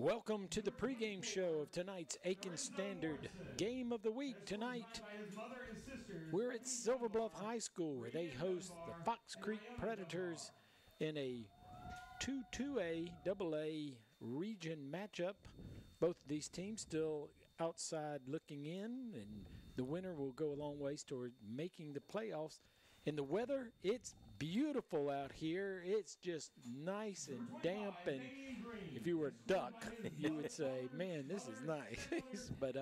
Welcome to the pregame show of tonight's Aiken Standard Game of the Week. Tonight, we're at Silver Bluff High School where they host the Fox Creek Predators in a 2-2A AA region matchup. Both of these teams still outside looking in, and the winner will go a long ways toward making the playoffs. And the weather, it's beautiful out here. It's just nice and damp, and if you were a duck, you would say, man, this is nice. But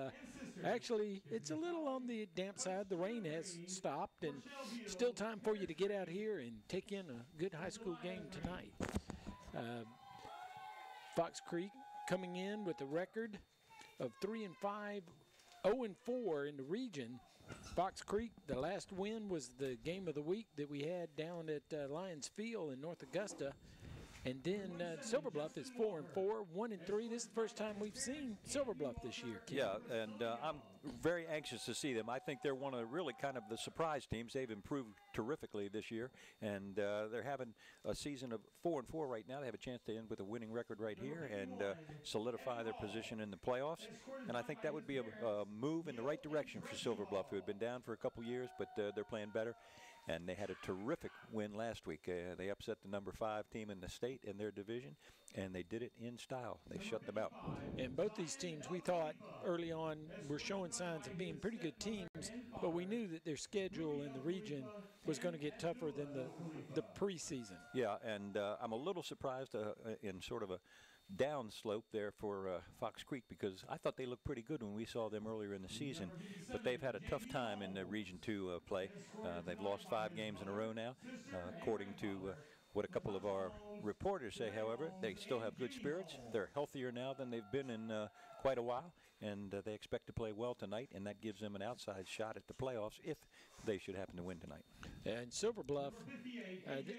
actually, it's a little on the damp side. The rain has stopped, and still time for you to get out here and take in a good high school game tonight. Fox Creek coming in with a record of 3-5, 0-4 in the region. Fox Creek, the last win was the game of the week that we had down at Lions Field in North Augusta. And then Silver Bluff is 4-4, 1-3. This is the first time we've seen Silver Bluff this year, Ken. Yeah, and I'm very anxious to see them. I think they're one of the really kind of the surprise teams. They've improved terrifically this year, and they're having a season of 4-4 right now. They have a chance to end with a winning record right here and solidify their position in the playoffs. And I think that would be a move in the right direction for Silver Bluff, who had been down for a couple years, but they're playing better. And they had a terrific win last week. They upset the number 5 team in the state in their division, and they did it in style. They shut them out. And both these teams, we thought early on, were showing signs of being pretty good teams, but we knew that their schedule in the region was going to get tougher than the preseason. Yeah, and I'm a little surprised in sort of a downslope there for Fox Creek, because I thought they looked pretty good when we saw them earlier in the season, but they've had a tough time in the Region 2 play. They've lost 5 games in a row now, according to what a couple of our reporters say. However, they still have good spirits. They're healthier now than they've been in quite a while, and they expect to play well tonight, and that gives them an outside shot at the playoffs if they should happen to win tonight. And Silver Bluff,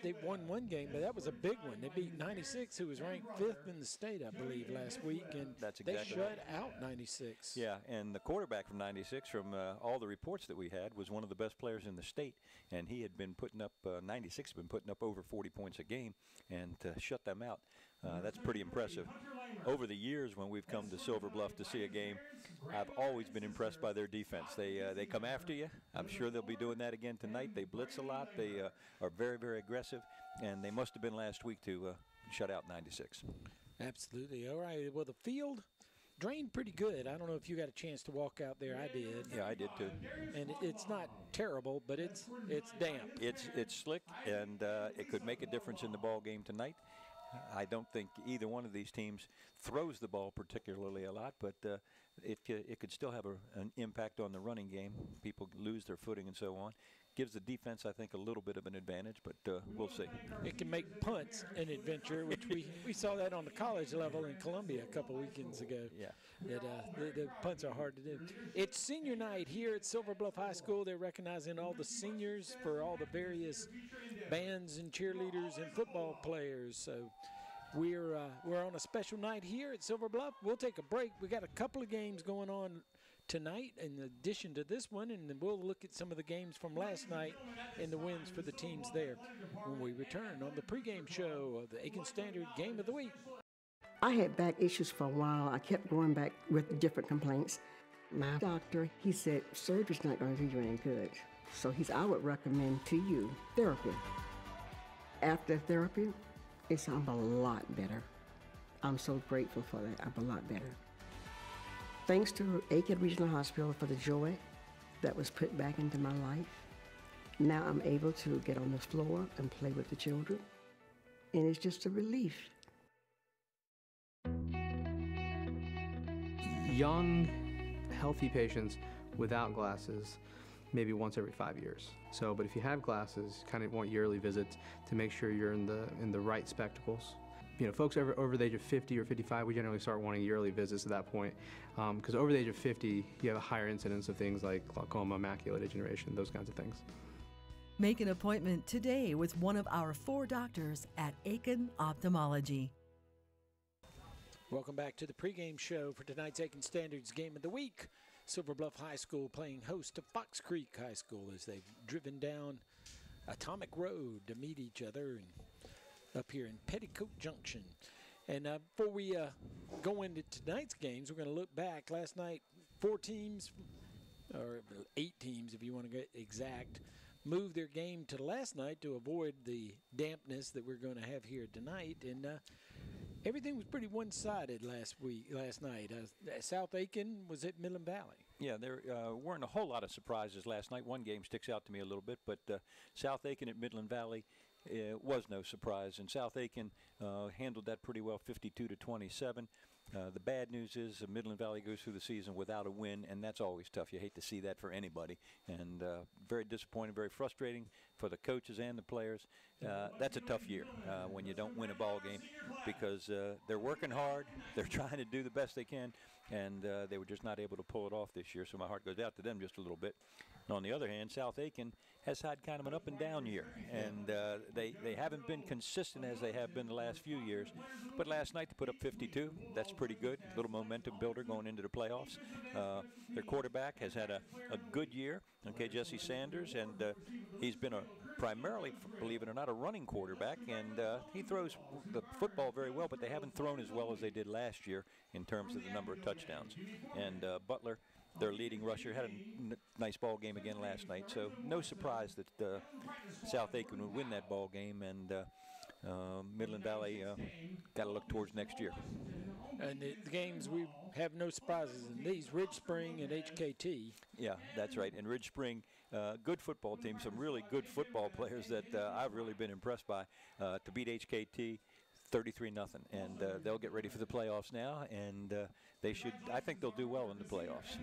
they won one game, but that was a big one. They beat 96, who was ranked 5th in the state, I believe, last week, and that's exactly they shut out 96. Yeah, and the quarterback from 96, from all the reports that we had, was one of the best players in the state, and he had been putting up, 96 had been putting up over 40 points a game, and to shut them out, that's pretty impressive. Over the years when we've come to Silver Bluff to see a game, I've always been impressed by their defense. They come after you. I'm sure they'll be doing that again tonight. They blitz a lot. They are very, very aggressive, and they must have been last week to shut out 96. Absolutely. All right. Well, the field drained pretty good. I don't know if you got a chance to walk out there. I did. Yeah, I did too. And it's not terrible, but it's damp. It's slick, and it could make a difference in the ball game tonight. I don't think either one of these teams throws the ball particularly a lot, but it could still have an impact on the running game. People lose their footing and so on. Gives the defense, I think, a little bit of an advantage, but we'll see. It can make punts an adventure, which we saw that on the college level in Columbia a couple weekends ago. Yeah. That the punts are hard to do. It's senior night here at Silver Bluff High School. They're recognizing all the seniors for all the various bands and cheerleaders and football players. So we're on a special night here at Silver Bluff. We'll take a break. We got a couple of games going on tonight in addition to this one, and then we'll look at some of the games from last night and the wins for the teams there when we return on the pregame show of the Aiken Standard Game of the Week. I had back issues for a while. I kept going back with different complaints. My doctor, he said, surgery's not going to do you any good. So I would recommend to you therapy. After therapy, I'm a lot better. I'm so grateful for that. I'm a lot better. Thanks to Aiken Regional Hospital for the joy that was put back into my life. Now I'm able to get on the floor and play with the children, and it's just a relief. Young, healthy patients without glasses, maybe once every 5 years. So, but if you have glasses, you kind of want yearly visits to make sure you're in the right spectacles. You know, folks over the age of 50 or 55, we generally start wanting yearly visits at that point, because over the age of 50, you have a higher incidence of things like glaucoma, macular degeneration, those kinds of things. Make an appointment today with one of our 4 doctors at Aiken Ophthalmology. Welcome back to the pregame show for tonight's Aiken Standards Game of the Week. Silver Bluff High School playing host to Fox Creek High School as they've driven down Atomic Road to meet each other and up here in Petticoat Junction. And before we go into tonight's games, we're going to look back. Last night, 4 teams, or 8 teams if you want to get exact, moved their game to last night to avoid the dampness that we're going to have here tonight. And everything was pretty one-sided last night. South Aiken was at Midland Valley. Yeah, there weren't a whole lot of surprises last night. One game sticks out to me a little bit, but South Aiken at Midland Valley was no surprise, and South Aiken handled that pretty well, 52-27. The bad news is Midland Valley goes through the season without a win, and that's always tough. You hate to see that for anybody, and very disappointing, very frustrating for the coaches and the players. That's a tough year when you don't win a ball game, because they're working hard, they're trying to do the best they can, and they were just not able to pull it off this year, so my heart goes out to them just a little bit. And on the other hand, South Aiken has had kind of an up-and-down year, and they haven't been consistent as they have been the last few years. But last night, to put up 52, that's pretty good. A little momentum builder going into the playoffs. Their quarterback has had a good year, okay, Jesse Sanders, and he's been primarily, believe it or not, a running quarterback, and he throws the football very well, but they haven't thrown as well as they did last year in terms of the number of touchdowns. And Butler, their leading rusher, had a nice ball game again last night, so no surprise that South Aiken would win that ball game, and Midland Valley got to look towards next year. And the games, we have no surprises in these, Ridge Spring and HKT. Yeah, that's right. And Ridge Spring, good football team, some really good football players that I've really been impressed by, to beat HKT 33-0, and they'll get ready for the playoffs now, and I think they'll do well in the playoffs.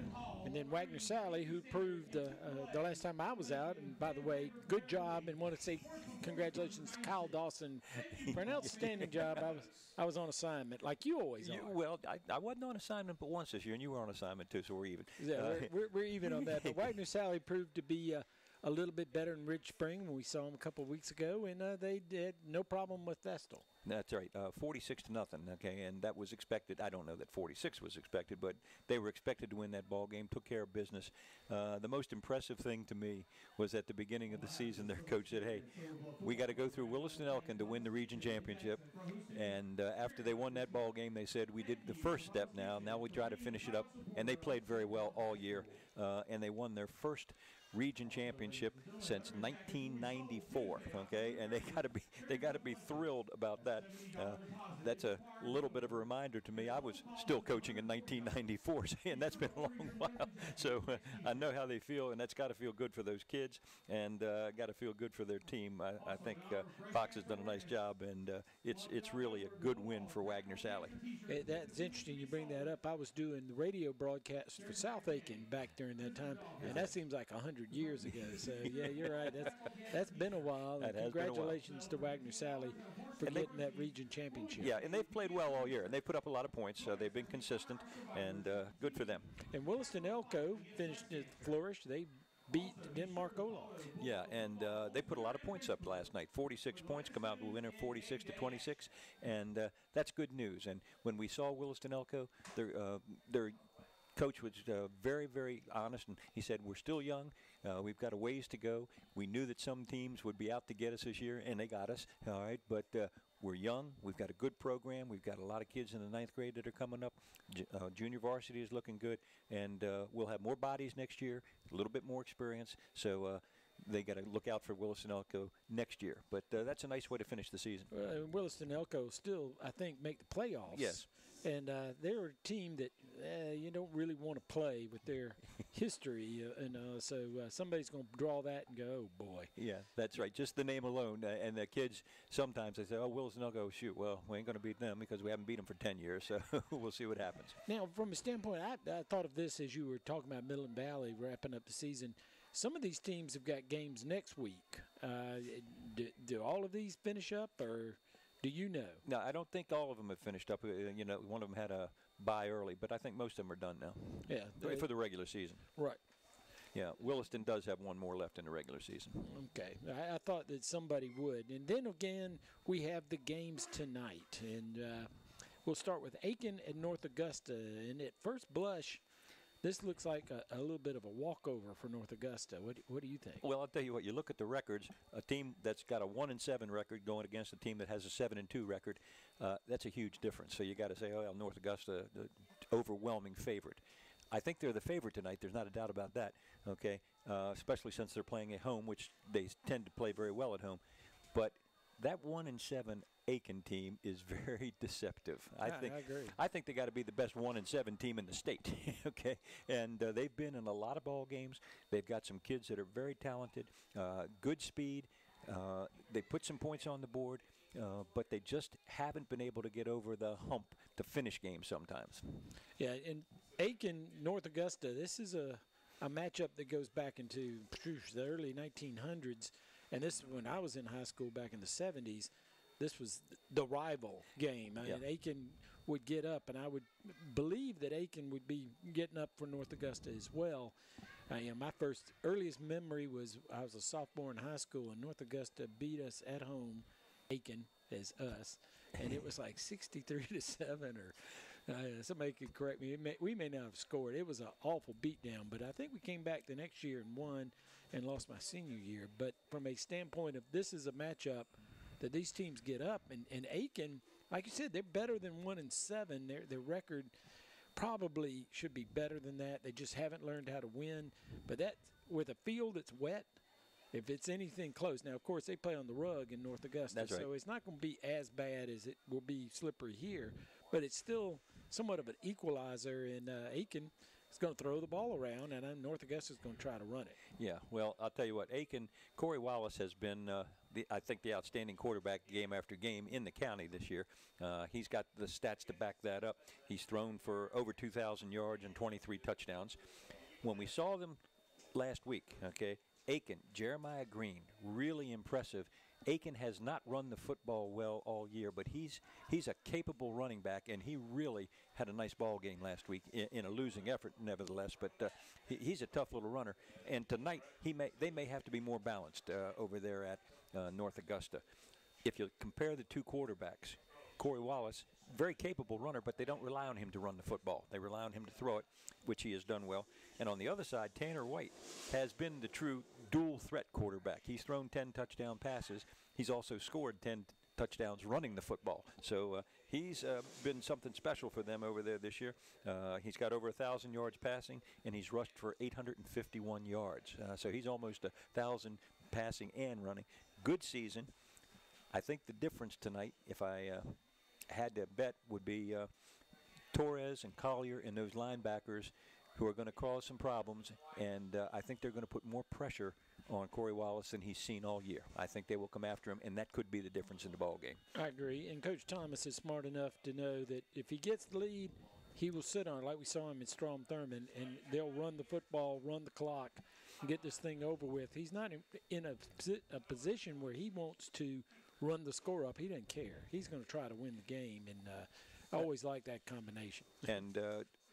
And then Wagner Sally, who proved the last time I was out, and by the way, good job, and want to say congratulations to Kyle Dawson for an outstanding job. I was on assignment, like you always are. Well, I wasn't on assignment but once this year, and you were on assignment too, so we're even. Yeah, we're even on that. But Wagner Sally proved to be a little bit better than Ridge Spring when we saw them a couple of weeks ago, and they did no problem with Vestal. That's right, 46-0. Okay, and that was expected. I don't know that 46 was expected, but they were expected to win that ball game. Took care of business. The most impressive thing to me was at the beginning of the season, their coach said, "Hey, we got to go through Williston-Elkin to win the region championship." And after they won that ball game, they said, "We did the first step now. Now we try to finish it up." And they played very well all year, and they won their first region championship since 1994. Okay, and they got to be thrilled about that. That's a little bit of a reminder to me. I was still coaching in 1994, and that's been a long while. So I know how they feel, and that's got to feel good for those kids, and got to feel good for their team. I think Fox has done a nice job, and it's really a good win for Wagner Sally. That's interesting you bring that up. I was doing the radio broadcast for South Aiken back during that time, and that seems like 100 years ago. So yeah, you're right. That's been a while. And congratulations to Wagner Sally for getting that region championship. Yeah, and they've played well all year, and they put up a lot of points. So they've been consistent, and good for them. And Williston-Elko finished flourish. They beat Denmark-Ola. Yeah, and they put a lot of points up last night. 46 points, come out with a winner 46-26, and that's good news. And when we saw Williston-Elko, their coach was very, very honest, and he said, "We're still young. We've got a ways to go. We knew that some teams would be out to get us this year, and they got us, all right, but we're young. We've got a good program. We've got a lot of kids in the 9th grade that are coming up. Junior varsity is looking good, and we'll have more bodies next year, a little bit more experience, so they got to look out for Williston-Elko next year. But that's a nice way to finish the season. Williston-Elko still, I think, make the playoffs. Yes. And they're a team that you don't really want to play with their history. So somebody's going to draw that and go, oh, boy. Yeah, that's right. Just the name alone. And the kids, sometimes they say, oh, Williston-Elko, shoot, well, we ain't going to beat them because we haven't beat them for 10 years. So we'll see what happens. Now, from a standpoint, I thought of this as you were talking about Midland Valley wrapping up the season. Some of these teams have got games next week. Do all of these finish up, or do you know? No, I don't think all of them have finished up. One of them had a bye early, but I think most of them are done now. Yeah. For the regular season. Right. Yeah, Williston does have one more left in the regular season. Okay. I thought that somebody would. And then again, we have the games tonight. And we'll start with Aiken and North Augusta. And at first blush, this looks like a little bit of a walkover for North Augusta. What do you think? Well, I'll tell you what. You look at the records. A team that's got a 1-7 record going against a team that has a 7-2 record. That's a huge difference. So you got to say, oh, well, North Augusta, the overwhelming favorite. I think they're the favorite tonight. There's not a doubt about that. Okay, especially since they're playing at home, which they tend to play very well at home. But that 1-7 Aiken team is very deceptive. I agree. I think they got to be the best 1-7 team in the state. Okay, and they've been in a lot of ball games. They've got some kids that are very talented, good speed. They put some points on the board, but they just haven't been able to get over the hump to finish games sometimes. Yeah, and Aiken, North Augusta, this is a matchup that goes back into the early 1900s, and this is when I was in high school back in the 70s. This was the rival game. I mean, Aiken would get up, and I would believe that Aiken would be getting up for North Augusta as well. My earliest memory was I was a sophomore in high school, and North Augusta beat us at home, Aiken as us, and it was like 63-7 or somebody could correct me. We may not have scored. It was an awful beatdown, but I think we came back the next year and won and lost my senior year. But from a standpoint of this is a matchup that these teams get up, and Aiken, like you said, they're better than 1-7. Their record probably should be better than that. They just haven't learned how to win. But that with a field that's wet, if it's anything close. Now, of course, they play on the rug in North Augusta, That's right. So it's not going to be as bad as it will be slippery here. But it's still somewhat of an equalizer, and Aiken is going to throw the ball around, and North Augusta is going to try to run it. Yeah, well, I'll tell you what, Aiken, Corey Wallace has been, I think, the outstanding quarterback game after game in the county this year. He's got the stats to back that up. He's thrown for over 2,000 yards and 23 touchdowns. When we saw them last week, okay, Aiken, Jeremiah Green, really impressive. Aiken has not run the football well all year, but he's a capable running back, and he really had a nice ball game last week in a losing effort, nevertheless. But he's a tough little runner, and tonight they may have to be more balanced over there at North Augusta. If you compare the two quarterbacks, Corey Wallace, very capable runner, but they don't rely on him to run the football. They rely on him to throw it, which he has done well. And on the other side, Tanner White has been the true dual-threat quarterback. He's thrown 10 touchdown passes. He's also scored 10 touchdowns running the football. So he's been something special for them over there this year. He's got over 1,000 yards passing, and he's rushed for 851 yards. So he's almost 1,000 passing and running. Good season. I think the difference tonight, if I had to bet, would be Torres and Collier and those linebackers who are going to cause some problems, and I think they're going to put more pressure on Corey Wallace than he's seen all year. I think they will come after him, and that could be the difference in the ball game. I agree, and Coach Thomas is smart enough to know that if he gets the lead, he will sit on it like we saw him at Strom Thurmond, and they'll run the football, run the clock, and get this thing over with. He's not in a position where he wants to run the score up. He doesn't care. He's going to try to win the game, and I always like that combination. And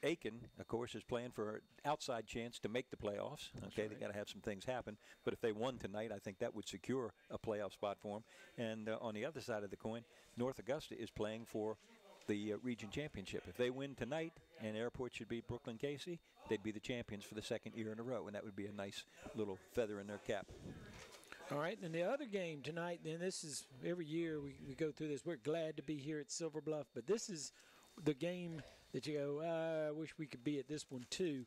Aiken, of course, is playing for an outside chance to make the playoffs. Okay, right. They got to have some things happen. But if they won tonight, I think that would secure a playoff spot for them. And on the other side of the coin, North Augusta is playing for the region championship. If they win tonight and Airport should beat Brooklyn Casey, they'd be the champions for the second year in a row, and that would be a nice little feather in their cap. All right, and the other game tonight, then this is every year we go through this. We're glad to be here at Silver Bluff, but this is the game that you go, I wish we could be at this one too.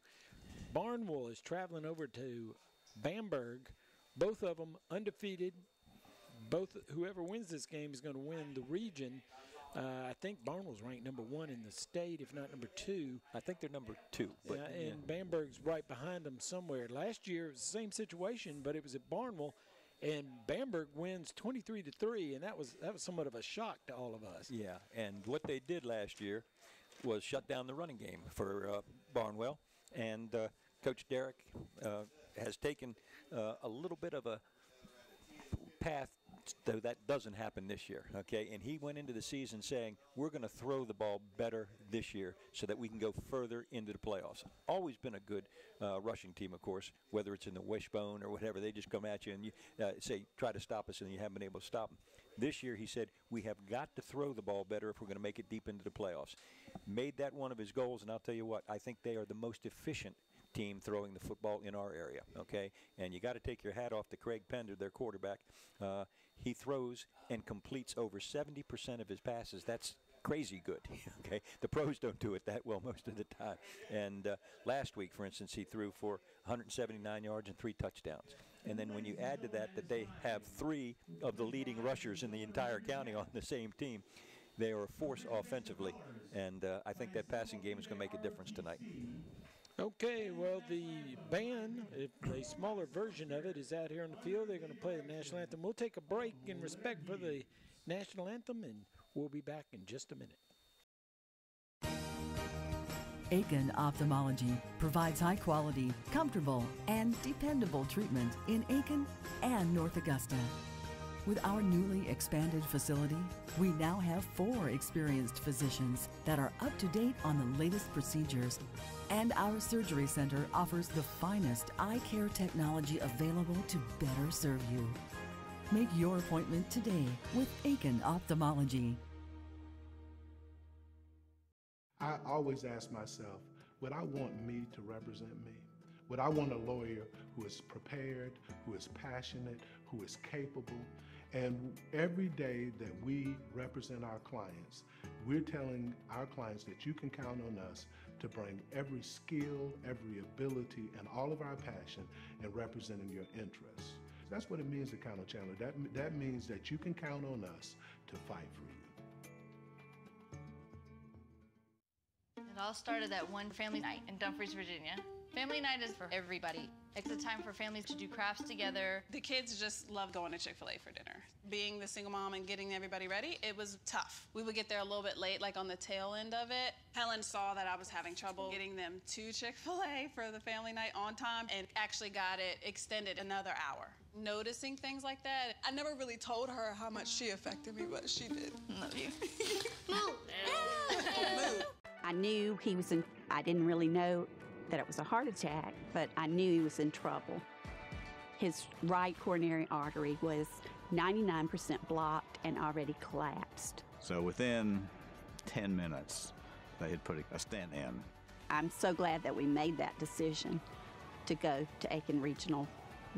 Barnwell is traveling over to Bamberg. Both of them undefeated. Whoever wins this game is going to win the region. I think Barnwell's ranked number 1 in the state, if not number 2. I think they're number 2. But and Bamberg's right behind them somewhere. Last year it was the same situation, but it was at Barnwell, and Bamberg wins 23-3, and that was somewhat of a shock to all of us. Yeah, and what they did last year was shut down the running game for Barnwell, and Coach Derrick has taken a little bit of a path though that doesn't happen this year, okay? And he went into the season saying, we're going to throw the ball better this year so that we can go further into the playoffs. Always been a good rushing team, of course, whether it's in the wishbone or whatever. They just come at you and you say, try to stop us, and you haven't been able to stop them. This year, he said, we have got to throw the ball better if we're going to make it deep into the playoffs. Made that one of his goals, and I'll tell you what, I think they are the most efficient team throwing the football in our area, okay? And you got to take your hat off to Craig Pender, their quarterback. He throws and completes over 70% of his passes. That's crazy good, okay? The pros don't do it that well most of the time. And last week, for instance, he threw for 179 yards and 3 touchdowns. And then when you add to that they have 3 of the leading rushers in the entire county on the same team, they are a force offensively. And I think that passing game is going to make a difference tonight. Okay, well, the band, a smaller version of it, is out here on the field. They're going to play the national anthem. We'll take a break in respect for the national anthem, and we'll be back in just a minute. Aiken Ophthalmology provides high-quality, comfortable, and dependable treatment in Aiken and North Augusta. With our newly expanded facility, we now have 4 experienced physicians that are up to date on the latest procedures, and our surgery center offers the finest eye care technology available to better serve you. Make your appointment today with Aiken Ophthalmology. I always ask myself, would I want me to represent me? Would I want a lawyer who is prepared, who is passionate, who is capable? And every day that we represent our clients, we're telling our clients that you can count on us to bring every skill, every ability, and all of our passion in representing your interests. That's what it means to count on Chandler. That means that you can count on us to fight for you. It all started at one family night in Dumfries, Virginia. Family night is for everybody. It's a time for families to do crafts together. The kids just love going to Chick-fil-A for dinner. Being the single mom and getting everybody ready, it was tough. We would get there a little bit late, like on the tail end of it. Helen saw that I was having trouble getting them to Chick-fil-A for the family night on time and actually got it extended another hour. Noticing things like that, I never really told her how much she affected me, but she did. Love you. Move. I knew he was in, I didn't really know that it was a heart attack, but I knew he was in trouble. His right coronary artery was 99% blocked and already collapsed. So within 10 minutes, they had put a stent in. I'm so glad that we made that decision to go to Aiken Regional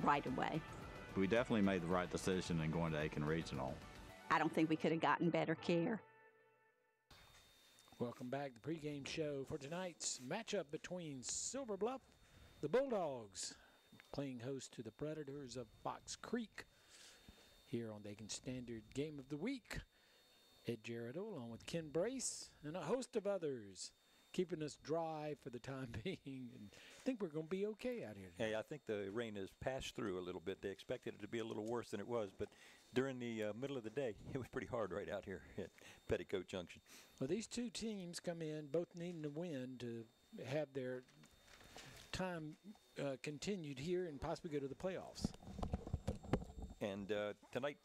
right away. We definitely made the right decision in going to Aiken Regional. I don't think we could have gotten better care. Welcome back to the pregame show for tonight's matchup between Silver Bluff, the Bulldogs, playing host to the Predators of Fox Creek, here on the Aiken Standard Game of the Week. Ed Jarretto along with Ken Brace and a host of others, keeping us dry for the time being. And I think we're going to be okay out here today. Hey, I think the rain has passed through a little bit. They expected it to be a little worse than it was, but during the middle of the day, it was pretty hard right out here at Petticoat Junction. Well, these two teams come in both needing to win to have their time continued here and possibly go to the playoffs. And tonight,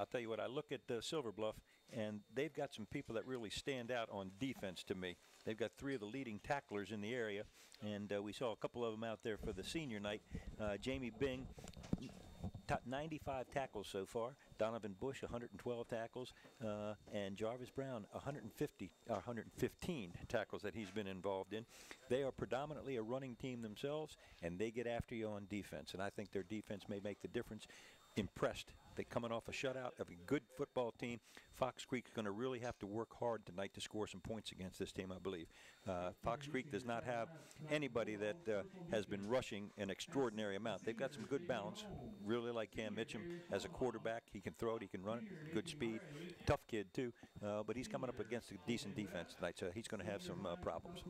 I'll tell you what, I look at Silver Bluff, and they've got some people that really stand out on defense to me. They've got 3 of the leading tacklers in the area, and we saw a couple of them out there for the senior night. Jamie Bing, 95 tackles so far. Donovan Bush, 112 tackles, and Jarvis Brown, 115 tackles that he's been involved in. They are predominantly a running team themselves, and they get after you on defense, and I think their defense may make the difference. Impressed. They're coming off a shutout of a good football team. Fox Creek's going to really have to work hard tonight to score some points against this team, I believe. Fox Creek does not have anybody that has been rushing an extraordinary amount. They've got some good balance. Really like Cam Mitchum as a quarterback. He can throw it, he can run it, good speed. Tough kid, too, but he's coming up against a decent defense tonight, so he's going to have some problems.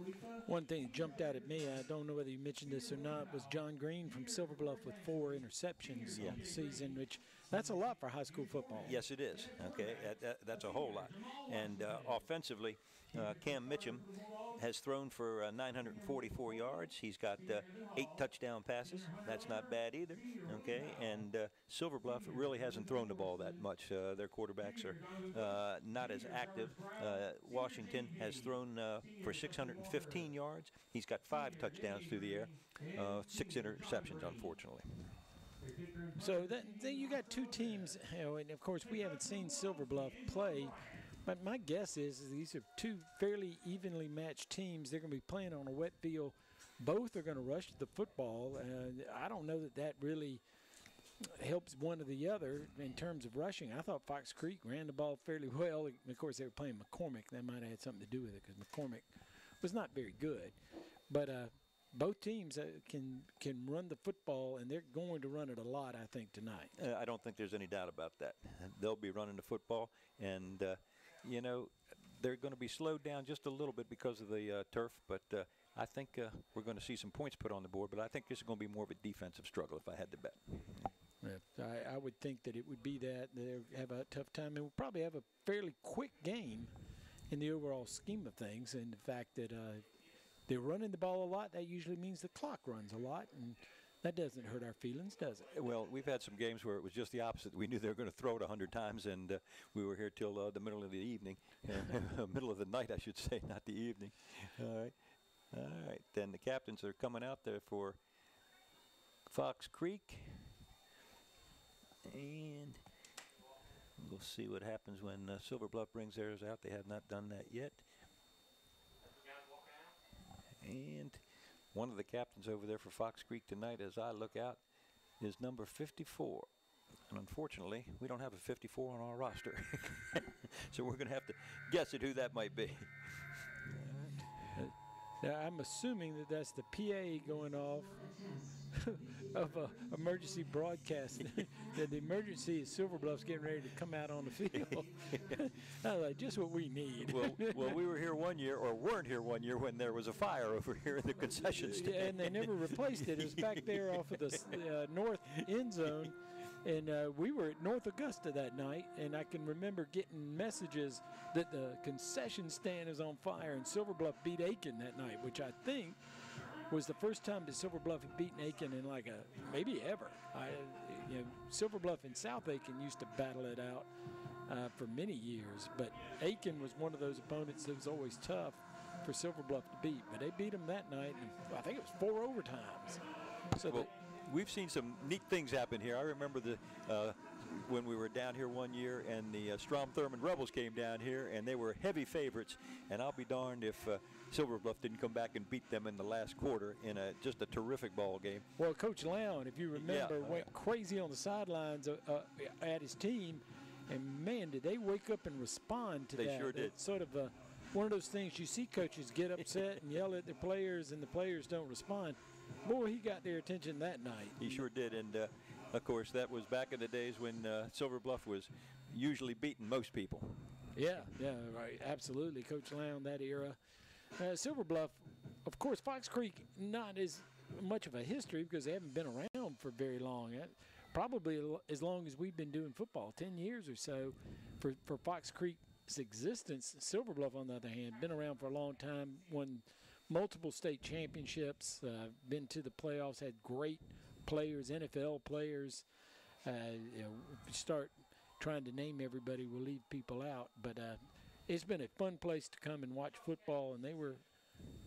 One thing that jumped out at me, I don't know whether you mentioned this or not, was John Green from Silver Bluff with 4 interceptions on the season, which that's a lot for high school football. Yes, it is. Okay, that's a whole lot. And offensively, Cam Mitchum has thrown for 944 yards. He's got 8 touchdown passes. That's not bad either. Okay, and Silver Bluff really hasn't thrown the ball that much. Their quarterbacks are not as active. Washington has thrown for 615 yards. He's got 5 touchdowns through the air, 6 interceptions, unfortunately. So then you got two teams, and of course we haven't seen Silver Bluff play, but my guess is these are two fairly evenly matched teams. They're going to be playing on a wet field. Both are going to rush the football, and I don't know that really helps one or the other in terms of rushing. I thought Fox Creek ran the ball fairly well. Of course, they were playing McCormick. That might have had something to do with it because McCormick was not very good. But both teams can run the football, and they're going to run it a lot, I think, tonight. I don't think there's any doubt about that. They'll be running the football, and, they're going to be slowed down just a little bit because of the turf, but I think we're going to see some points put on the board, but I think this is going to be more of a defensive struggle if I had to bet. Yeah, I would think that it would be that. They'll have a tough time, and we'll probably have a fairly quick game in the overall scheme of things, and the fact that they're running the ball a lot, that usually means the clock runs a lot, and that doesn't hurt our feelings, does it? Well, we've had some games where it was just the opposite. We knew they were going to throw it 100 times, and we were here till the middle of the evening, middle of the night, I should say, not the evening. All right. Then the captains are coming out there for Fox Creek, and we'll see what happens when Silver Bluff brings theirs out. They have not done that yet. And one of the captains over there for Fox Creek tonight, as I look out, is number 54. And unfortunately, we don't have a 54 on our roster. So we're going to have to guess at who that might be. Now, I'm assuming that that's the PA going off of emergency broadcast. That the emergency is Silver Bluff's getting ready to come out on the field. I was like, just what we need. Well, we were here one year, or weren't here one year, when there was a fire over here in the concession stand. Yeah, and they never replaced it. It was back there off of the north end zone. And we were at North Augusta that night, and I can remember getting messages that the concession stand is on fire, and Silver Bluff beat Aiken that night, which I think was the first time that Silver Bluff had beaten Aiken in maybe ever. Silver Bluff and South Aiken used to battle it out for many years, but Aiken was one of those opponents that was always tough for Silver Bluff to beat. But they beat them that night, and I think it was 4 overtimes. So we've seen some neat things happen here. I remember when we were down here one year, and the Strom-Thurmond Rebels came down here, and they were heavy favorites. And I'll be darned if Silver Bluff didn't come back and beat them in the last quarter in just a terrific ball game. Well, Coach Lown, if you remember, went crazy on the sidelines at his team, and man, did they wake up and respond to that. They sure did. It's sort of one of those things you see coaches get upset and yell at their players, and the players don't respond. Boy, he got their attention that night. He sure did, and of course that was back in the days when Silver Bluff was usually beating most people. Yeah, right, absolutely. Coach Lown, that era. Silver Bluff, of course, Fox Creek, not as much of a history because they haven't been around for very long. Probably as long as we've been doing football, 10 years or so for Fox Creek's existence. Silver Bluff, on the other hand, been around for a long time, won multiple state championships, been to the playoffs, had great players, NFL players. Start trying to name everybody, we'll leave people out. But it's been a fun place to come and watch football, and they were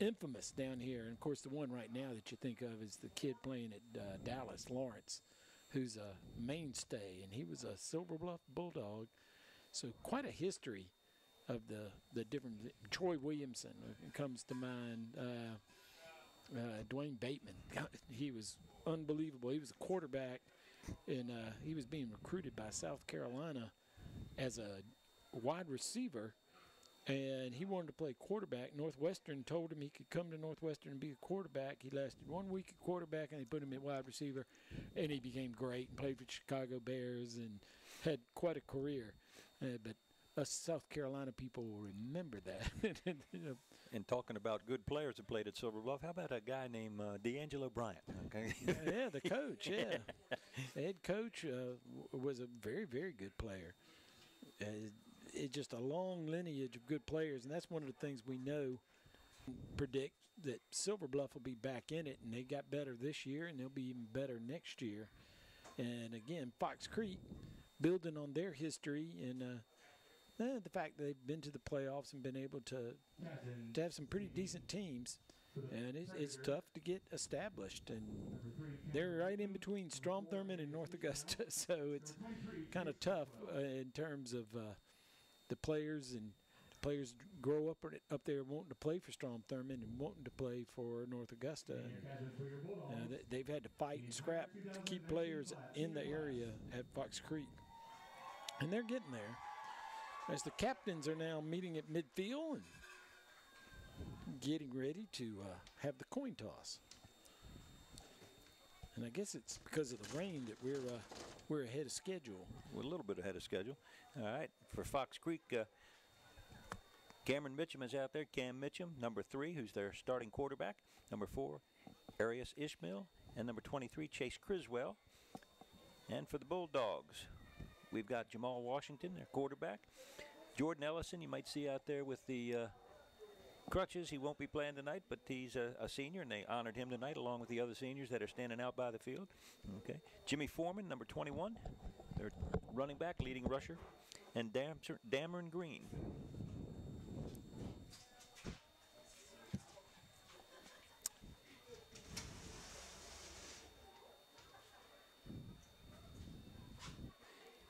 infamous down here. And, of course, the one right now that you think of is the kid playing at Dallas, Lawrence, who's a mainstay, and he was a Silver Bluff Bulldog. So quite a history of the different. Troy Williamson comes to mind. Dwayne Bateman, he was unbelievable. He was a quarterback, and he was being recruited by South Carolina as a wide receiver, and he wanted to play quarterback. Northwestern told him he could come to Northwestern and be a quarterback. He lasted 1 week at quarterback, and they put him at wide receiver, and he became great and played for the Chicago Bears and had quite a career. But us South Carolina people will remember that. And talking about good players that played at Silver Bluff, how about a guy named D'Angelo Bryant? Okay. Yeah, the coach, yeah. The head coach was a very, very good player. It's just a long lineage of good players, and that's one of the things we know, predict that Silver Bluff will be back in it, and they got better this year, and they'll be even better next year. And, again, Fox Creek, building on their history and the fact that they've been to the playoffs and been able to have some pretty decent teams. And it's tough to get established, and they're right in between Strom Thurmond and North Augusta, so it's kind of tough in terms of the players, and players grow up there wanting to play for Strom Thurmond and wanting to play for North Augusta. And, they've had to fight and scrap to keep players in the area at Fox Creek, and they're getting there. As the captains are now meeting at midfield and getting ready to have the coin toss. And I guess it's because of the rain that we're ahead of schedule. We're a little bit ahead of schedule. All right, for Fox Creek, Cameron Mitchum is out there. Cam Mitchum, number 3, who's their starting quarterback. Number 4, Arias Ishmael. And number 23, Chase Criswell. And for the Bulldogs, we've got Jamal Washington, their quarterback. Jordan Ellison, you might see out there with the crutches. He won't be playing tonight, but he's a senior, and they honored him tonight along with the other seniors that are standing out by the field. Okay, Jimmy Foreman, number 21, their running back, leading rusher, and Dameron Green.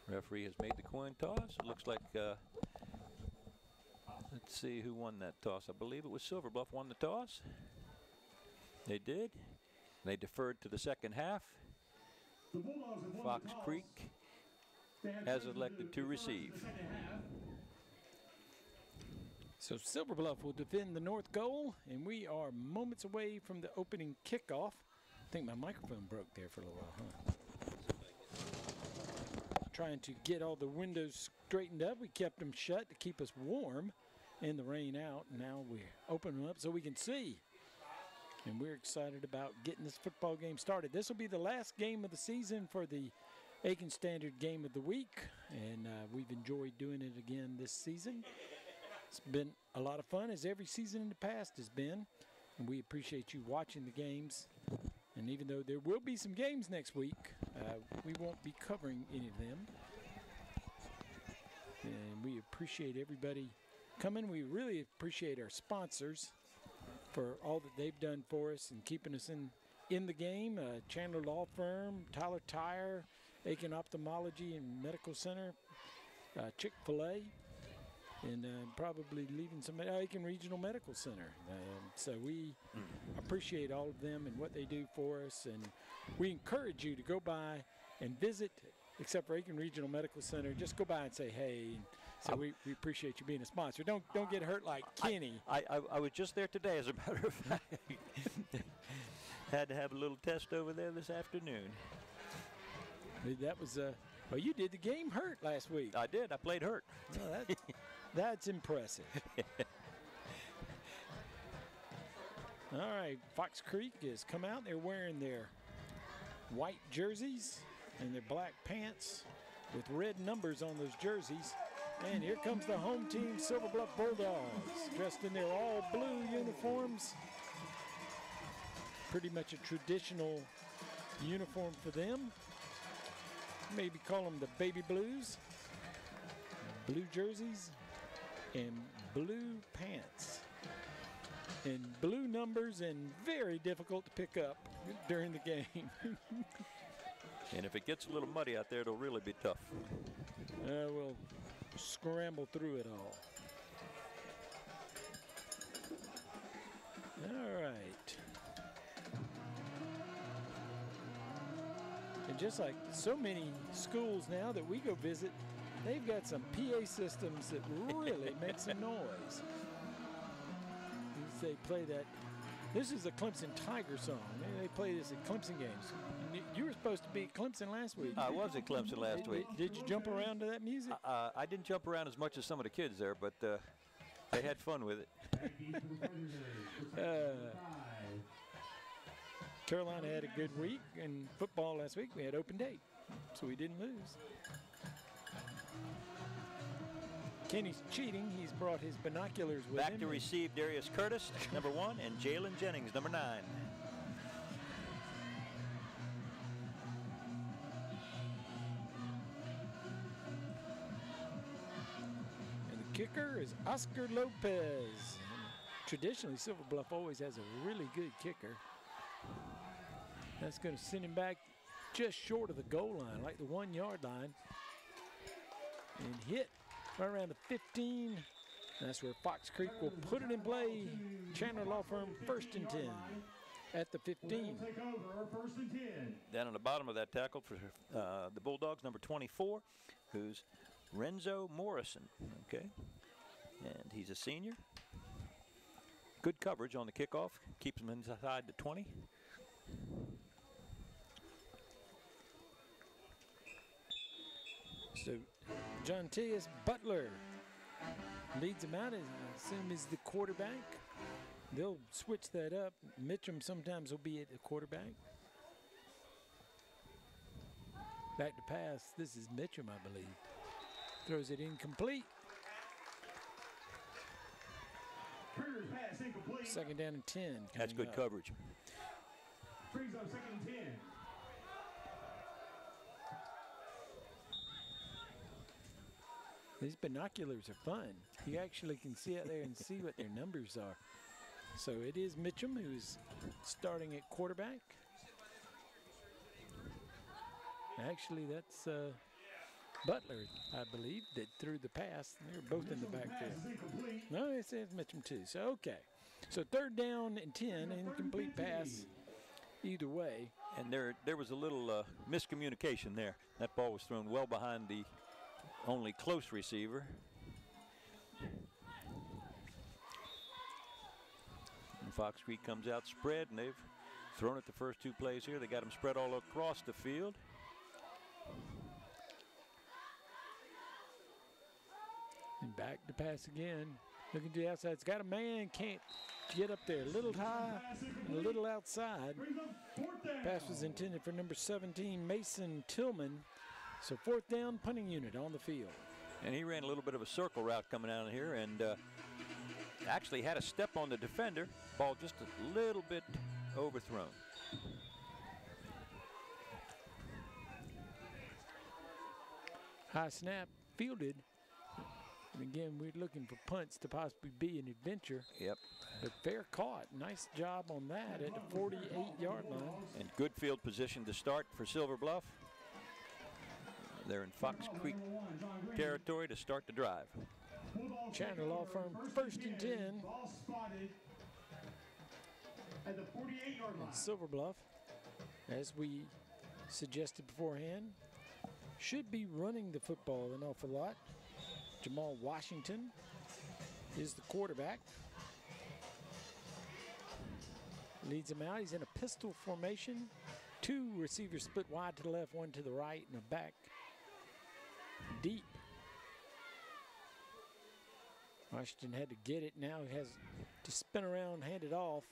Referee has made the coin toss. It looks like, let's see who won that toss. I believe it was Silver Bluff won the toss. They did. They deferred to the second half. Fox Creek has elected to receive. So Silver Bluff will defend the north goal, and we are moments away from the opening kickoff. I think my microphone broke there for a little while, huh? Trying to get all the windows straightened up. We kept them shut to keep us warm and the rain out. Now we open them up so we can see. And we're excited about getting this football game started. This will be the last game of the season for the Aiken Standard Game of the Week. And we've enjoyed doing it again this season. It's been a lot of fun, as every season in the past has been. And we appreciate you watching the games. And even though there will be some games next week, we won't be covering any of them. And we appreciate everybody coming. We really appreciate our sponsors for all that they've done for us and keeping us in the game. Chandler Law Firm, Tyler Tire, Aiken Ophthalmology and Medical Center, Chick-fil-A, and probably leaving some Aiken Regional Medical Center. So we appreciate all of them and what they do for us, and we encourage you to go by and visit, except for Aiken Regional Medical Center. Just go by and say hey. And so we appreciate you being a sponsor. Don't get hurt like Kenny. I was just there today, as a matter of fact. Had to have a little test over there this afternoon. That was well, you did the game hurt last week. I did. I played hurt. Well, that's impressive. All right, Fox Creek has come out. They're wearing their white jerseys and their black pants with red numbers on those jerseys. And here comes the home team, Silver Bluff Bulldogs, dressed in their all-blue uniforms. Pretty much a traditional uniform for them. Maybe call them the baby blues. Blue jerseys and blue pants. And blue numbers, and very difficult to pick up during the game. And if it gets a little muddy out there, it'll really be tough. We'll scramble through it all. All right. And just like so many schools now that we go visit, they've got some PA systems that really make some noise. They play that. This is a Clemson Tiger song. They play this at Clemson games. You were supposed to be at Clemson last week. I was at Clemson last week. Did you jump around to that music? I didn't jump around as much as some of the kids there, but they had fun with it. Carolina had a good week in football last week. We had open date, so we didn't lose. Kenny's cheating. He's brought his binoculars with him. Back to receive Darius Curtis, number 1, and Jalen Jennings, number 9. And the kicker is Oscar Lopez. Traditionally, Silver Bluff always has a really good kicker. That's going to send him back just short of the goal line, like the 1 yard line. And hit right around the 15. That's where Fox Creek will put it in play. Chandler Law Firm, 1st and 10 at the 15. Down on the bottom of that tackle for the Bulldogs, number 24, who's Renzo Morrison. Okay, and he's a senior. Good coverage on the kickoff, keeps him inside the 20. So John Tias Butler leads him out, I assume is the quarterback. They'll switch that up. Mitchum sometimes will be at the quarterback. Back to pass. This is Mitchum, I believe. Throws it incomplete. Second down and 10. That's good coverage. Brings up 2nd and 10. These binoculars are fun. You actually can see out there and see what their numbers are. So it is Mitchum who's starting at quarterback. Actually, that's Butler, I believe, that threw the pass. They're both in the backfield. No, it says Mitchum too. So, okay. So 3rd down and 10, incomplete pass either way. And there was a little miscommunication there. That ball was thrown well behind the only close receiver. And Fox Creek comes out spread, and they've thrown it the first 2 plays here. They got them spread all across the field. And back to pass again. Looking to the outside. It's got a man. Can't get up there. A little high and a little outside. Pass was intended for number 17, Mason Tillman. So 4th down, punting unit on the field. And he ran a little bit of a circle route coming out of here and actually had a step on the defender. Ball just a little bit overthrown. High snap, fielded. And again, we're looking for punts to possibly be an adventure. Yep. But fair caught. Nice job on that at the 48-yard line. And good field position to start for Silver Bluff. They're in Fox Creek territory to start the drive. Chandler Law Firm, 1st and 10. At the 48-yard line. Silver Bluff, as we suggested beforehand, should be running the football an awful lot. Jamal Washington is the quarterback. Leads him out. He's in a pistol formation. 2 receivers split wide to the left, 1 to the right, and a back deep. Washington had to get it. Now he has to spin around, hand it off.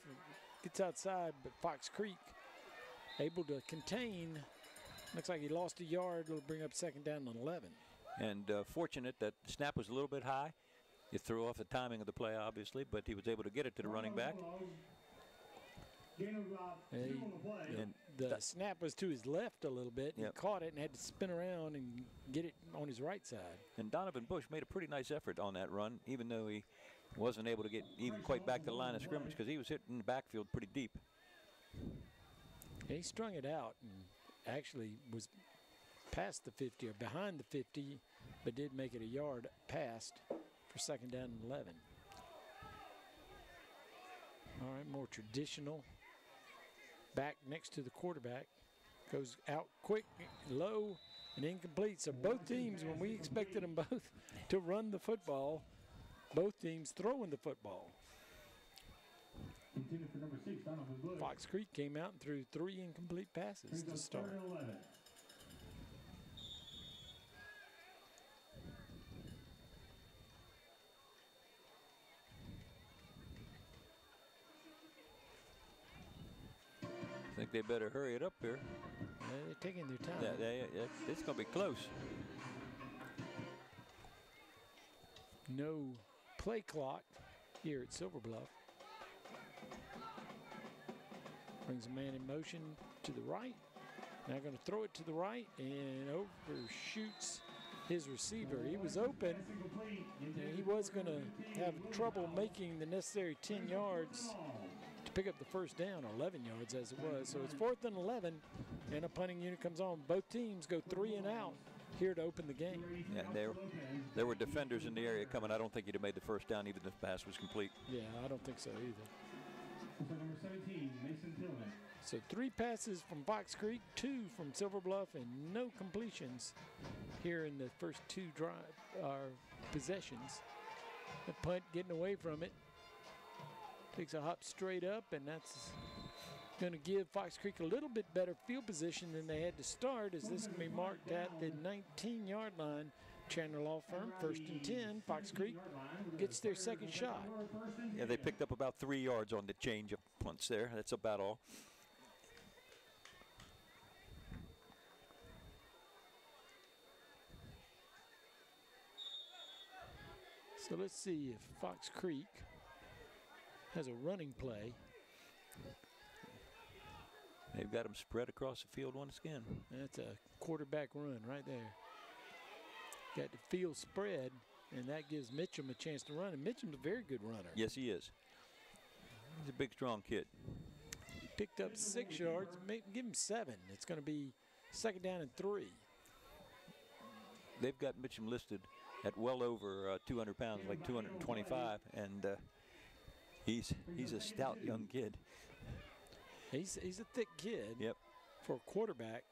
Gets outside, but Fox Creek able to contain. Looks like he lost a yard. It'll bring up 2nd down and 11. And fortunate that the snap was a little bit high. It threw off the timing of the play, obviously, but he was able to get it to the running back. And the snap was to his left a little bit. He caught it and had to spin around and get it on his right side. And Donovan Bush made a pretty nice effort on that run, even though he wasn't able to get even quite back to the line of scrimmage because he was hitting the backfield pretty deep. And he strung it out and actually was past the 50 or behind the 50, but did make it a yard past for 2nd down and 11. All right, more traditional. Back next to the quarterback. Goes out quick, low, and incomplete. So both teams, when we expected them both to run the football, both teams throwing the football. Fox Creek came out and threw 3 incomplete passes to start. I think they better hurry it up here. They're taking their time. It's going to be close. No play clock here at Silver Bluff. Brings a man in motion to the right. Now going to throw it to the right and overshoots his receiver. He was open, and he was going to have trouble making the necessary 10 yards to pick up the first down, 11 yards as it was. So it's 4th and 11, and a punting unit comes on. Both teams go 3 and out here to open the game. Yeah, there were defenders in the area coming. I don't think he'd have made the first down even if the pass was complete. Yeah, I don't think so either. Number 17, Mason Tillman. So 3 passes from Fox Creek, 2 from Silver Bluff, and no completions here in the first 2 possessions. The punt getting away from it. Takes a hop straight up, and that's going to give Fox Creek a little bit better field position than they had to start, as this can be marked at the 19-yard line. Chandler Law Firm, 1st and 10. Fox Creek gets their second shot. Yeah, they picked up about 3 yards on the change of punts there. That's about all. So let's see if Fox Creek has a running play. They've got them spread across the field once again. That's a quarterback run right there. Got the field spread, and that gives Mitchum a chance to run. And Mitchum's a very good runner. Yes, he is. He's a big, strong kid. He picked up 6 yards. Give him 7. It's going to be 2nd down and 3. They've got Mitchum listed at well over 200 pounds, like 225, and he's a stout young kid. He's a thick kid. Yep. For a quarterback.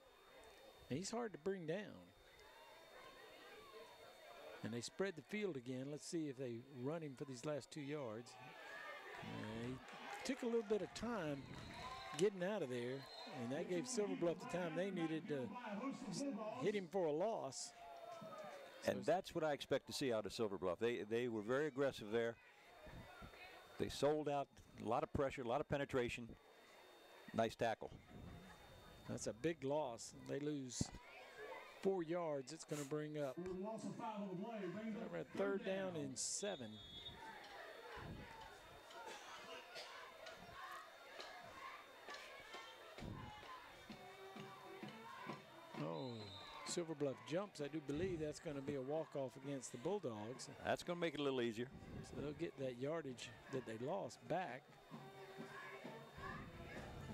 And he's hard to bring down. And they spread the field again. Let's see if they run him for these last 2 yards. He took a little bit of time getting out of there, and that gave Silver Bluff the time they needed to hit him for a loss. And that's what I expect to see out of Silver Bluff. They were very aggressive there. They sold out, a lot of pressure, a lot of penetration. Nice tackle. That's a big loss. They lose 4 yards. It's going to bring up. We're at 3rd down and 7. Oh, Silver Bluff jumps. I do believe that's going to be a walk-off against the Bulldogs. That's going to make it a little easier. So they'll get that yardage that they lost back.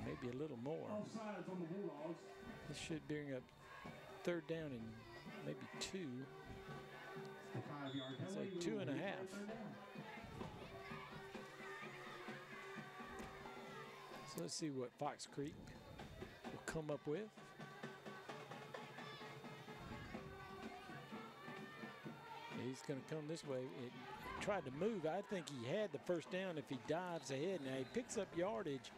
Maybe a little more. This should bring up 3rd down and maybe 2. It's like 2.5. So let's see what Fox Creek will come up with. He's going to come this way. It tried to move. I think he had the first down if he dives ahead. Now he picks up yardage.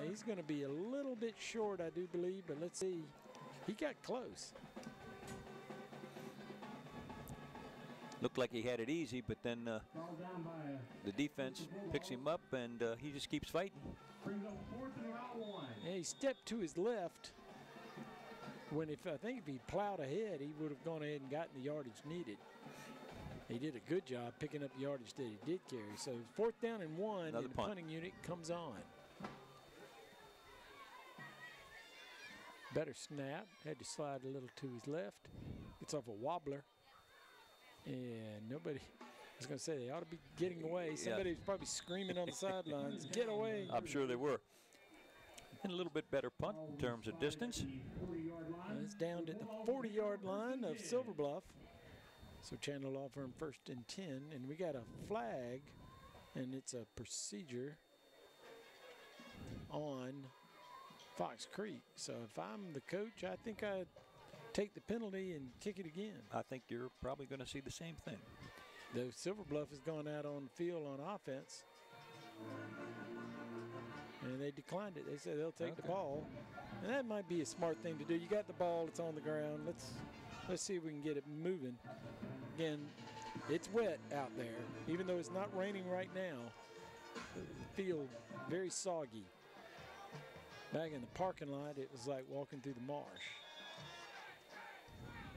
He's going to be a little bit short, I do believe, but let's see. He got close. Looked like he had it easy, but then the defense picks him up, and he just keeps fighting. And he stepped to his left. When I think if he plowed ahead, he would have gone ahead and gotten the yardage needed. He did a good job picking up the yardage that he did carry. So 4th down and 1, and the punting unit comes on. Better snap. Had to slide a little to his left. Gets off a wobbler. And nobody, I was going to say, they ought to be getting away. Somebody was probably screaming on the sidelines, get away. I'm sure they were. And a little bit better punt in terms of distance. It's down to the 40-yard line of Silver Bluff. So Chandler Law Firm 1st and 10. And we got a flag, and it's a procedure on Fox Creek. So if I'm the coach, I think I'd take the penalty and kick it again. I think you're probably going to see the same thing. Though Silver Bluff has gone out on the field on offense. And they declined it. They said they'll take the ball. And that might be a smart thing to do. You got the ball, it's on the ground. Let's see if we can get it moving. Again, it's wet out there. Even though it's not raining right now, the field very soggy. Back in the parking lot, it was like walking through the marsh.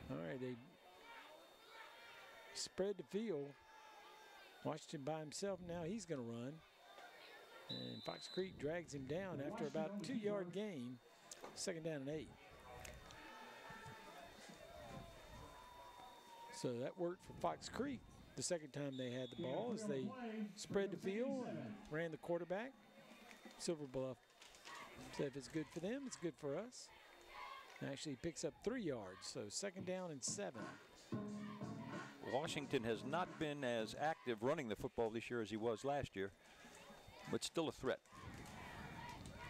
All right, they spread the field. Watched him by himself. Now he's going to run. And Fox Creek drags him down after about a 2-yard gain. 2nd down and 8. So that worked for Fox Creek the second time they had the ball as they spread the field and ran the quarterback. Silver Bluff said if it's good for them, it's good for us. Actually picks up 3 yards, so 2nd down and 7. Washington has not been as active running the football this year as he was last year, but still a threat.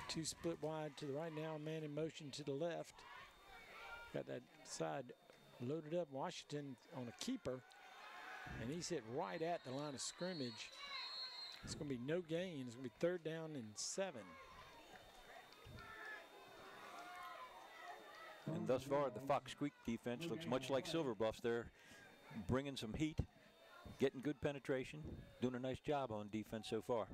2 split wide to the right now, a man in motion to the left. Got that side loaded up. Washington on a keeper, and he's hit right at the line of scrimmage. It's going to be no gain. It's going to be 3rd down and 7. And thus far, the Fox Creek defense looks much like Silver Bluff's. They're bringing some heat, getting good penetration, doing a nice job on defense so far.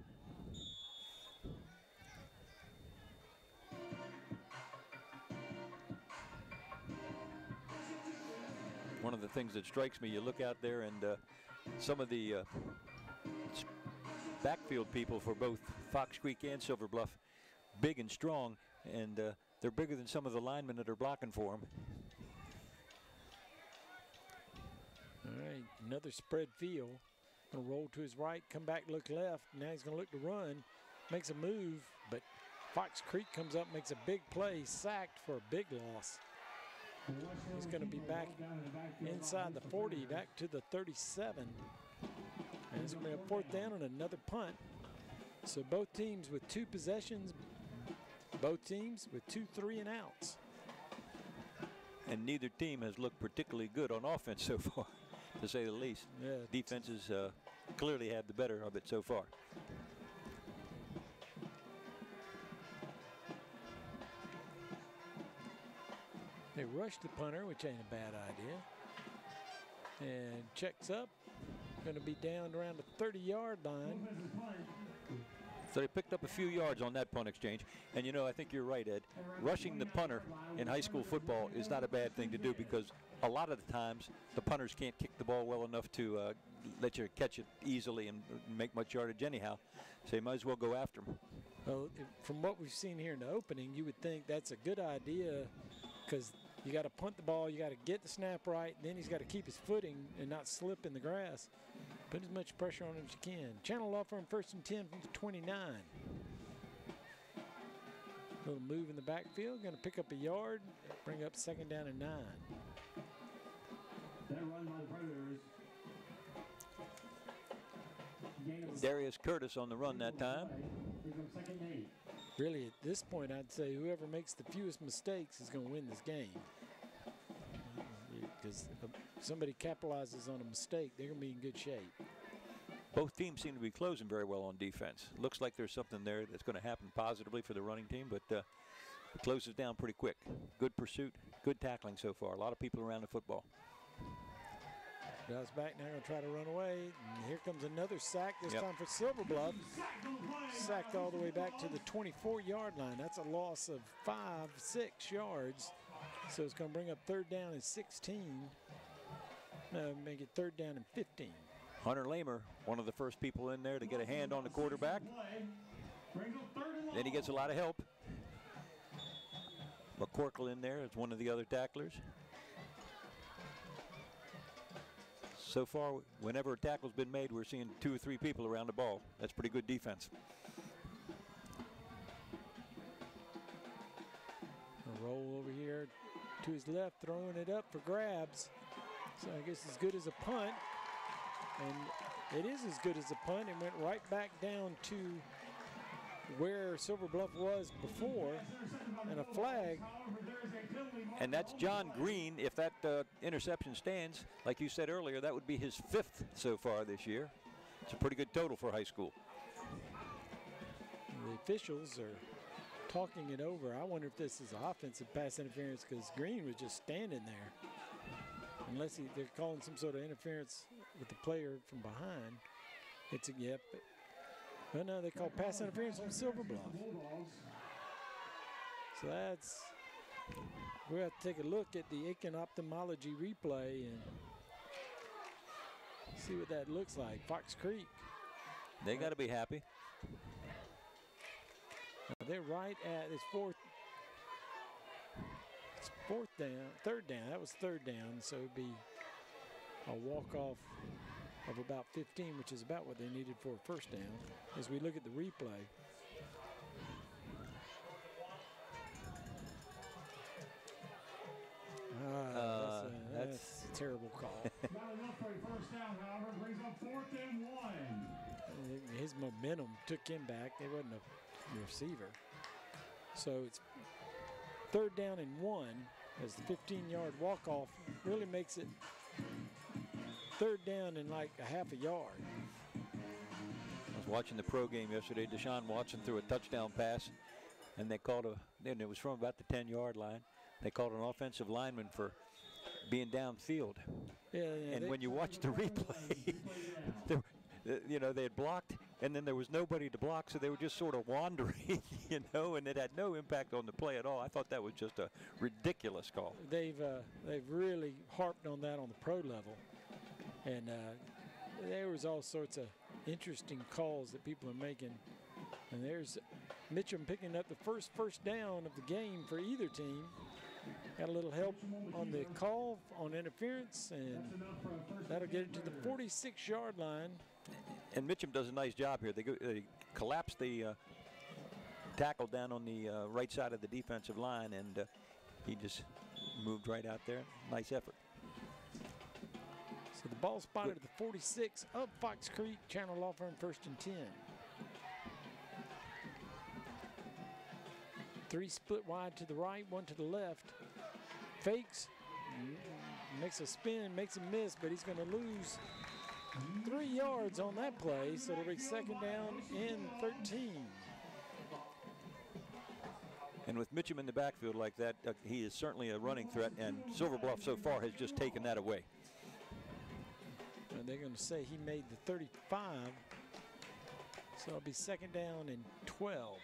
One of the things that strikes me, you look out there and some of the backfield people for both Fox Creek and Silver Bluff, big and strong, and they're bigger than some of the linemen that are blocking for them. All right, another spread field. Gonna roll to his right, come back, look left. Now he's gonna look to run, makes a move, but Fox Creek comes up, makes a big play, sacked for a big loss. He's gonna be back inside the 40, back to the 37. And it's gonna be a 4th down and another punt. So both teams with 2 possessions, both teams with 2 3 and outs. And neither team has looked particularly good on offense so far, to say the least. Yeah. Defenses clearly have the better of it so far. They rush the punter, which ain't a bad idea. And checks up. Going to be down around the 30-yard line. So they picked up a few yards on that punt exchange. And, you know, I think you're right, Ed. Rushing the punter in high school football is not a bad thing to do because a lot of the times the punters can't kick the ball well enough to let you catch it easily and make much yardage anyhow. So you might as well go after them. Well, from what we've seen here in the opening, you would think that's a good idea because you got to punt the ball, you got to get the snap right, then he's got to keep his footing and not slip in the grass. Put as much pressure on him as you can. Channel Law Firm 1st and 10 from the 29. Little move in the backfield, going to pick up a yard, bring up 2nd down and 9. That run by the Predators. Darius Curtis on the run that time. Really, at this point, I'd say whoever makes the fewest mistakes is going to win this game. Because if somebody capitalizes on a mistake, they're going to be in good shape. Both teams seem to be closing very well on defense. Looks like there's something there that's going to happen positively for the running team, but it closes down pretty quick. Good pursuit, good tackling so far. A lot of people around the football. Drives back now, going to try to run away. And here comes another sack, this time for Silver Bluff. Sacked all the way back to the 24-yard line. That's a loss of 5-6 yards. So it's going to bring up 3rd down and 16. No, make it 3rd down and 15. Hunter Lamer, one of the first people in there to get a hand on the quarterback. Then he gets a lot of help. McCorkle in there is one of the other tacklers. So far, whenever a tackle's been made, we're seeing 2 or 3 people around the ball. That's pretty good defense. A roll over here to his left, throwing it up for grabs. So I guess as good as a punt. And it is as good as a punt. It went right back down to where Silver Bluff was before, and a flag. And that's John Green. If that interception stands, like you said earlier, that would be his 5th so far this year. It's a pretty good total for high school. The officials are talking it over. I wonder if this is offensive pass interference because Green was just standing there. Unless they're calling some sort of interference with the player from behind. It's a yep. Well, no, they call pass interference on Silver Bluff. So that's, we'll have to take a look at the Aiken Ophthalmology replay and see what that looks like. Fox Creek. They got to be happy. They're right at this 4th down, 3rd down. That was 3rd down, so it'd be a walk-off of about 15, which is about what they needed for a first down. As we look at the replay, that's a terrible call. Not enough for a first down, however, brings up 4th and 1. His momentum took him back. It wasn't a receiver. So it's 3rd down and 1 as the 15-yard walk-off really makes it 3rd down and like a half a yard. I was watching the pro game yesterday. Deshaun Watson threw a touchdown pass, and they called and it was from about the 10-yard line. They called an offensive lineman for being downfield. Yeah, and when you watch the replay, they had blocked, and then there was nobody to block, so they were just sort of wandering, and it had no impact on the play at all. I thought that was just a ridiculous call. They've really harped on that on the pro level, and there was all sorts of interesting calls that people are making. And there's Mitchum picking up the first down of the game for either team. Got a little help on the call on interference, and that'll get it to the 46-yard line. And Mitchum does a nice job here. They collapse the tackle down on the right side of the defensive line, and he just moved right out there. Nice effort. So the ball spotted at the 46 of Fox Creek. Chandler Law Firm 1st and 10. 3 split wide to the right, 1 to the left. Fakes, makes a spin, makes a miss, but he's going to lose 3 yards on that play, so it'll be 2nd down and 13. And with Mitchum in the backfield like that, he is certainly a running threat, and Silver Bluff so far has just taken that away. And they're going to say he made the 35, so it'll be 2nd down and 12.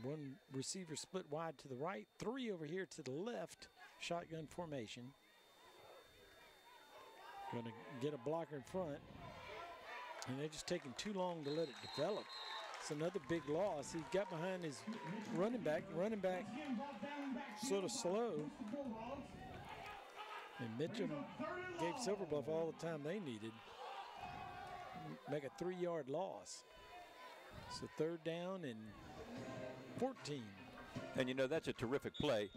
One receiver split wide to the right, 3 over here to the left, shotgun formation. Going to get a blocker in front, and they're just taking too long to let it develop. It's another big loss. He got behind his running back sort of slow. And Mitchum gave Silver Bluff all the time they needed. Make a 3-yard loss. So 3rd down and 14. And that's a terrific play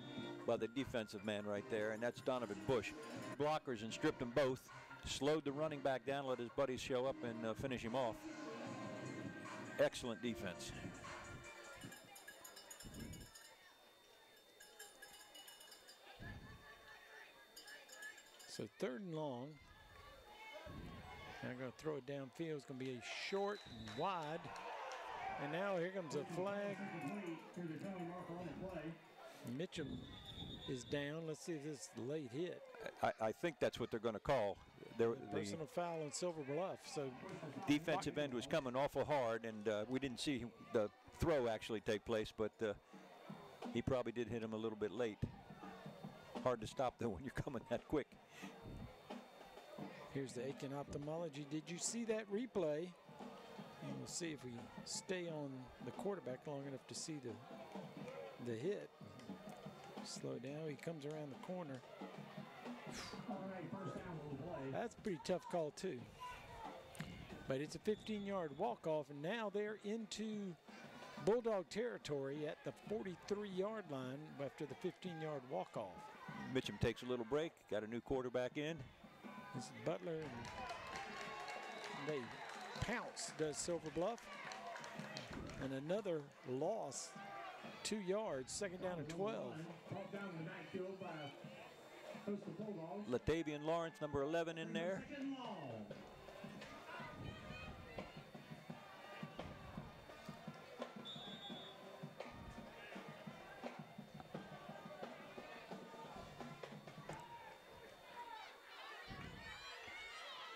by the defensive man right there, and that's Donovan Bush. Blockers and stripped them both, slowed the running back down, let his buddies show up and finish him off. Excellent defense. So 3rd and long. Now going to throw it downfield. It's going to be a short and wide. And now here comes a flag. Mitchum is down. Let's see if this is a late hit. I think that's what they're going to call. Personal foul on Silver Bluff. So defensive end was coming awful hard, and we didn't see the throw actually take place, but he probably did hit him a little bit late. Hard to stop, though, when you're coming that quick. Here's the Aiken Ophthalmology. Did you see that replay? And we'll see if we stay on the quarterback long enough to see the hit. Slow down. He comes around the corner. That's a pretty tough call, too. But it's a 15-yard walk-off, and now they're into Bulldog territory at the 43-yard line after the 15-yard walk-off. Mitchum takes a little break, got a new quarterback in. This is Butler, and they pounce, does Silver Bluff. And another loss, 2 yards, 2nd down and 12. Latavian Lawrence, number 11, in there.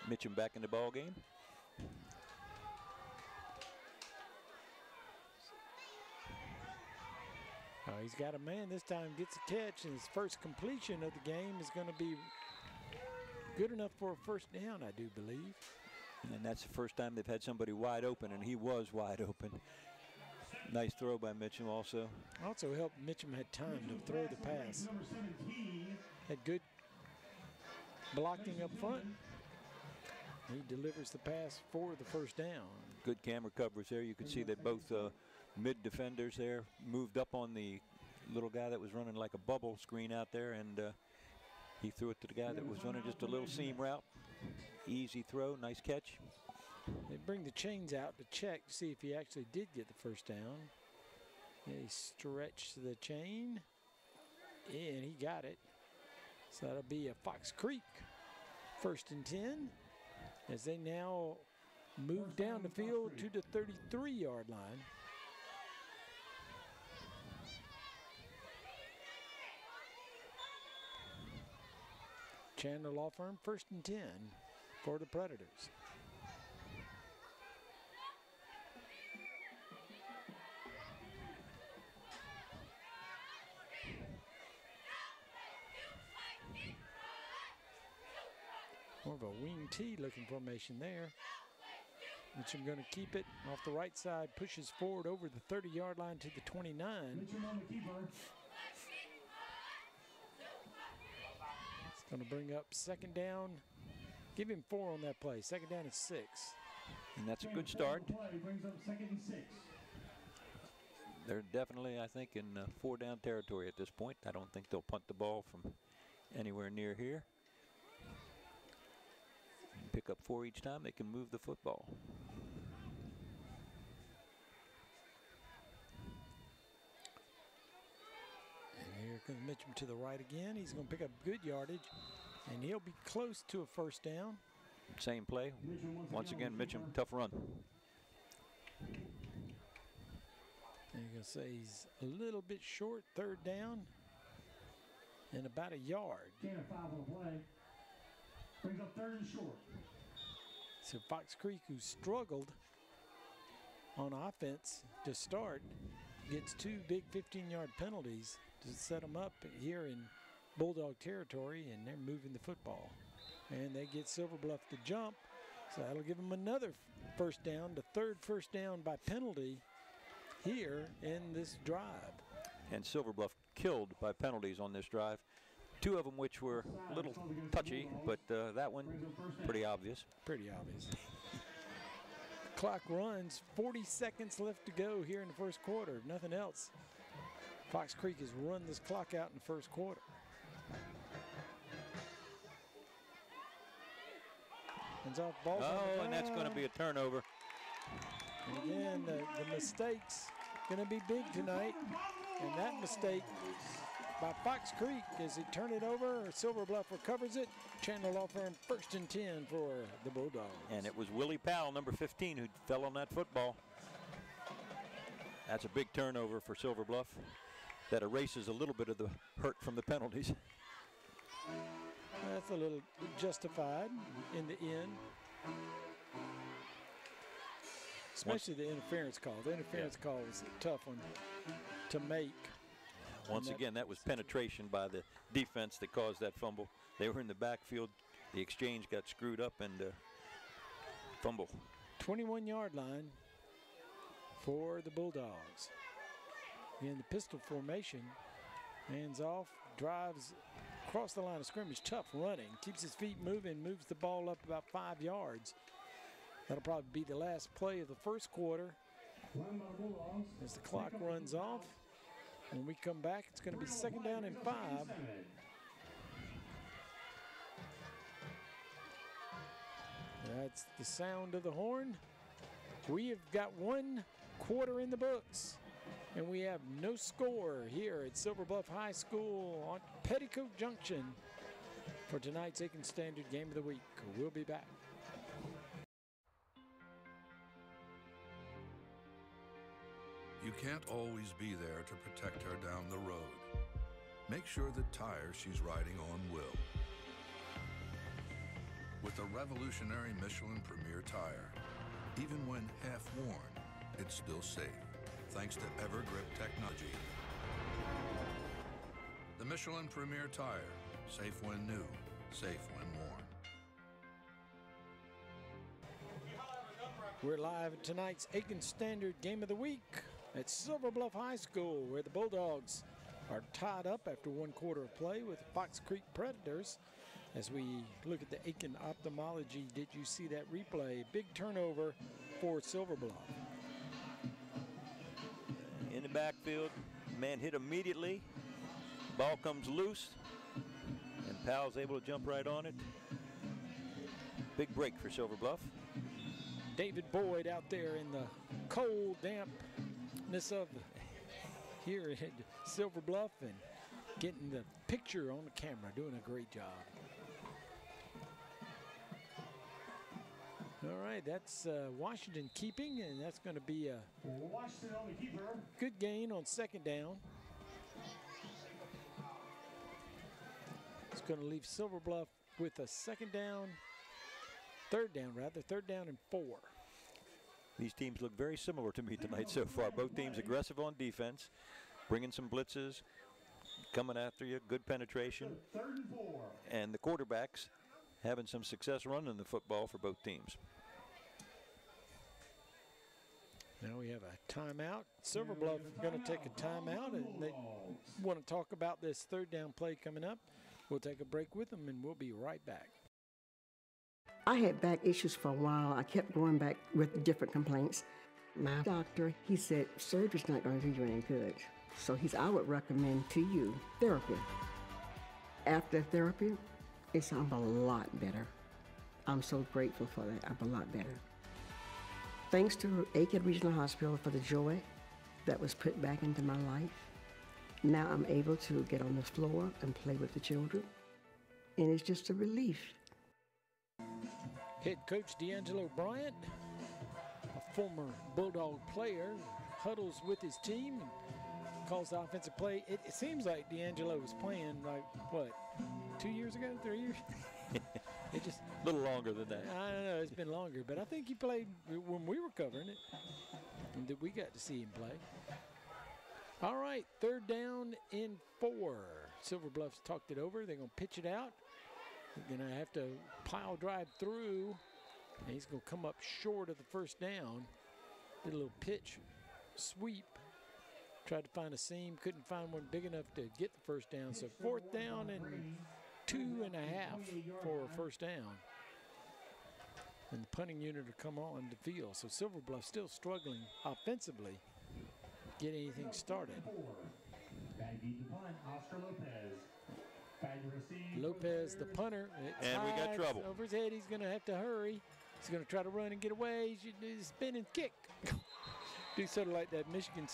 Mitchum back in the ball game. He's got a man this time, gets a catch, and his first completion of the game is going to be good enough for a first down, I do believe. And that's the first time they've had somebody wide open, and he was wide open. Nice throw by Mitchum also. Also helped Mitchum had time to throw the pass. Had good blocking up front. He delivers the pass for the first down. Good camera coverage there. You could see that both mid defenders there moved up on the little guy that was running like a bubble screen out there, and he threw it to the guy that was running just a little seam route. Easy throw, nice catch. They bring the chains out to check to see if he actually did get the first down. They stretch the chain, and he got it. So that'll be a Fox Creek 1st and 10 as they now move down the field to the 33-yard line. Chandler Law Firm, 1st and 10 for the Predators. More of a wing T looking formation there. Mitchum going to keep it off the right side, pushes forward over the 30-yard line to the 29. It's going to bring up 2nd down. Give him 4 on that play. 2nd down and 6. And that's a good start. Brings up 2nd and 6. They're definitely, I think, in 4-down territory at this point. I don't think they'll punt the ball from anywhere near here. Pick up 4 each time, they can move the football. And here comes Mitchum to the right again. He's going to pick up good yardage, and he'll be close to a 1st down. Same play. Once again, Mitchum, tough run. And you're going to say he's a little bit short, 3rd down, and about a yard. 10 and 5 on the play. Brings up 3rd and short. So Fox Creek, who struggled on offense to start, gets 2 big 15-yard penalties to set them up here in Bulldog territory, and they're moving the football. And they get Silver Bluff to jump, so that'll give them another 1st down, the 3rd 1st down by penalty here in this drive. And Silver Bluff killed by penalties on this drive. 2 of them which were a little touchy, but that one, pretty obvious. Pretty obvious. The clock runs, 40 seconds left to go here in the 1st quarter. If nothing else, Fox Creek has run this clock out in the 1st quarter. Hands off, ball's on the and that's going to be a turnover. And again, the mistake's going to be big tonight, and that mistake by Fox Creek as they turn it over. Silver Bluff recovers it. Chandler Law Firm 1st and 10 for the Bulldogs. And it was Willie Powell, number 15, who fell on that football. That's a big turnover for Silver Bluff. That erases a little bit of the hurt from the penalties. That's a little justified in the end. Especially the interference call. The interference call was a tough one to make. Once again, that was penetration by the defense that caused that fumble. They were in the backfield. The exchange got screwed up and fumble. 21-yard line for the Bulldogs. In the pistol formation, hands off, drives across the line of scrimmage, tough running, keeps his feet moving, moves the ball up about 5 yards. That'll probably be the last play of the 1st quarter as the clock runs off. When we come back, it's going to be 2nd down and 5. That's the sound of the horn. We have got 1 quarter in the books, and we have no score here at Silver Bluff High School on Petticoat Junction for tonight's Aiken Standard Game of the Week. We'll be back. You can't always be there to protect her down the road. Make sure the tire she's riding on will. With the revolutionary Michelin Premier tire, even when half worn, it's still safe, thanks to Evergrip technology. The Michelin Premier tire, safe when new, safe when worn. We're live at tonight's Aiken Standard Game of the Week at Silver Bluff High School, where the Bulldogs are tied up after 1 quarter of play with Fox Creek Predators. As we look at the Aiken Ophthalmology, did you see that replay? Big turnover for Silver Bluff. In the backfield, man hit immediately. Ball comes loose, and Powell's able to jump right on it. Big break for Silver Bluff. David Boyd out there in the cold dampness of here at Silver Bluff and getting the picture on the camera, doing a great job. All right, that's Washington keeping, and that's going to be a good gain on 2nd down. It's going to leave Silver Bluff with a 2nd down, 3rd down and 4. These teams look very similar to me tonight so far. Both teams aggressive on defense, bringing some blitzes, coming after you, good penetration. 3rd and 4. And the quarterbacks having some success running the football for both teams. Now we have a timeout. Silver Bluff going to take a timeout, and they want to talk about this 3rd down play coming up. We'll take a break with them, and we'll be right back. I had back issues for a while. I kept going back with different complaints. My doctor, he said, surgery's not going to do you any good. So I would recommend to you therapy. After therapy, I'm a lot better. I'm so grateful for that. I'm a lot better. Thanks to Aiken Regional Hospital for the joy that was put back into my life. Now I'm able to get on the floor and play with the children. And it's just a relief. Head coach D'Angelo Bryant, a former Bulldog player, huddles with his team and calls the offensive play. It seems like D'Angelo was playing like, what, 2 years ago, 3 years? It just a little longer than that. I don't know, it's been longer, but I think he played when we were covering it, and we got to see him play. All right, 3rd down and 4. Silver Bluff's talked it over. They're going to pitch it out. They're going to have to pile drive through. And he's going to come up short of the 1st down. Did a little pitch, sweep. Tried to find a seam, couldn't find one big enough to get the 1st down. So 4th down and 2.5 for a 1st down. And the punting unit will come on the field. So Silver Bluff still struggling offensively to get anything started. Lopez, the punter. And we got trouble. Over his head, he's going to have to hurry. He's going to try to run and get away. He should do a spin and kick. Do sort of like that Michigan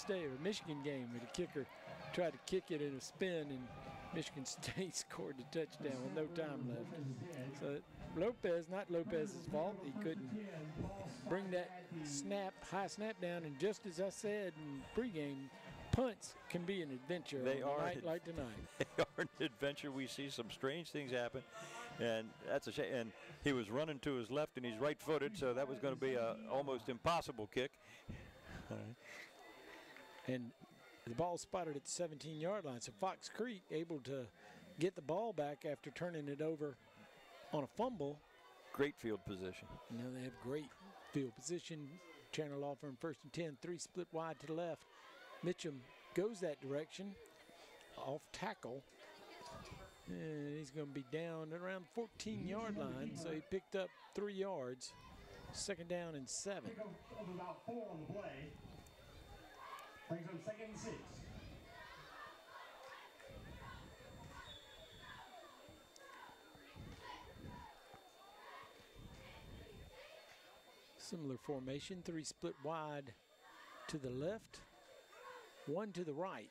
game where the kicker tried to kick it in a spin, and Michigan State scored the touchdown with no time left. So Lopez, not Lopez's fault. He couldn't bring that high snap down. And just as I said in pregame, punts can be an adventure on a night like tonight. They are an adventure. We see some strange things happen, and that's a shame. And he was running to his left, and he's right-footed, so that was going to be a almost impossible kick. All right. And the ball spotted at the 17-yard line, so Fox Creek able to get the ball back after turning it over on a fumble. Great field position. Now they have great field position. Chandler Law Firm 1st and 10, 3 split wide to the left. Mitchum goes that direction, off tackle, and he's going to be down at around the 14-yard line, so he picked up 3 yards. 2nd down and 7. About 4 on the play. Brings him 2nd and 6. Similar formation, 3 split wide to the left, 1 to the right.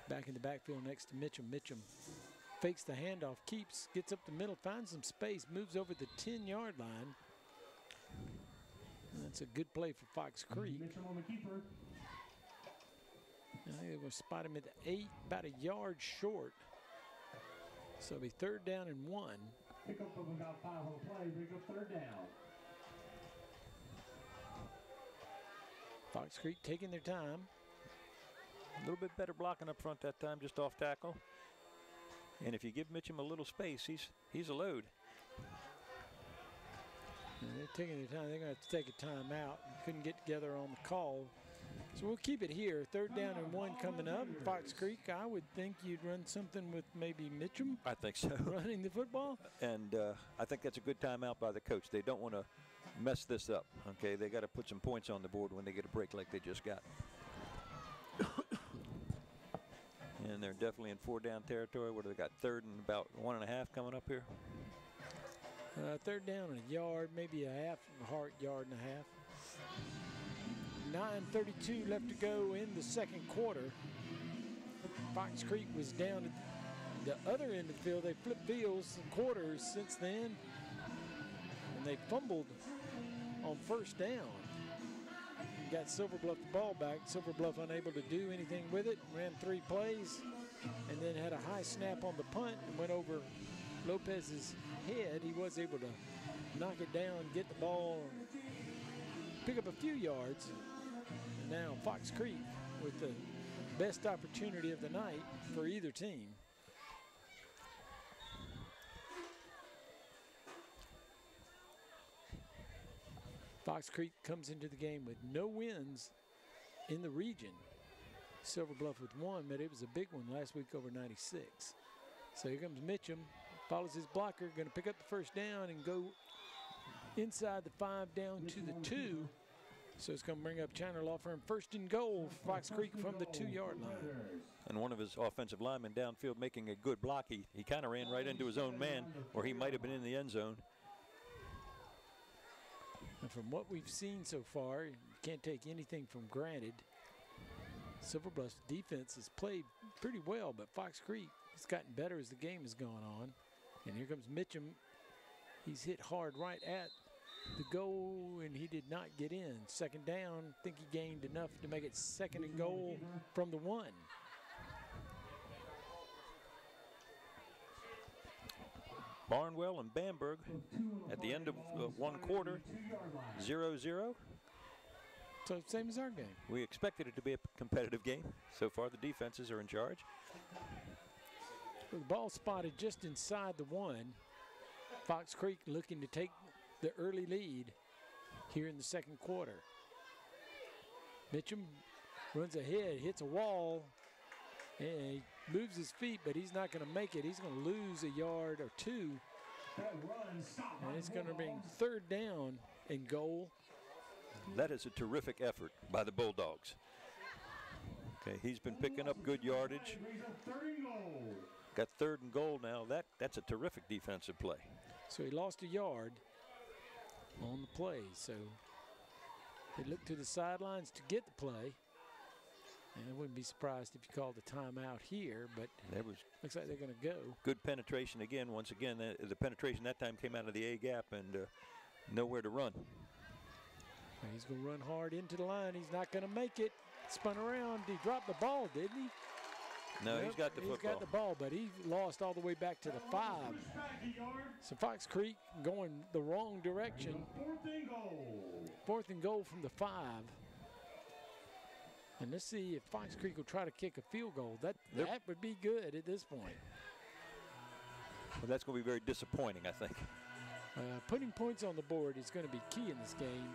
Back in the backfield next to Mitchum. Mitchum fakes the handoff, gets up the middle, finds some space, moves over the 10-yard line. And that's a good play for Fox Creek. Mitchum on the keeper. I think they're going to spot him at the 8, about a yard short. So it'll be 3rd down and 1. Pick up of about 5 on the play, bring up 3rd down. Fox Creek taking their time. A little bit better blocking up front that time, just off tackle. And if you give Mitchum a little space, he's a load. And they're taking their time. They're going to have to take a timeout. Couldn't get together on the call. So we'll keep it here. 3rd down and 1 coming up. Fox Creek, I would think you'd run something with maybe Mitchum. I think so. Running the football. And I think that's a good timeout by the coach. They don't want to mess this up. Okay, they got to put some points on the board when they get a break like they just got. And they're definitely in 4-down territory. What do they got? 3rd and about 1.5 coming up here. 3rd down and a yard, maybe a yard and a half. 9:32 left to go in the 2nd quarter. Fox Creek was down at the other end of the field. They flipped fields and quarters since then. And they fumbled on 1st down. Got Silver Bluff the ball back. Silver Bluff unable to do anything with it. Ran 3 plays and then had a high snap on the punt and went over Lopez's head. He was able to knock it down, get the ball, pick up a few yards. And now Fox Creek with the best opportunity of the night for either team. Fox Creek comes into the game with no wins in the region. Silver Bluff with 1, but it was a big one last week over 96. So here comes Mitchum, follows his blocker, going to pick up the 1st down and go inside the 5 down to the 2. So it's going to bring up China Law Firm 1st and goal, Fox Creek from the 2-yard line. And one of his offensive linemen downfield making a good block. He kind of ran right into his own man, or he might have been in the end zone. And from what we've seen so far, you can't take anything from granted. Silver Bluff's defense has played pretty well, but Fox Creek has gotten better as the game has gone on. And here comes Mitchum. He's hit hard right at the goal, and he did not get in. 2nd down, I think he gained enough to make it 2nd and goal from the 1. Barnwell and Bamberg at the end of 1 quarter, 0-0. So same as our game. We expected it to be a competitive game. So far, the defenses are in charge. The ball spotted just inside the 1. Fox Creek looking to take the early lead here in the 2nd quarter. Mitchum runs ahead, hits a wall, and he moves his feet, but he's not going to make it. He's going to lose a yard or 2. And it's going to bring 3rd down and goal. That is a terrific effort by the Bulldogs. Okay, he's been picking up good yardage. Got 3rd and goal now. That's a terrific defensive play. So he lost a yard on the play. So they look to the sidelines to get the play. And I wouldn't be surprised if you called the timeout here, but looks like they're going to go. Good penetration again. Once again, the penetration that time came out of the A gap and nowhere to run. He's going to run hard into the line. He's not going to make it. Spun around. He dropped the ball, didn't he? No, he's got the football. He's got the ball, but he lost all the way back to the 5. So Fox Creek going the wrong direction. 4th and goal from the 5. And let's see if Fox Creek will try to kick a field goal. That would be good at this point. Well, that's going to be very disappointing, I think. Putting points on the board is going to be key in this game.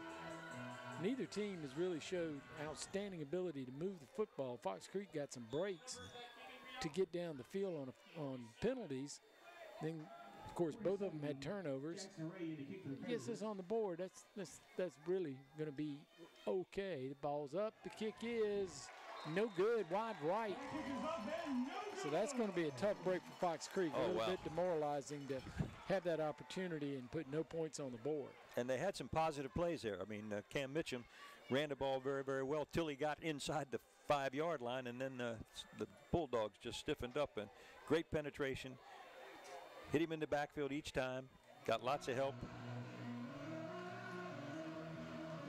Neither team has really showed outstanding ability to move the football. Fox Creek got some breaks to get down the field on penalties. Then, of course, both of them had turnovers. He gets this on the board. That's really going to be okay. The ball's up. The kick is no good. Wide right. So that's going to be a tough break for Fox Creek. A little bit demoralizing to have that opportunity and put no points on the board. And they had some positive plays there. I mean, Cam Mitchum ran the ball very, very well till he got inside the 5-yard line, and then the Bulldogs just stiffened up. And great penetration. Hit him in the backfield each time. Got lots of help.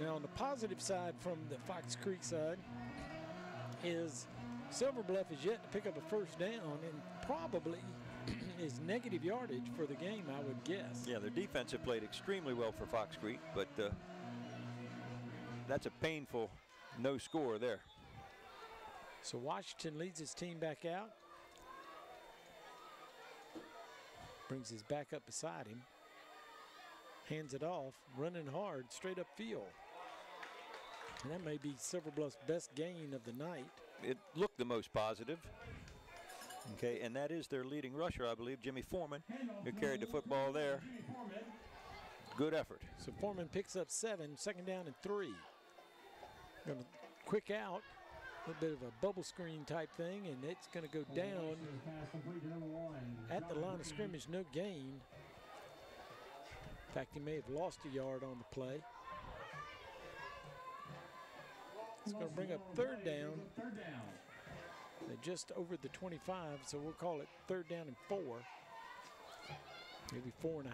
Now, on the positive side from the Fox Creek side is Silver Bluff is yet to pick up a 1st down and probably is negative yardage for the game, I would guess. Yeah, their defense have played extremely well for Fox Creek, but that's a painful no score there. So Washington leads his team back out. Brings his back up beside him. hands it off, running hard, straight up field. And that may be Silver Bluff's best gain of the night. It looked the most positive. Okay, and that is their leading rusher, I believe, Jimmy Foreman, who carried the football there. Good effort. So Foreman picks up 7, second down and 3. Going to quick out, a little bit of a bubble screen type thing, and it's going to go down at the line of scrimmage, no gain. In fact, he may have lost a yard on the play. It's going to bring up third down. They're just over the 25, so we'll call it third down and 4. Maybe 4.5.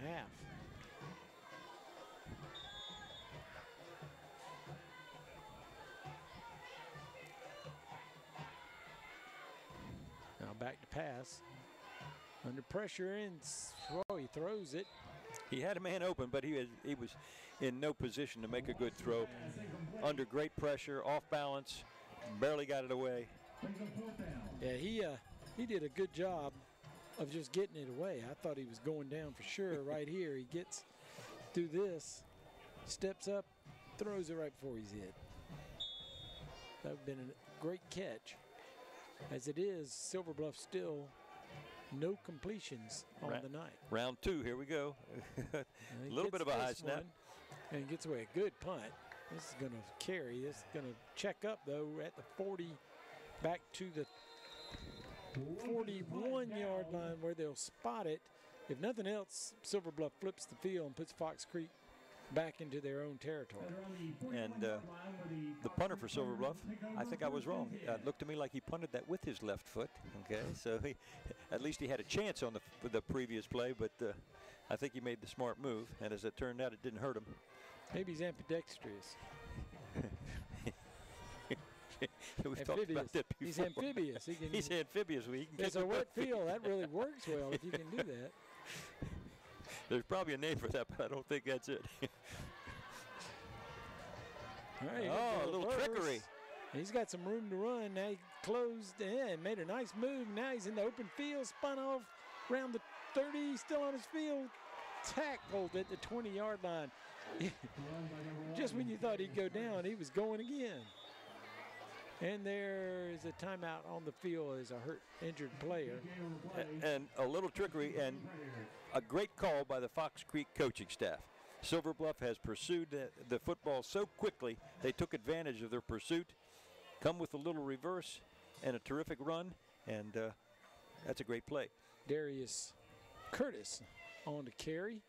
Now back to pass. Under pressure, and he throws it. He had a man open, but he was in no position to make a good throw. Under great pressure, off balance, barely got it away. Yeah, he did a good job of just getting it away. I thought he was going down for sure right here. He gets through this, steps up, throws it right before he's hit. That would have been a great catch. As it is, Silver Bluff still no completions on the night. Round 2, here we go. A little bit of a high snap. And gets away a good punt. This is going to carry. This is going to check up, though, at the 40, back to the 41-yard line where they'll spot it. If nothing else, Silver Bluff flips the field and puts Fox Creek back into their own territory. And the punter for Silver Bluff, I think I was wrong. It looked to me like he punted that with his left foot. Okay, so at least he had a chance on the previous play, but I think he made the smart move. And as it turned out, it didn't hurt him. Maybe he's ambidextrous. We've talked about that before. He's amphibious. He's amphibious. It's a wet field. That really works well if you can do that. There's probably a name for that, but I don't think that's it. All right, a little trickery. He's got some room to run. Now he closed in, made a nice move. Now he's in the open field, spun off around the 30, still on his field. Tackled at the 20-yard line. Just when you thought he'd go down, he was going again. And there is a timeout on the field as a hurt, injured player. And a little trickery and a great call by the Fox Creek coaching staff. Silver Bluff has pursued the football so quickly, they took advantage of their pursuit, come with a little reverse and a terrific run, and that's a great play. Darius Curtis on to carry,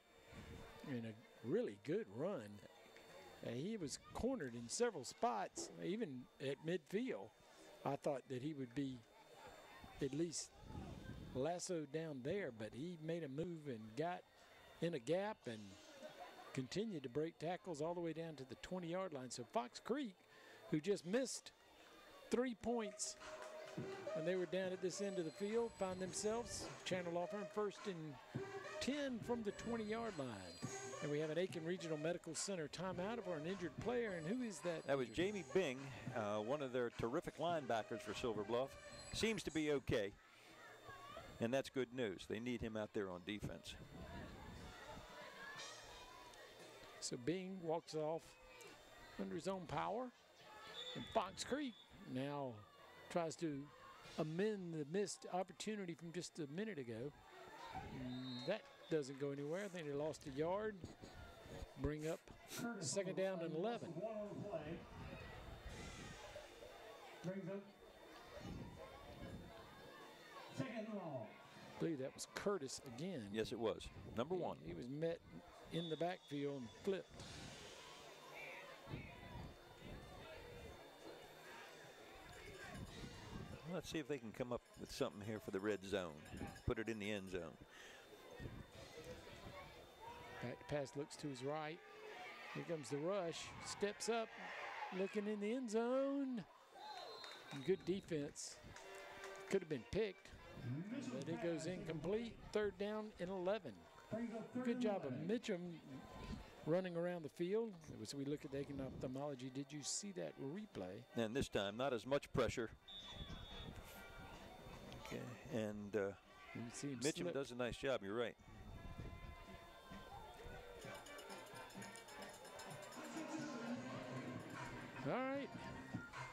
and a really good run. He was cornered in several spots, even at midfield. I thought that he would be at least lassoed down there, but he made a move and got in a gap and continued to break tackles all the way down to the 20-yard line. So Fox Creek, who just missed 3 points when they were down at this end of the field, found themselves channeled off on 1st and 10 from the 20-yard line. And we have an Aiken Regional Medical Center timeout for an injured player. And who is that? That was Jamie Bing, one of their terrific linebackers for Silver Bluff. Seems to be okay. And that's good news. They need him out there on defense. So Bing walks off under his own power. And Fox Creek now tries to amend the missed opportunity from just a minute ago. That doesn't go anywhere. I think they lost a yard. Bring up second down and 11. I believe that was Curtis again. Yes, it was. Number 1. He was met in the backfield and flipped. Let's see if they can come up with something here for the red zone. Put it in the end zone. Back pass looks to his right. Here comes the rush. Steps up, looking in the end zone. Good defense. Could have been picked, but it goes incomplete. Third down and 11. Good job of Mitchum running around the field. As we look at the Aiken Ophthalmology, did you see that replay? And this time, not as much pressure. Okay, and Mitchum does a nice job. You're right. All right.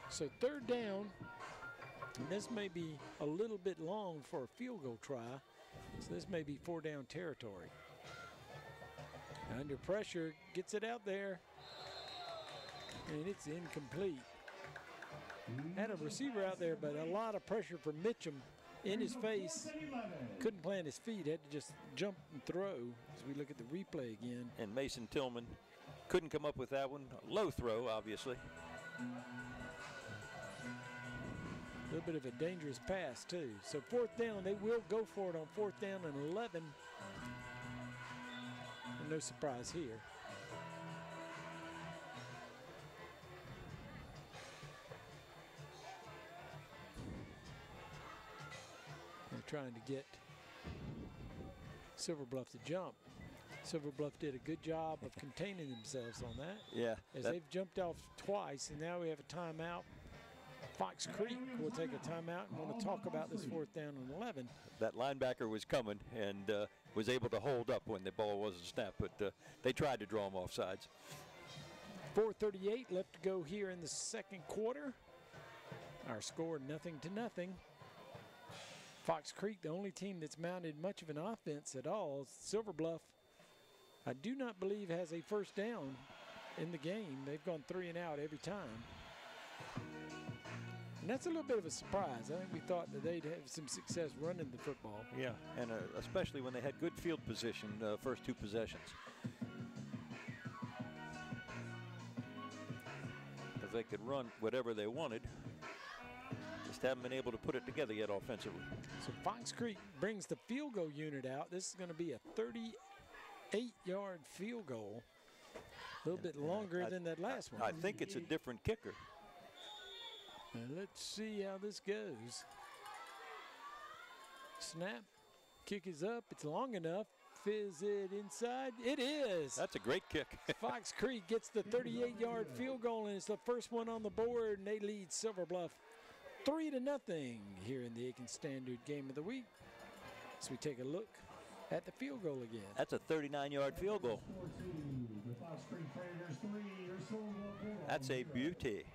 So 3rd down. And this may be a little bit long for a field goal try. So this may be 4-down territory. Under pressure, gets it out there. And it's incomplete. Had a receiver out there, but a lot of pressure from Mitchum in his face. Couldn't plant his feet, had to just jump and throw as we look at the replay again. And Mason Tillman couldn't come up with that one. A low throw, obviously. A little bit of a dangerous pass, too. So 4th down, they will go for it on 4th down and 11. And no surprise here. They're trying to get Silver Bluff to jump. Silver Bluff did a good job of containing themselves on that. Yeah. As they've jumped off twice, and now we have a timeout. Fox Creek will take a timeout and want to talk about this 4th down and 11. That linebacker was coming and was able to hold up when the ball wasn't snapped, but they tried to draw him off sides. 4:38 left to go here in the 2nd quarter. Our score 0-0. Fox Creek, the only team that's mounted much of an offense at all. Silver Bluff, I do not believe, has a 1st down in the game. They've gone 3 and out every time. And that's a little bit of a surprise. I think we thought that they'd have some success running the football. Yeah, and especially when they had good field position first 2 possessions. Because they could run whatever they wanted. Just haven't been able to put it together yet offensively. So Fox Creek brings the field goal unit out. This is going to be a 38-yard field goal. A little bit longer than that last one. I think it's a different kicker. And let's see how this goes. Snap. Kick is up. It's long enough. Fizz it inside. It is. That's a great kick. Fox Creek gets the 38-yard field goal, and it's the first one on the board, and they lead Silver Bluff 3-0 here in the Aiken Standard Game of the Week. So we take a look at the field goal again. That's a 39-yard field goal. That's a beauty.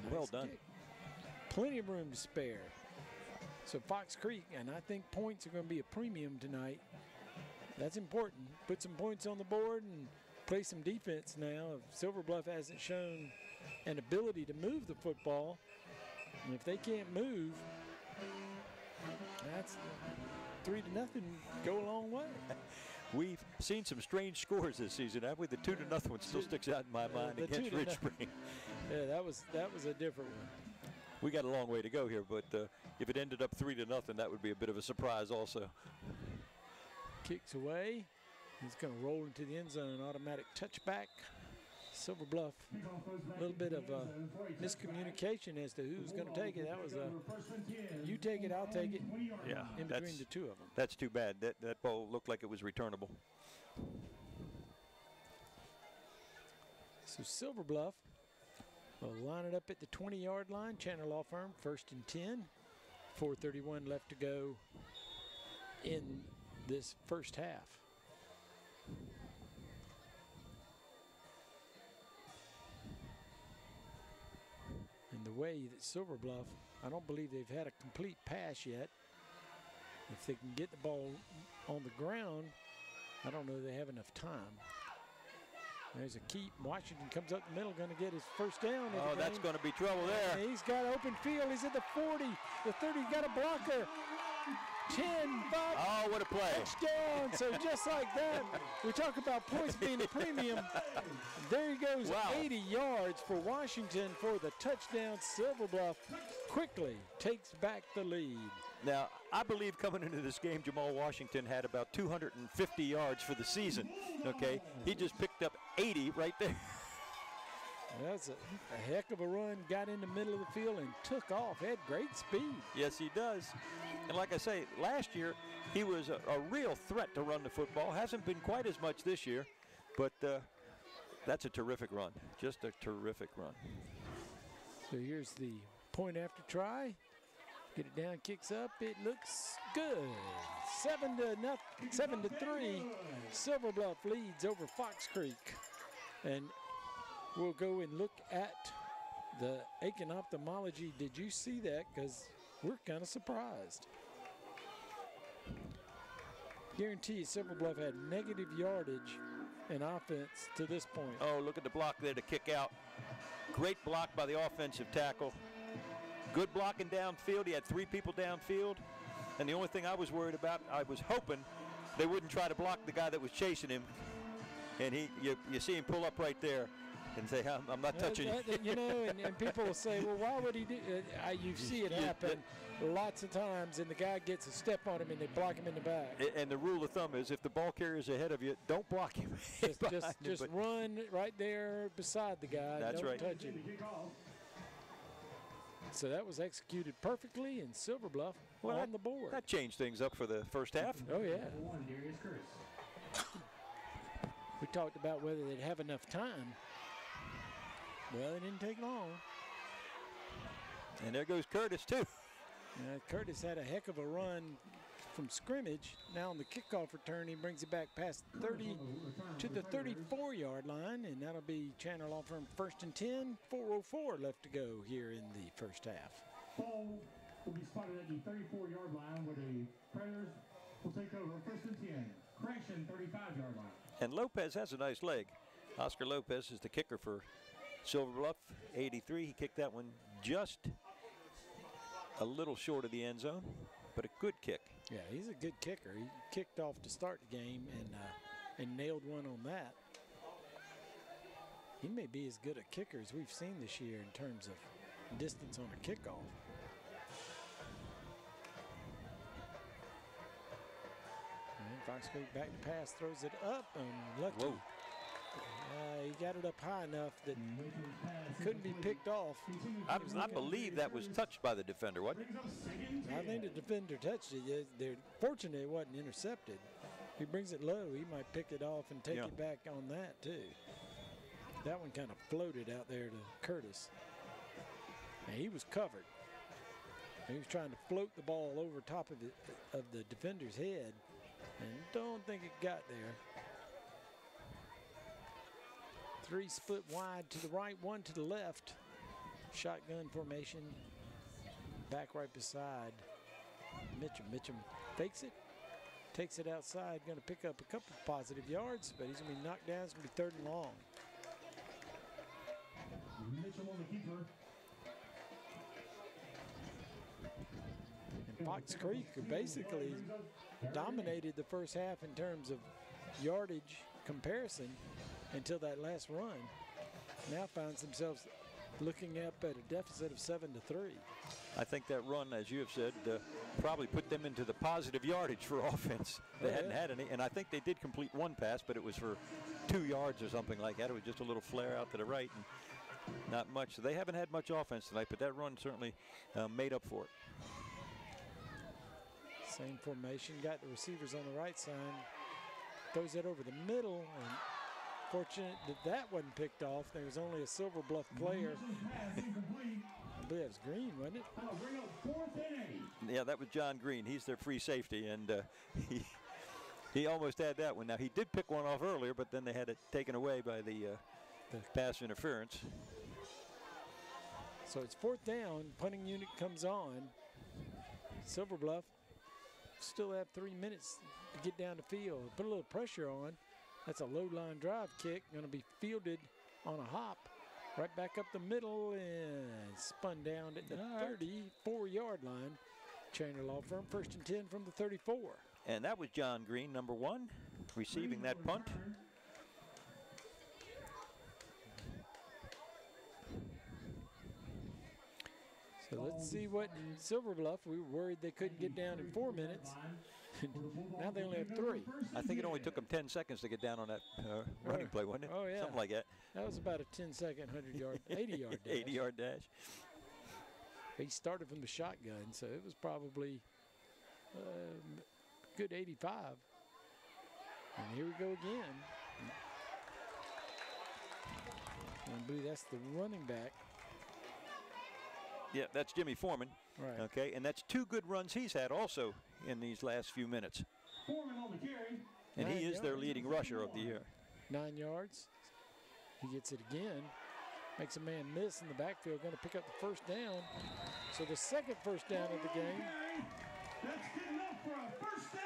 Well done. Kick. Plenty of room to spare. So Fox Creek, and I think points are going to be a premium tonight. That's important. Put some points on the board and play some defense now. If Silver Bluff hasn't shown an ability to move the football, and if they can't move, that's 3-0. Go a long way. We've seen some strange scores this season, haven't we? The 2-0 one still sticks out in my mind against Ridge Spring. Yeah, that was a different one. We got a long way to go here, but if it ended up 3-0, that would be a bit of a surprise also. Kicks away. He's going to roll into the end zone, automatic touchback. Silver Bluff, a little bit of miscommunication as to who's going to take it. That was you take it, I'll take it. Yeah, in between the two of them. That's too bad. That ball looked like it was returnable. So Silver Bluff will line it up at the 20-yard line. Chandler Law Firm, 1st and 10. 4:31 left to go in this first half. And the way that Silver Bluff, I don't believe they've had a complete pass yet. If they can get the ball on the ground, I don't know they have enough time. There's a keep. Washington comes up the middle, going to get his first down. Oh, that's going to be trouble there. And he's got open field. He's at the 40, the 30, got a blocker. 10, 5. Oh, what a play. Touchdown. So just like that, we talk about points being a premium. There he goes, wow. 80 yards for Washington for the touchdown. Silver Bluff quickly takes back the lead. Now, I believe coming into this game, Jamal Washington had about 250 yards for the season, okay? He just picked up 80 right there. That's a heck of a run. Got in the middle of the field and took off. Had great speed. Yes, he does. And like I say, last year, he was a real threat to run the football. Hasn't been quite as much this year, but that's a terrific run. Just a terrific run. So here's the point after try. Get it down, kicks up. It looks good. 7-3. Silver Bluff leads over Fox Creek. And We'll go and look at the Aiken Ophthalmology. Did you see that? Because we're kind of surprised. Guarantee you Silver Bluff had negative yardage in offense to this point. Oh, look at the block there to kick out. Great block by the offensive tackle. Good blocking downfield. He had 3 people downfield. And the only thing I was worried about, I was hoping they wouldn't try to block the guy that was chasing him. And you see him pull up right there and say, I'm not touching you. You know, and people will say, well, why would he do it? You see it happen lots of times, and the guy gets a step on him, and they block him in the back. And the rule of thumb is if the ball carrier's ahead of you, don't block him. Just run right there beside the guy. That's don't right. touch him. So that was executed perfectly, and Silver Bluff on the board. That changed things up for the first half. Oh, yeah. We talked about whether they'd have enough time. Well, it didn't take long. And there goes Curtis, too. Curtis had a heck of a run from scrimmage. Now on the kickoff return, he brings it back past 30 to the 34-yard line, and that'll be Chandler Law Firm 1st and 10, 4:04 left to go here in the first half. Ball will be spotted at the 34-yard line where the Predators will take over 1st and 10. Correction, 35-yard line. And Lopez has a nice leg. Oscar Lopez is the kicker for Silver Bluff, 83. He kicked that one just a little short of the end zone, but a good kick. Yeah, he's a good kicker. He kicked off to start the game and nailed one on that. He may be as good a kicker as we've seen this year in terms of distance on a kickoff. And Fox Creek back to pass, throws it up, and lucky. Whoa. He got it up high enough that couldn't be picked off. I believe that was touched by the defender, wasn't it? I think the defender touched it. They're fortunate it wasn't intercepted. If he brings it low, he might pick it off and take it back on that too. That one kind of floated out there to Curtis. And he was covered. He was trying to float the ball over top of the defender's head, and don't think it got there. 3 split wide to the right, 1 to the left. Shotgun formation. Back right beside Mitchum. Mitchum fakes it, takes it outside, going to pick up a couple positive yards, but he's going to be knocked down. It's going to be 3rd and long. Mitchum on the keeper. And Fox Creek basically dominated the first half in terms of yardage comparison until that last run. Now finds themselves looking up at a deficit of 7-3. I think that run, as you have said, probably put them into the positive yardage for offense. They hadn't had any, and I think they did complete 1 pass, but it was for 2 yards or something like that. It was just a little flare out to the right and not much. So they haven't had much offense tonight, but that run certainly made up for it. Same formation, got the receivers on the right side, throws it over the middle, and fortunate that wasn't picked off. There was only a Silver Bluff player. I believe that was Green, wasn't it? Yeah, that was John Green. He's their free safety, and he almost had that one. Now, he did pick one off earlier, but then they had it taken away by the pass interference. So it's 4th down. Punting unit comes on. Silver Bluff still have 3 minutes to get down the field. Put a little pressure on. That's a low line drive kick, going to be fielded on a hop. Right back up the middle and spun down at the 34-yard line. Chandler Law Firm, 1st and 10 from the 34. And that was John Green, number 1, receiving that punt. So let's see what Silver Bluff, we were worried they couldn't get down in 4 minutes. Now they only have 3. I think it only took them 10 seconds to get down on that running play, wasn't it? Oh, yeah. Something like that. That was about a 10-second, 100-yard, 80-yard dash. 80-yard dash. He started from the shotgun, so it was probably good 85. And here we go again. I believe that's the running back. Yeah, that's Jimmy Foreman. Right. Okay, and that's 2 good runs he's had also in these last few minutes. Foreman on the carry. And he is their leading rusher of the year. 9 yards. He gets it again. Makes a man miss in the backfield, going to pick up the first down. So the second first down of the game. That's good enough for a first down.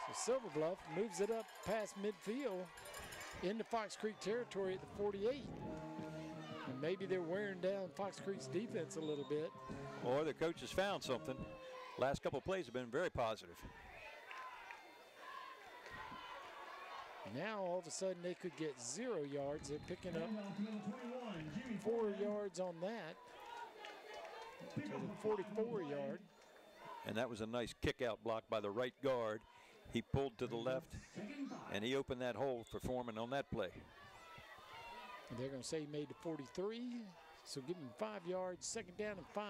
So Silver Bluff moves it up past midfield into Fox Creek territory at the 48. And maybe they're wearing down Fox Creek's defense a little bit. Or the coach has found something. Last couple of plays have been very positive. Now all of a sudden they could get 0 yards. They're picking up 4 yards on that. To the 44-yard. And that was a nice kick-out block by the right guard. He pulled to the left, and he opened that hole for Foreman on that play. And they're going to say he made the 43, so give him 5 yards, second down and 5.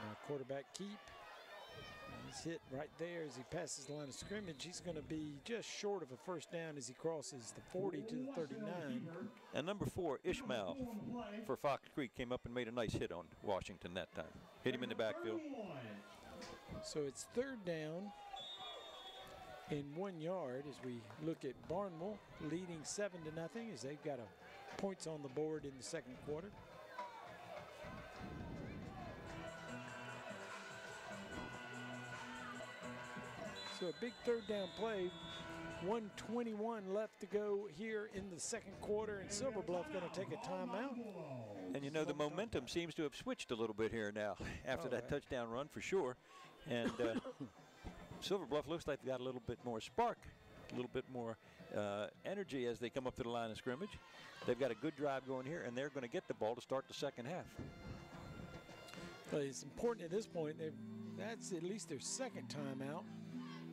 Now quarterback keep. He's hit right there as he passes the line of scrimmage. He's going to be just short of a first down as he crosses the 40 to the 39. And number 4, Ishmael for Fox Creek, came up and made a nice hit on Washington that time. Hit him in the backfield. So it's third down and 1 yard as we look at Barnwell leading 7-0 as they've got points on the board in the second quarter. So a big third down play, 1:21 left to go here in the second quarter, and Silver Bluff going to take a timeout. And you know, the momentum seems to have switched a little bit here now after that touchdown run for sure. And Silver Bluff looks like they got a little bit more spark, a little bit more energy as they come up to the line of scrimmage. They've got a good drive going here, and they're going to get the ball to start the second half. Well, it's important at this point. That's at least their second timeout.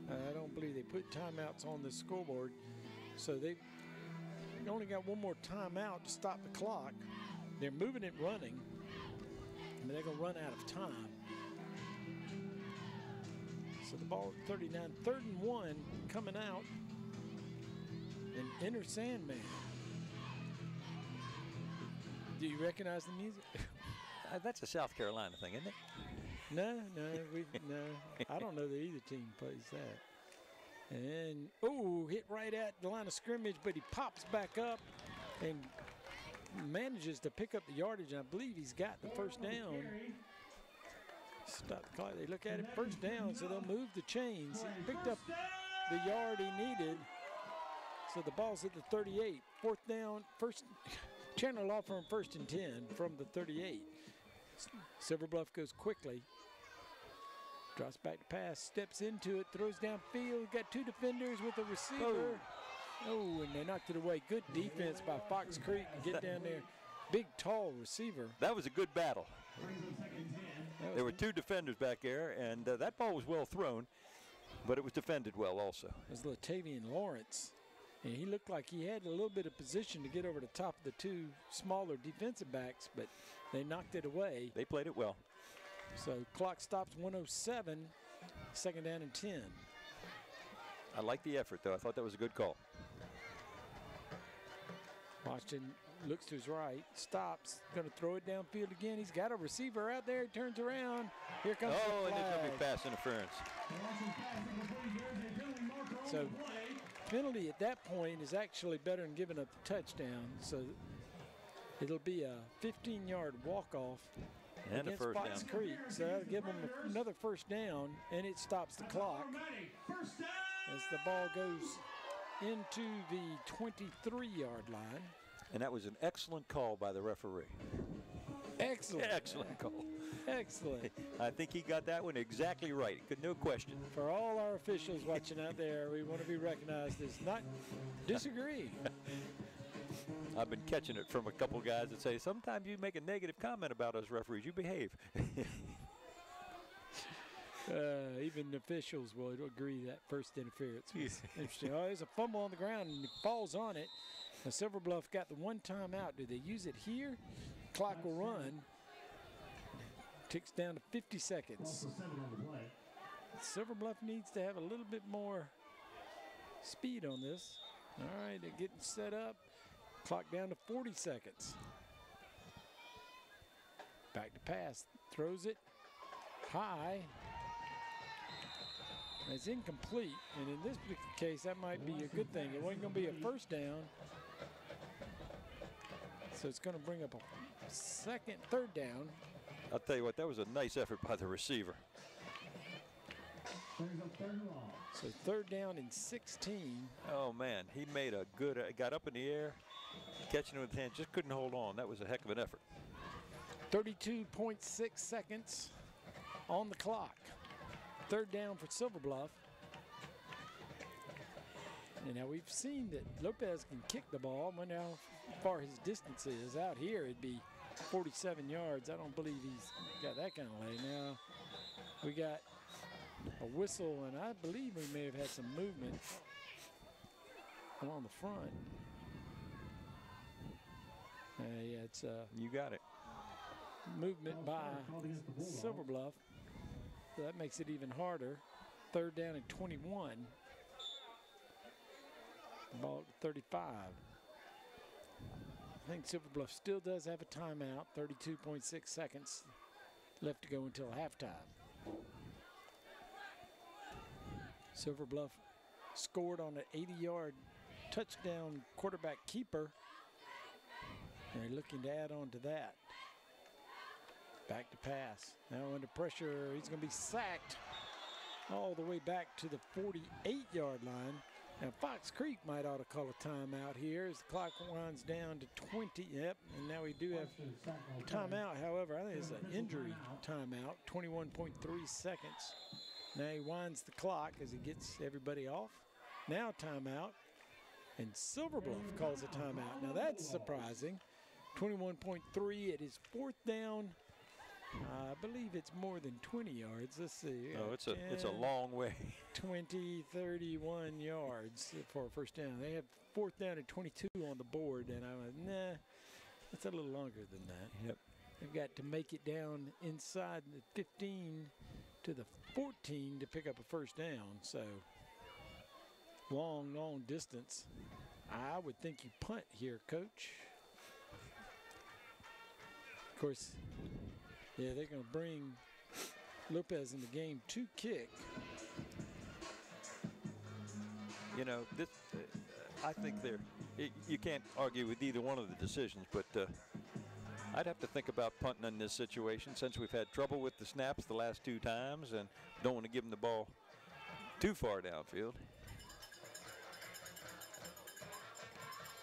I don't believe they put timeouts on the scoreboard. So they only got one more timeout to stop the clock. They're moving it running, and they're going to run out of time. So the ball at 39, 3rd and 1 coming out. And Enter Sandman. Do you recognize the music? That's a South Carolina thing, isn't it? No, I don't know that either team plays that. And, hit right at the line of scrimmage, but he pops back up and manages to pick up the yardage. And I believe he's got the first down. Stop the clock. They look at it, first down, so they'll move the chains. He picked up the yard he needed. So the ball's at the 38. 4th down, Chandler Law Firm 1st and 10 from the 38. Silver Bluff goes quickly. Drops back to pass, steps into it, throws downfield. Got 2 defenders with a receiver. Oh, and they knocked it away. Good defense by Fox Creek to get down there. Big, tall receiver. That was a good battle. There were 2 defenders back there, and that ball was well thrown, but it was defended well also. It was Latavian Lawrence, and he looked like he had a little bit of position to get over the top of the 2 smaller defensive backs, but they knocked it away. They played it well. So clock stops 1:07, second down and 10. I like the effort, though. I thought that was a good call. Washington looks to his right, stops, going to throw it downfield again. He's got a receiver out there. He turns around. Here comes the flag. And there's going to be pass interference. So penalty at that point is actually better than giving up the touchdown. So it'll be a 15-yard walk-off and against a first Fox down. Creek. So that'll give them another first down, and it stops the clock as the ball goes into the 23-yard line. And that was an excellent call by the referee. Excellent. Excellent call. Excellent. I think he got that one exactly right. No question. For all our officials watching out there, we want to be recognized as not disagreeing. I've been catching it from a couple guys that say, sometimes you make a negative comment about us referees, you behave. Even officials will agree that first interference was interesting. Oh, there's a fumble on the ground, and he falls on it. Now, Silver Bluff got the one time out. Do they use it here? Clock will run. Ticks down to 50 seconds. Silver Bluff needs to have a little bit more speed on this. All right, they're getting set up. Clock down to 40 seconds. Back to pass. Throws it high. It's incomplete, and in this particular case, that might be a good thing. It wasn't going to be a first down, so it's going to bring up a third down. I'll tell you what, that was a nice effort by the receiver. So third down and 16. Oh, man, he made a good, got up in the air, catching it with his hand, just couldn't hold on. That was a heck of an effort. 32.6 seconds on the clock. Third down for Silver Bluff. And now we've seen that Lopez can kick the ball. I wonder how far his distance is. Out here, it'd be 47 yards. I don't believe he's got that kind of lay. Now, we got a whistle, and I believe we may have had some movement along the front. Yeah, it's you got it. Movement by Silver Bluff. So that makes it even harder. Third down and 21. Ball at 35. I think Silver Bluff still does have a timeout. 32.6 seconds left to go until halftime. Silver Bluff scored on an 80-yard touchdown quarterback keeper. And they're looking to add on to that. Back to pass. Now under pressure, he's going to be sacked all the way back to the 48-yard line. Now Fox Creek might ought to call a timeout here as the clock winds down to 20. Yep, and now we do have timeout. However, I think it's an injury timeout, 21.3 seconds. Now he winds the clock as he gets everybody off. Now timeout, and Silver Bluff calls a timeout. Now that's surprising. 21.3, it is fourth down. I believe it's more than 20 yards. Let's see. Oh, it's a long way. 20, 31 yards for a first down. They have fourth down and 22 on the board, and I went, nah, it's a little longer than that. Yep. They've got to make it down inside the 15 to the 14 to pick up a first down. So long, long distance. I would think you punt here, Coach. Of course, yeah, they're going to bring Lopez in the game to kick. You know, this, I think you can't argue with either one of the decisions, but I'd have to think about punting in this situation since we've had trouble with the snaps the last two times and don't want to give them the ball too far downfield.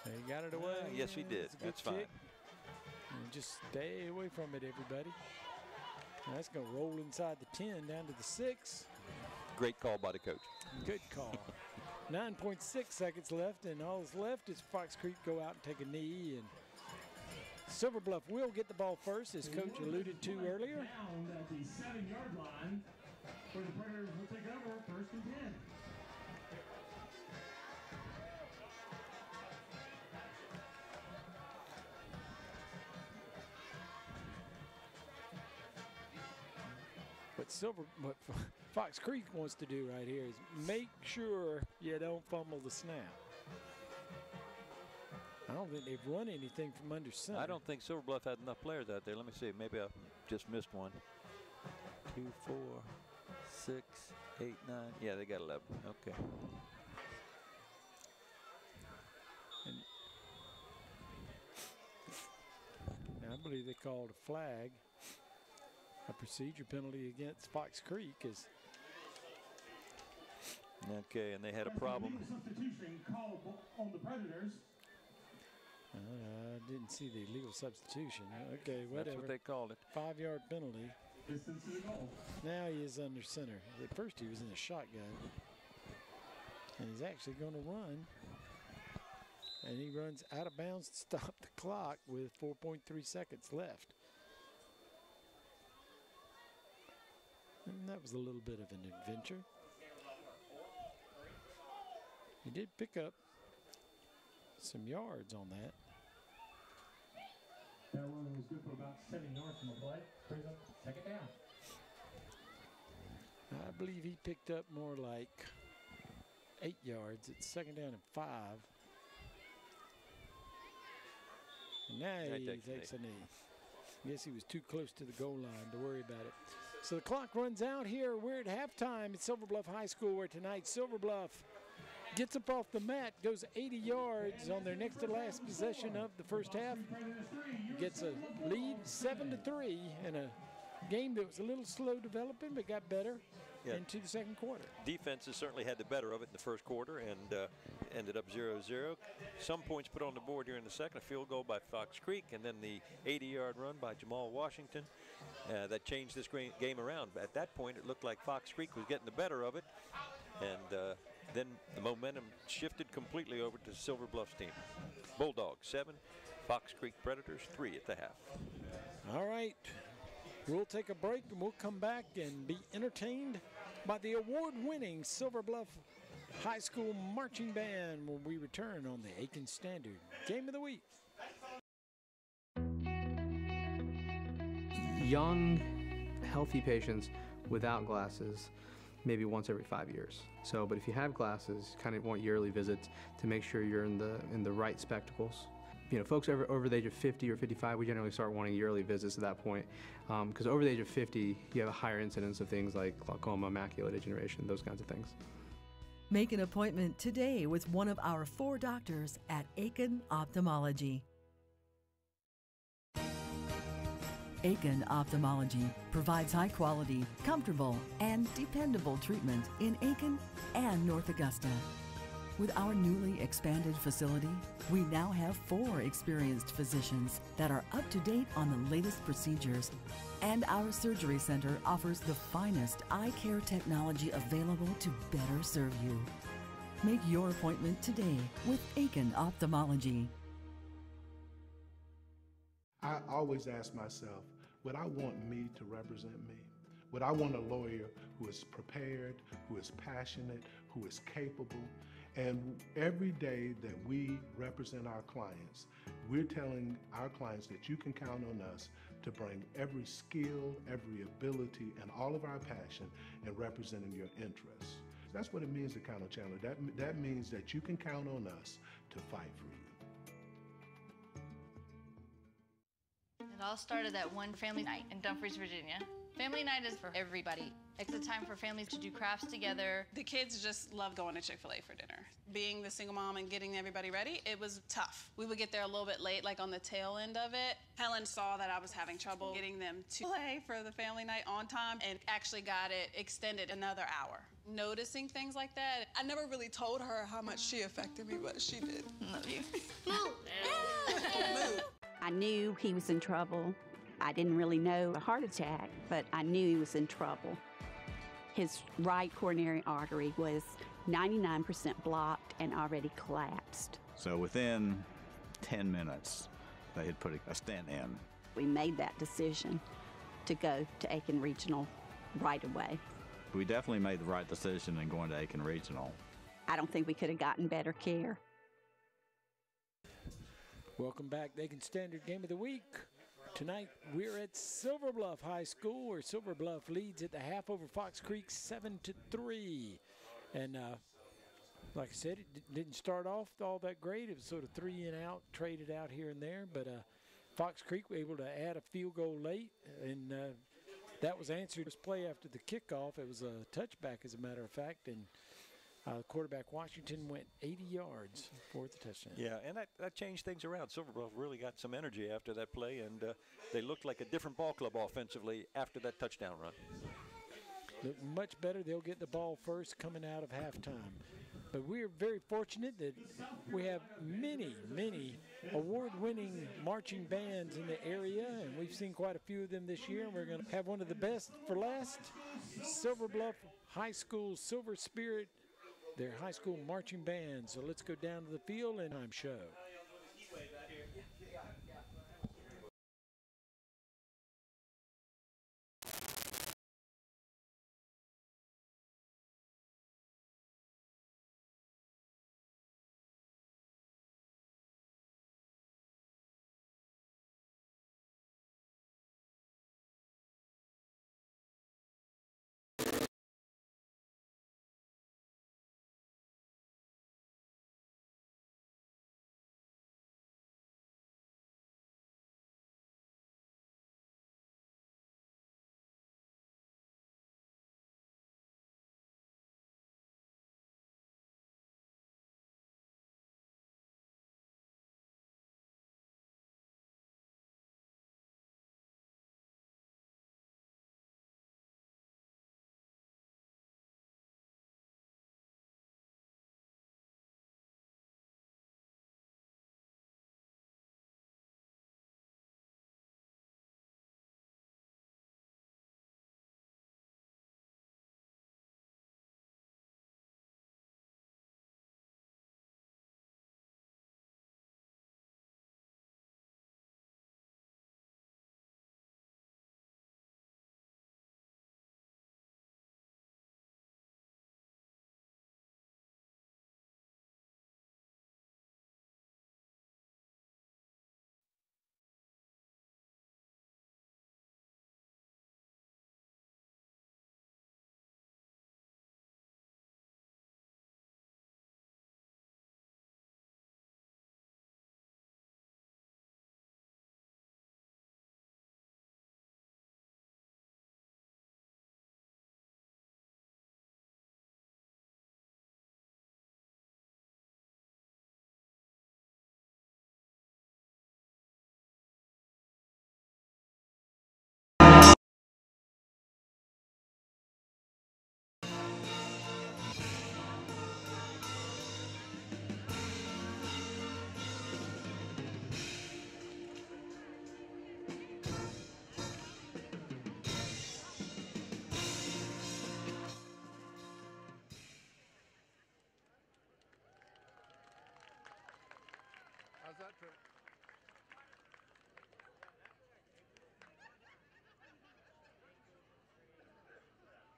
He got it away. Yes, he did. That's fine. And just stay away from it, everybody. Now that's going to roll inside the 10 down to the 6. Great call by the coach. Good call. 9.6 seconds left, and all that's left is Fox Creek go out and take a knee. And Silver Bluff will get the ball first, as Coach alluded to earlier. Down at the 7-yard line, where the Predators will take over first and 10. What Fox Creek wants to do right here is make sure you don't fumble the snap. I don't think they've run anything from under center. I don't think Silver Bluff had enough players out there. Let me see. Maybe I just missed one. 2, 4, 6, 8, 9. Yeah, they got 11. Okay. And I believe they called a flag. A procedure penalty against Fox Creek is. Okay, and they had a problem. Substitution called on the Predators. I didn't see the illegal substitution. Okay, whatever. That's what they called it. 5-yard penalty. Distance to the goal. Now he is under center. At first he was in a shotgun. And he's actually going to run. And he runs out of bounds to stop the clock with 4.3 seconds left. And that was a little bit of an adventure. He did pick up some yards on that. That one was good for about 7 yards from the play. Brings up second down. I believe he picked up more like 8 yards. It's second down and 5. And now he takes a knee. I guess he was too close to the goal line to worry about it. So the clock runs out here. We're at halftime at Silver Bluff High School, where tonight Silver Bluff gets up off the mat, goes 80 yards on their next to last possession of the first half. Gets a lead 7-3 in a game that was a little slow developing but got better into the second quarter. Defenses certainly had the better of it in the first quarter and ended up 0-0. Some points put on the board here in the second. A field goal by Fox Creek, and then the 80-yard run by Jamal Washington. That changed this game around. At that point, it looked like Fox Creek was getting the better of it, and then the momentum shifted completely over to Silver Bluff's team. Bulldogs 7, Fox Creek Predators 3 at the half. All right, we'll take a break and we'll come back and be entertained by the award-winning Silver Bluff High School Marching Band when we return on the Aiken Standard Game of the Week. Young, healthy patients without glasses, maybe once every 5 years. So, but if you have glasses, kind of want yearly visits to make sure you're in the right spectacles. You know, folks over the age of 50 or 55, we generally start wanting yearly visits at that point, because over the age of 50, you have a higher incidence of things like glaucoma, macular degeneration, those kinds of things. Make an appointment today with one of our 4 doctors at Aiken Ophthalmology. Aiken Ophthalmology provides high quality, comfortable, and dependable treatment in Aiken and North Augusta. With our newly expanded facility, we now have 4 experienced physicians that are up to date on the latest procedures, and our surgery center offers the finest eye care technology available to better serve you. Make your appointment today with Aiken Ophthalmology. I always ask myself, would I want me to represent me? Would I want a lawyer who is prepared, who is passionate, who is capable? And every day that we represent our clients, we're telling our clients that you can count on us to bring every skill, every ability, and all of our passion in representing your interests. That's what it means to count on Chandler. That means that you can count on us to fight for you. It all started at one family night in Dumfries, Virginia. Family night is for everybody. It's a time for families to do crafts together. The kids just love going to Chick-fil-A for dinner. Being the single mom and getting everybody ready, it was tough. We would get there a little bit late, like on the tail end of it. Helen saw that I was having trouble getting them to play for the family night on time and actually got it extended another hour. Noticing things like that, I never really told her how much she affected me, but she did. Love you. Move. I knew he was in trouble. I didn't really know a heart attack, but I knew he was in trouble. His right coronary artery was 99% blocked and already collapsed. So within 10 minutes, they had put a stent in. We made that decision to go to Aiken Regional right away. We definitely made the right decision in going to Aiken Regional. I don't think we could have gotten better care. Welcome back to Aiken Standard Game of the Week. Tonight we're at Silver Bluff High School, where Silver Bluff leads at the half over Fox Creek 7-3. And like I said, it didn't start off all that great. It was sort of 3 and out, traded out here and there. But Fox Creek were able to add a field goal late, and that was answered as play after the kickoff. It was a touchback, as a matter of fact, and quarterback Washington went 80 yards for the touchdown. Yeah, and that changed things around. Silver Bluff really got some energy after that play, and they looked like a different ball club offensively after that touchdown run. Look much better. They'll get the ball first coming out of halftime. But we're very fortunate that we have many, many award-winning marching bands in the area, and we've seen quite a few of them this year, and we're going to have one of the best for last. Silver Bluff High School Silver Spirit, their high school marching band. So let's go down to the field and I'm show.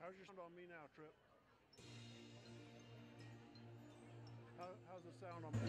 How's your sound on me now, Trip? How's the sound on me?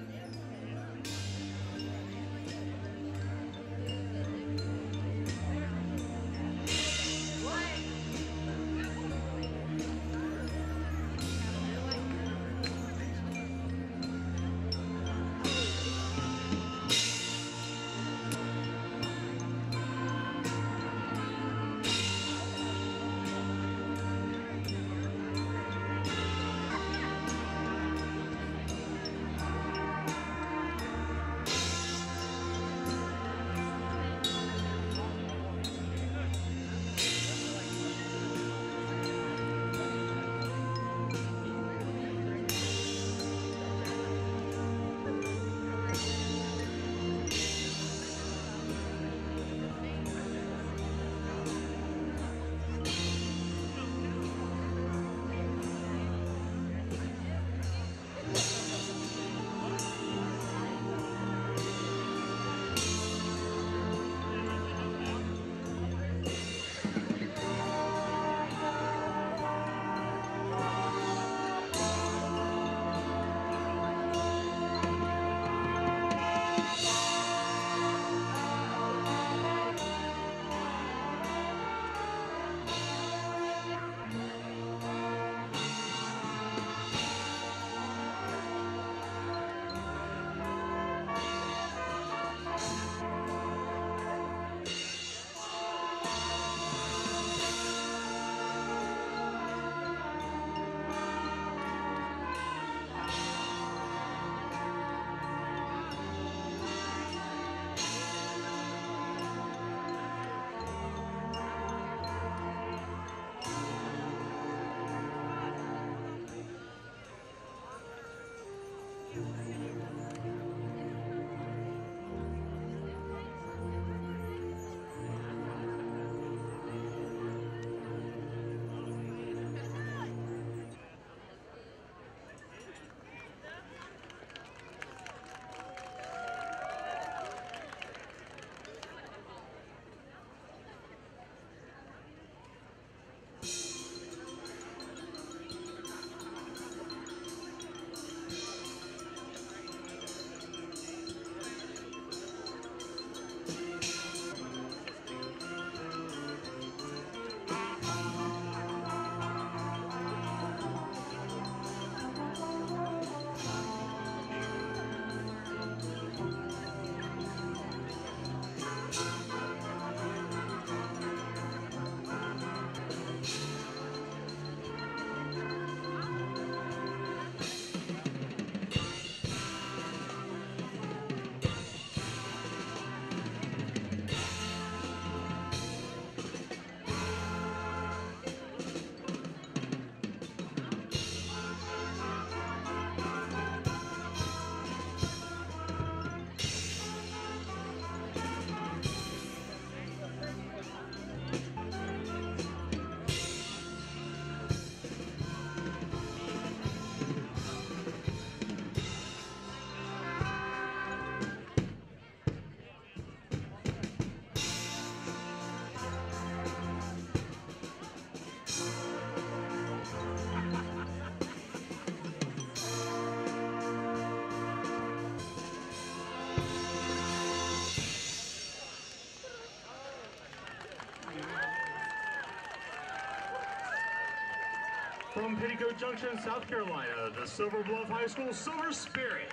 From Petticoat Junction, South Carolina, the Silver Bluff High School Silver Spirit.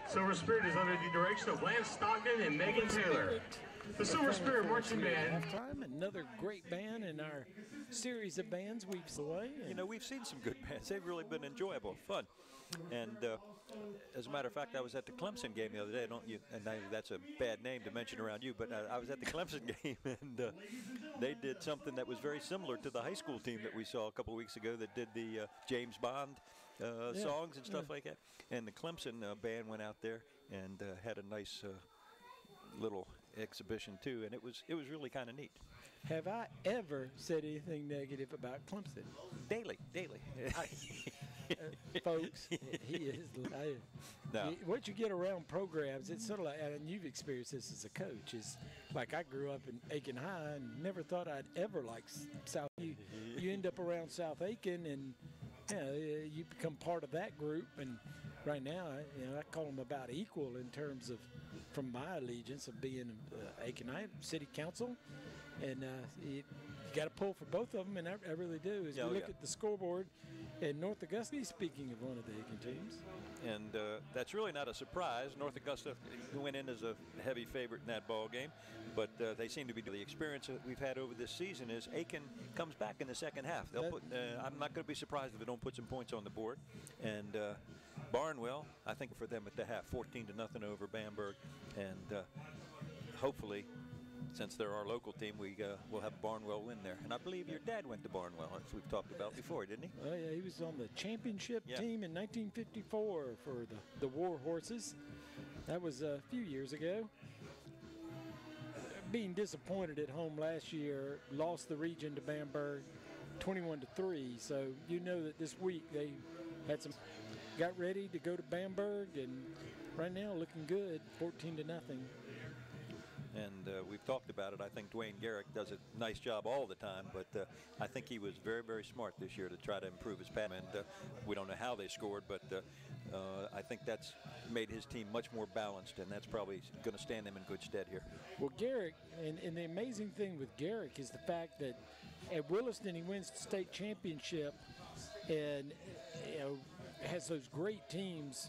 Silver Spirit is under the direction of Lance Stockton and Megan Taylor. The Silver Spirit Marching Band. Halftime, another great band in our series of bands we've away. You know, we've seen some good bands. They've really been enjoyable, fun. And as a matter of fact, I was at the Clemson game the other day. That's a bad name to mention around you, but I was at the Clemson game, and they did something that was very similar to the high school team that we saw a couple of weeks ago that did the James Bond songs and stuff like that. And the Clemson band went out there and had a nice little exhibition too, and it was really kind of neat. Have I ever said anything negative about Clemson? Daily. folks. He is. No. What you get around programs, it's sort of like, and you've experienced this as a coach, is like I grew up in Aiken High and never thought I'd ever like South. You end up around South Aiken, and you become part of that group. And right now, I call them about equal in terms of, from my allegiance of being Aiken High City Council, and you got to pull for both of them, and I really do. As you look at the scoreboard, and North Augusta, speaking of one of the Aiken teams. And that's really not a surprise. North Augusta went in as a heavy favorite in that ball game, but they seem to be. The experience that we've had over this season is Aiken comes back in the second half. They'll put. I'm not going to be surprised if they don't put some points on the board. And Barnwell, I think for them at the half, 14-0 over Bamberg, and hopefully, since they're our local team, we'll have Barnwell win there. And I believe your dad went to Barnwell, as we've talked about before, didn't he? Oh, yeah, he was on the championship team in 1954 for the War Horses. That was a few years ago. Being disappointed at home last year, lost the region to Bamberg 21-3. So you know that this week they got ready to go to Bamberg, and right now looking good, 14-0. And we've talked about it. I think Dwayne Garrick does a nice job all the time, but I think he was very, very smart this year to try to improve his pass. And we don't know how they scored, but I think that's made his team much more balanced, and that's probably going to stand them in good stead here. Well, Garrick, and the amazing thing with Garrick is the fact that at Williston he wins the state championship, and has those great teams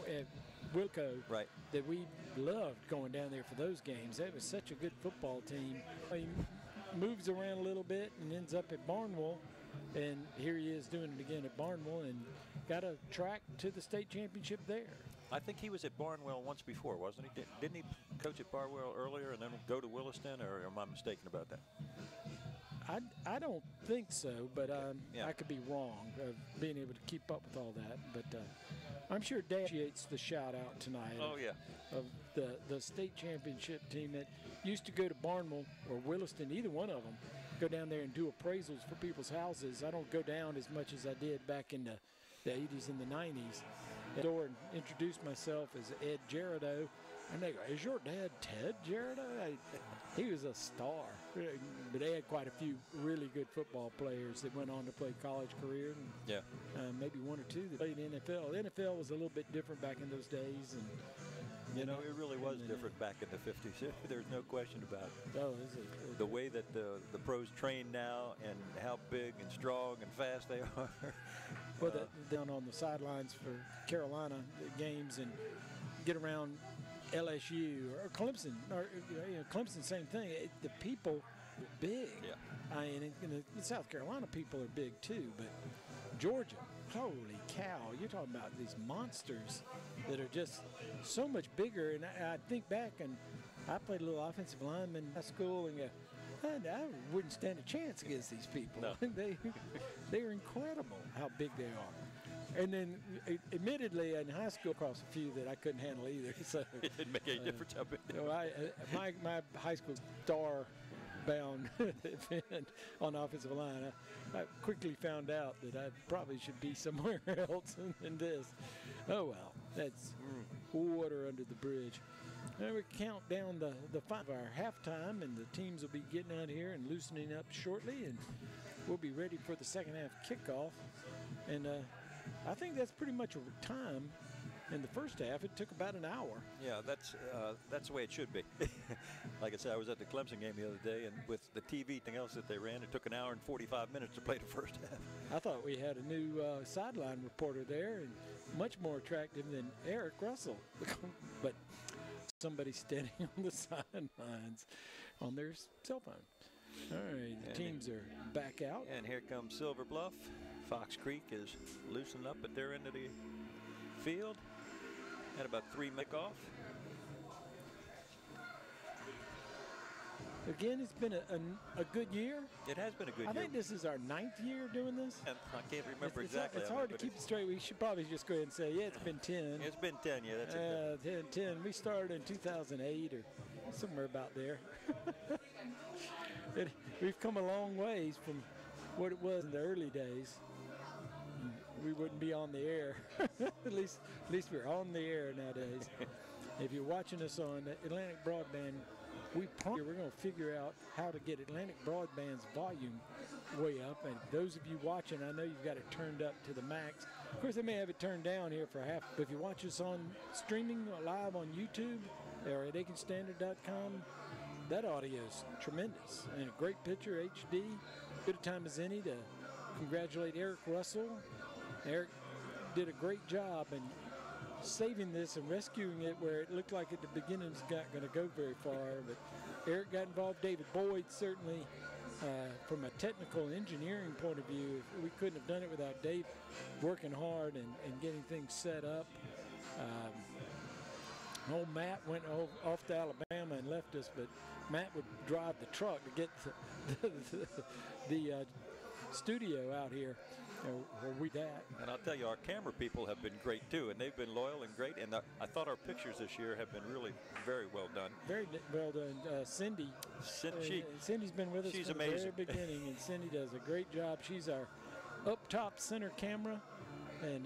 at Wilco that we loved going down there for those games. That was such a good football team. He moves around a little bit and ends up at Barnwell, and here he is doing it again at Barnwell, and got a track to the state championship there. I think he was at Barnwell once before, wasn't he? Didn't he coach at Barnwell earlier and then go to Williston, or am I mistaken about that? I don't think so, but I could be wrong of being able to keep up with all that. But I'm sure Dad appreciates the shout out tonight. Oh, yeah. Of the state championship team that used to go to Barnwell or Williston, either one of them, go down there and do appraisals for people's houses. I don't go down as much as I did back in the 80s and the 90s. And introduced myself as Ed Gerardo. And they go, "Is your dad Ted Gerardo?" He was a star. But they had quite a few really good football players that went on to play college careers. And maybe one or two that played NFL. NFL was a little bit different back in those days. And it really was different back in the 50s. There's no question about it. Oh, the way that the pros train now, and how big and strong and fast they are. Well, down on the sidelines for Carolina games and get around LSU or Clemson, or Clemson, same thing. The people are big. Yeah. And the South Carolina people are big too, but Georgia, holy cow! You're talking about these monsters that are just so much bigger. And I think back, and I played a little offensive lineman in high school, and I wouldn't stand a chance against these people. No. They are incredible how big they are. And then, admittedly, in high school, across a few that I couldn't handle either. So it didn't make any difference. My high school star-bound event on the offensive line, I quickly found out that I probably should be somewhere else than this. Oh well, that's water under the bridge. Now we count down the 5 of our halftime, and the teams will be getting out here and loosening up shortly, and we'll be ready for the second half kickoff. And I think that's pretty much a time. In the first half, it took about an hour. Yeah, that's the way it should be. Like I said, I was at the Clemson game the other day, and with the TV thing else that they ran, it took an hour and 45 minutes to play the first half. I thought we had a new sideline reporter there, and much more attractive than Eric Russell. But somebody standing on the sidelines on their cell phone. All right, the teams are back out. And here comes Silver Bluff. Fox Creek is loosening up at their end of the field. Had about 3 minutes off. Again, it's been a good year. It has been a good year. I think this is our 9th year doing this. I can't remember exactly. It's hard to keep it straight. We should probably just go ahead and say, yeah, it's been 10. It's been 10, yeah, that's it. 10. We started in 2008 or somewhere about there. We've come a long ways from what it was in the early days. we wouldn't be on the air. at least we're on the air nowadays. If you're watching us on Atlantic Broadband, we're going to figure out how to get Atlantic Broadband's volume way up. And those of you watching, I know you've got it turned up to the max. Of course, they may have it turned down here for half. But if you watch us on streaming live on YouTube or at AikenStandard.com, that audio is tremendous. And a great picture, HD. Good a time as any to congratulate Eric Russell. Eric did a great job in saving this and rescuing it where it looked like at the beginning it's not going to go very far. But Eric got involved. David Boyd certainly, from a technical engineering point of view, we couldn't have done it without Dave working hard and getting things set up. Old Matt went off to Alabama and left us, but Matt would drive the truck to get the studio out here. And I'll tell you, our camera people have been great too, and they've been loyal and great. And I thought our pictures this year have been really very well done. Very well done. Cindy's been with us from the very beginning, and Cindy does a great job. She's our up top center camera, and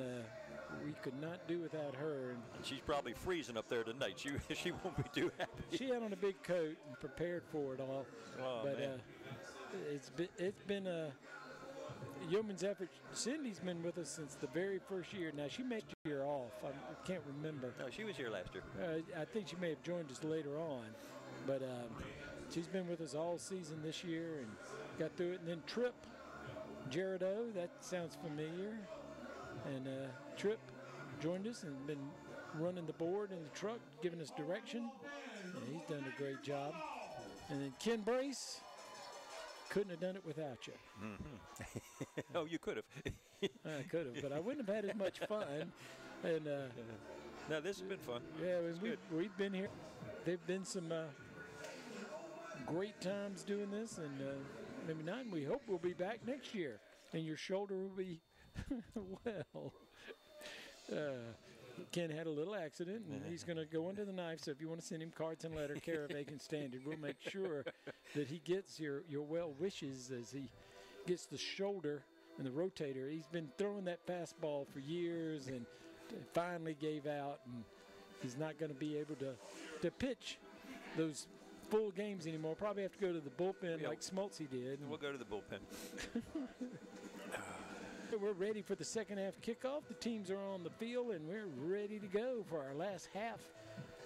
we could not do without her. And she's probably freezing up there tonight. She won't be too happy. She had on a big coat and prepared for it all. Oh, but man. It's been a yeoman's effort. Cindy's been with us since the very first year. Now, she made a year off. I can't remember. No, she was here last year. I think she may have joined us later on. But she's been with us all season this year and got through it. And then Trip, Jared O, that sounds familiar. And Trip joined us and been running the board in the truck, giving us direction. And he's done a great job. And then Ken Brace, couldn't have done it without you. Oh, you could have. I could have, but I wouldn't have had as much fun. And no, this has been fun. Yeah, we've been here. There've been some great times doing this, and maybe not. And we hope we'll be back next year, and your shoulder will be well. Ken had a little accident, and he's going to go under the knife. So if you want to send him cards and letter, care of Aiken Standard, we'll make sure that he gets your well wishes as he gets the shoulder and the rotator. He's been throwing that fastball for years and finally gave out, and he's not going to be able to pitch those full games anymore. Probably have to go to the bullpen like Smoltz did. We'll go to the bullpen. We're ready for the second half kickoff. The teams are on the field, and we're ready to go for our last half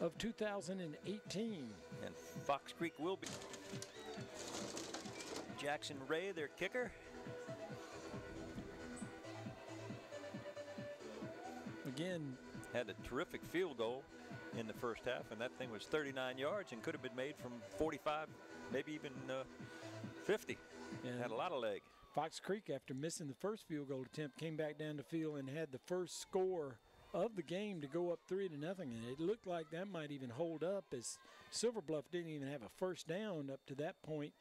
of 2018. And Fox Creek will be. Jackson Ray, their kicker. Again, had a terrific field goal in the first half, and that thing was 39 yards and could have been made from 45, maybe even 50. Yeah. Had a lot of leg. Fox Creek, after missing the first field goal attempt, came back down the field and had the first score of the game to go up 3-0. And it looked like that might even hold up, as Silver Bluff didn't even have a first down up to that point.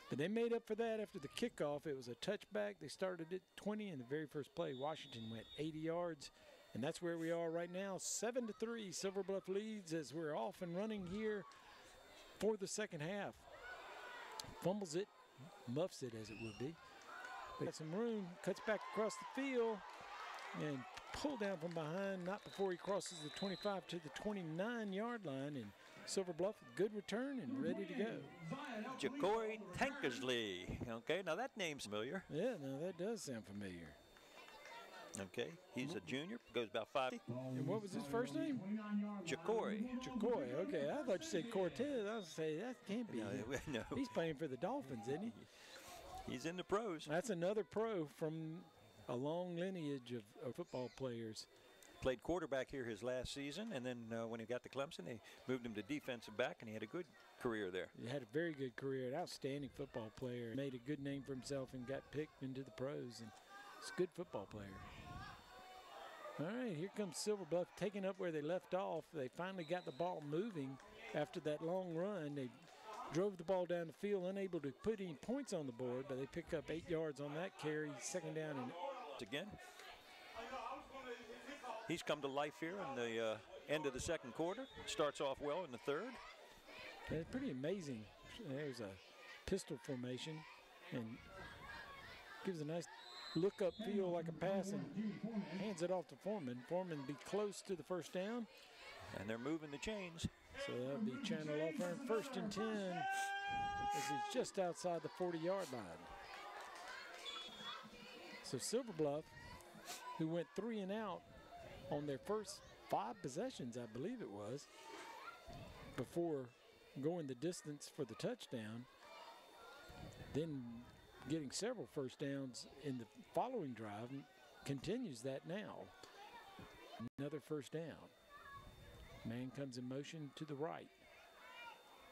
But they made up for that after the kickoff. It was a touchback. They started at 20 in the very first play. Washington went 80 yards. And that's where we are right now, 7-3. Silver Bluff leads as we're off and running here for the second half. Fumbles it, muffs it as it would be. Got some room, cuts back across the field, and pulled down from behind, not before he crosses the 25 to the 29-yard line. And Silver Bluff, good return and ready to go. Ja'Cory Tankersley. Okay, now that name's familiar. Yeah, no, that does sound familiar. Okay, he's a junior, goes about 5. And what was his first name? Ja'Cory. Ja'Cory, okay. I thought you said Cortez. I was saying, that can't be. No. He's playing for the Dolphins, isn't he? He's in the pros. That's another pro from a long lineage of football players. Played quarterback here his last season, and then when he got to Clemson, they moved him to defensive back, and he had a good career there. He had a very good career, an outstanding football player. Made a good name for himself and got picked into the pros, and he's a good football player. All right, here comes Silver Bluff taking up where they left off. They finally got the ball moving after that long run. They drove the ball down the field, unable to put any points on the board, but they pick up 8 yards on that carry, second down. And again, he's come to life here in the end of the second quarter. Starts off well in the third. It's pretty amazing. There's a pistol formation and gives a nice look up field like a pass and hands it off to Foreman. Foreman be close to the first down. And they're moving the chains. So that'll be Chandler Law Firm 1st and 10 as he's just outside the 40-yard line. So Silver Bluff, who went 3 and out on their first 5 possessions, I believe it was, before going the distance for the touchdown, then getting several first downs in the following drive, continues that now. Another first down. Man comes in motion to the right.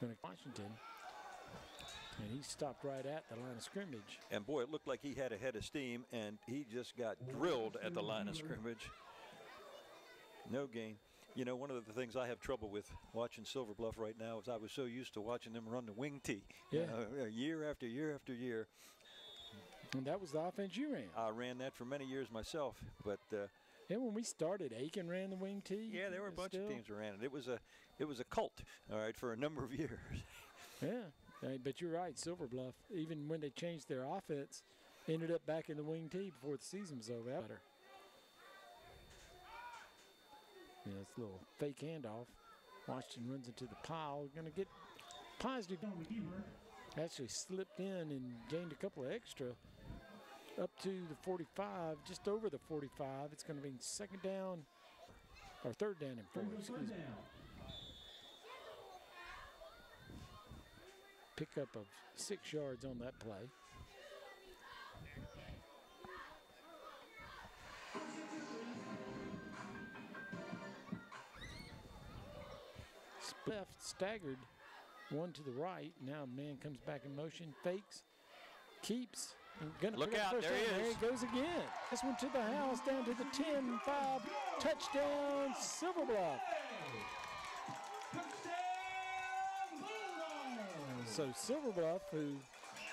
Going to Washington. And he stopped right at the line of scrimmage. And boy, it looked like he had a head of steam, and he just got drilled at the line of scrimmage. No gain. You know, one of the things I have trouble with watching Silver Bluff right now is I was so used to watching them run the wing tee, yeah, year after year after year. And that was the offense you ran. I ran that for many years myself, but yeah, when we started, Aiken ran the wing tee. Yeah, there were a bunch of teams that ran it. It was a cult, all right, for a number of years. Yeah, but you're right. Silver Bluff, even when they changed their offense, ended up back in the wing tee before the season was over. Yeah, it's a little fake handoff. Washington runs into the pile. Going to get positive. Actually slipped in and gained a couple of extra up to the 45, just over the 45. It's going to be 2nd down, or 3rd down and 4, excuse me. Pickup of 6 yards on that play. Left, staggered, one to the right. Now man comes back in motion, fakes, keeps. Gonna look out, there he is. There he goes again. This one to the house, down to the 10-5. Touchdown, Silver Bluff. So Silver Bluff, who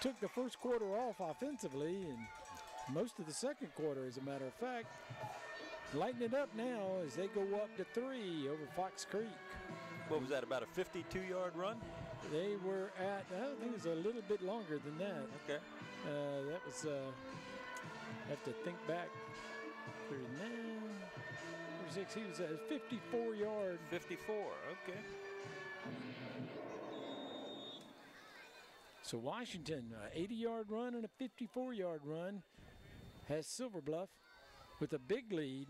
took the first quarter off offensively and most of the second quarter, as a matter of fact, lighten it up now as they go up to 3 over Fox Creek. What was that, about a 52-yard run? They were at, I think it was a little bit longer than that. Okay. That was, I have to think back. 39, 46, he was at a 54-yard. 54, okay. So Washington, 80-yard run and a 54-yard run, has Silver Bluff with a big lead.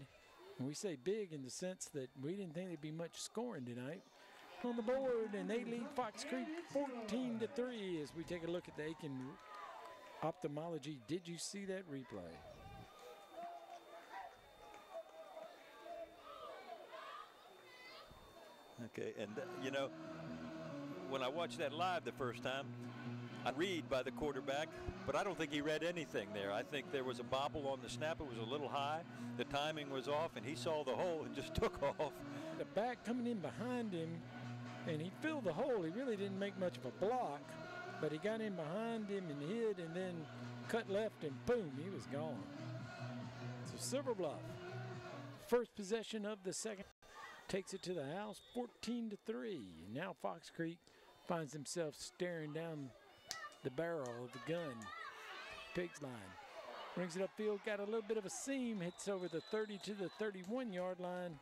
And we say big in the sense that we didn't think there'd be much scoring tonight. On the board, and they lead Fox Creek 14-3 as we take a look at the Aiken Ophthalmology. Did you see that replay? Okay, and you know, when I watched that live the first time, I read by the quarterback, but I don't think he read anything there. I think there was a bobble on the snap. It was a little high. The timing was off, and he saw the hole and just took off. The back coming in behind him, and he filled the hole. He really didn't make much of a block, but he got in behind him and hid, and then cut left, and boom, he was gone. So Silver Bluff, first possession of the second, takes it to the house, 14-3. And now Fox Creek finds himself staring down the barrel of the gun. Pigs line. Brings it upfield, got a little bit of a seam, hits over the 30 to the 31-yard line.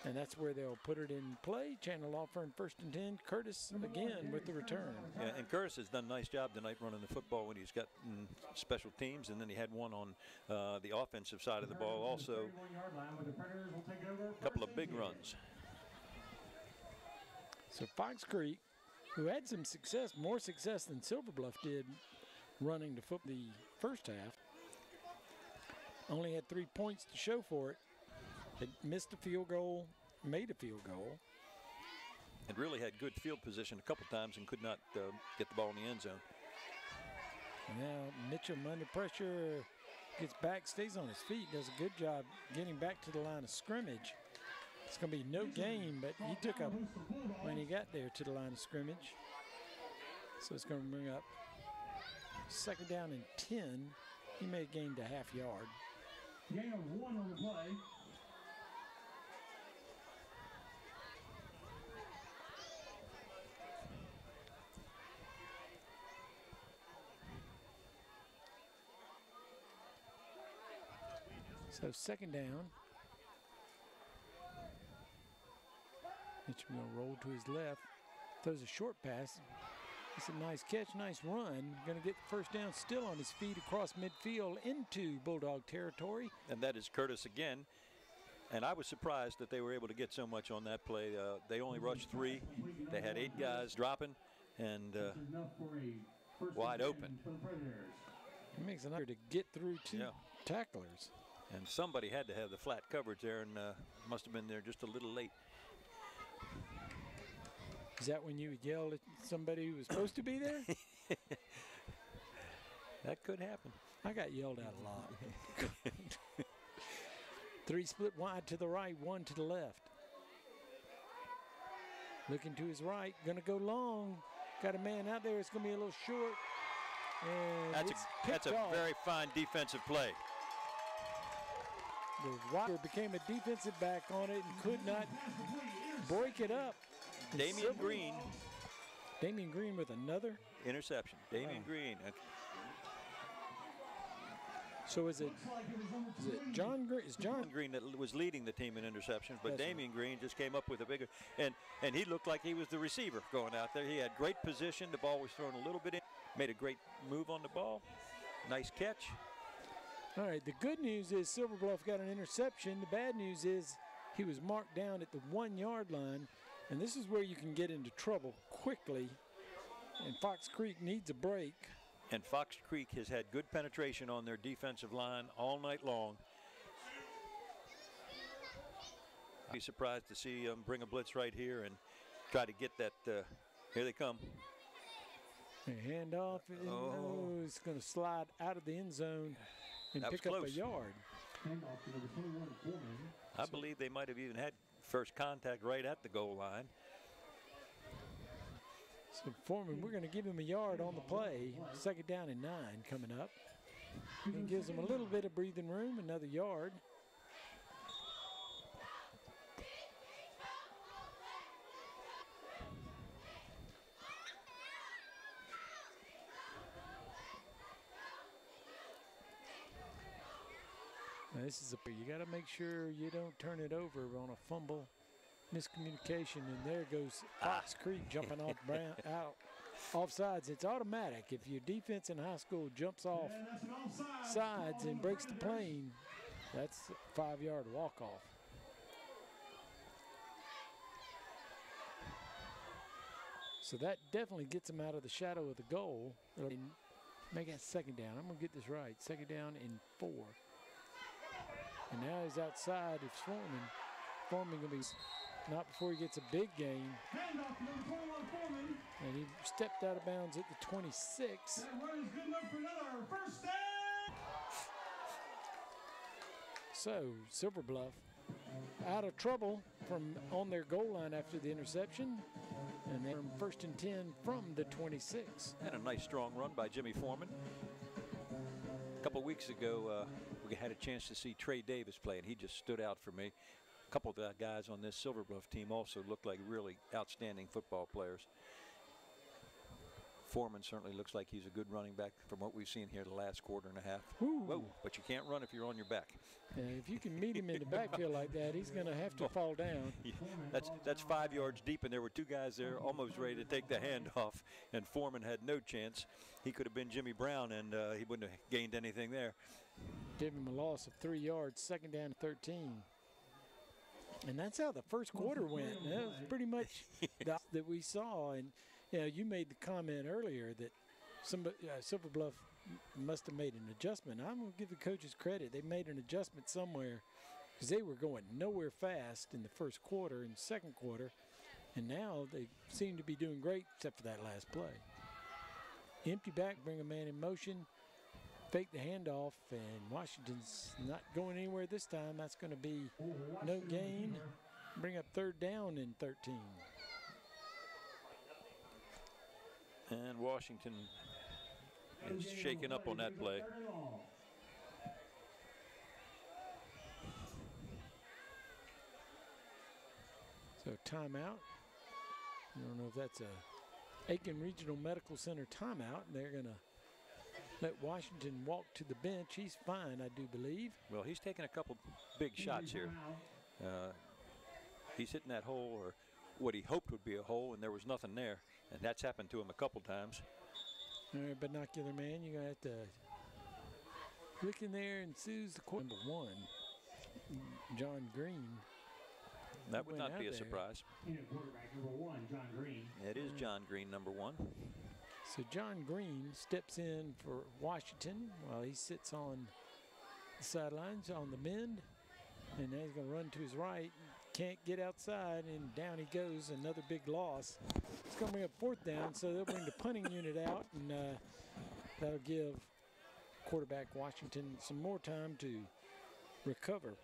And that's where they'll put it in play. Chandler Law Firm 1st and 10. Curtis again with the return. Yeah, and Curtis has done a nice job tonight running the football when he's got special teams, and then he had one on the offensive side of the ball also. A couple of big runs. So Fox Creek, who had some success, more success than Silver Bluff did running the first half, only had 3 points to show for it. It missed a field goal, made a field goal. It really had good field position a couple times and could not get the ball in the end zone. Now Mitchum under pressure, gets back, stays on his feet, does a good job getting back to the line of scrimmage. It's going to be no gain, but he took up when he got there to the line of scrimmage. So it's going to bring up 2nd down and 10. He may have gained a half yard. Gain of 1 on the play. So second down. Mitchell going to roll to his left. Throws a short pass. It's a nice catch, nice run. Going to get the first down, still on his feet across midfield into Bulldog territory. And that is Curtis again. And I was surprised that they were able to get so much on that play. They only rushed 3. They had 8 guys dropping and wide open. It makes it harder to get through 2 tacklers. And somebody had to have the flat coverage there, and must have been there just a little late. Is that when you would yell at somebody who was supposed to be there? That could happen. I got yelled at a lot. 3 split wide to the right, 1 to the left. Looking to his right, going to go long. Got a man out there. It's going to be a little short. And that's a very fine defensive play. The wide became a defensive back on it and could not break it up. Damian Green. Damian Green with another interception. Damian Green. So is it John Green? Is John Green that was leading the team in interceptions, but Damian Green just came up with a bigger, and he looked like he was the receiver going out there. He had great position. The ball was thrown a little bit in. Made a great move on the ball. Nice catch. All right, the good news is Silver Bluff got an interception. The bad news is he was marked down at the 1-yard line, and this is where you can get into trouble quickly, and Fox Creek needs a break. And Fox Creek has had good penetration on their defensive line all night long. Be surprised to see them bring a blitz right here and try to get that. Here they come. Hand off. Oh, it's going to slide out of the end zone and pick up a yard. I believe they might have even had first contact right at the goal line. So Foreman, we're going to give him a yard on the play. Second down and 9 coming up. It gives him a little bit of breathing room, another yard. Now this is you got to make sure you don't turn it over on a fumble. Miscommunication, and there goes Fox Creek jumping off out offsides. It's automatic. If your defense in high school jumps off sides and breaks the plane, that's a 5-yard walk-off. So that definitely gets them out of the shadow of the goal. Make that second down. I'm going to get this right. Second down and 4. And now he's outside. It's Foreman. Foreman going to be... Not before he gets a big gain. And he stepped out of bounds at the 26. So Silver Bluff out of trouble from on their goal line after the interception. And they're first and 10 from the 26. And a nice strong run by Jimmy Foreman. A couple weeks ago, we had a chance to see Trey Davis play, and he just stood out for me. A couple of the guys on this Silver Bluff team also look like really outstanding football players. Foreman certainly looks like he's a good running back from what we've seen here the last quarter and a half. Whoa, but you can't run if you're on your back. Yeah, if you can meet him in the backfield like that, he's going to have to fall down. Yeah, that's 5 yards deep, and there were 2 guys there almost ready to take the handoff, and Foreman had no chance. He could have been Jimmy Brown, and he wouldn't have gained anything there. Give him a loss of 3 yards, second down and 13. And that's how the first quarter went. That was pretty much that we saw. And you know, you made the comment earlier that somebody, Silver Bluff must have made an adjustment. I'm going to give the coaches credit. They made an adjustment somewhere because they were going nowhere fast in the first quarter and second quarter. And now they seem to be doing great except for that last play. Empty back, bring a man in motion, fake the handoff, and Washington's not going anywhere this time. That's going to be no gain. Bring up third down and 13. And Washington is shaken up on that play. So timeout. I don't know if that's a Aiken Regional Medical Center timeout. They're going to let Washington walk to the bench. He's fine, I do believe. Well, he's taking a couple big shots here. He's hitting that hole, or what he hoped would be a hole, and there was nothing there. And that's happened to him a couple times. All right, binocular man, you're going to have to look in there and choose the number 1, John Green. That would not be a surprise. Quarterback number 1, John Green. It is John Green, number 1. So John Green steps in for Washington while he sits on the sidelines on the bend. And now he's going to run to his right. Can't get outside, and down he goes. Another big loss. It's going to bring up 4th down, so they'll bring the punting unit out, and that'll give quarterback Washington some more time to recover.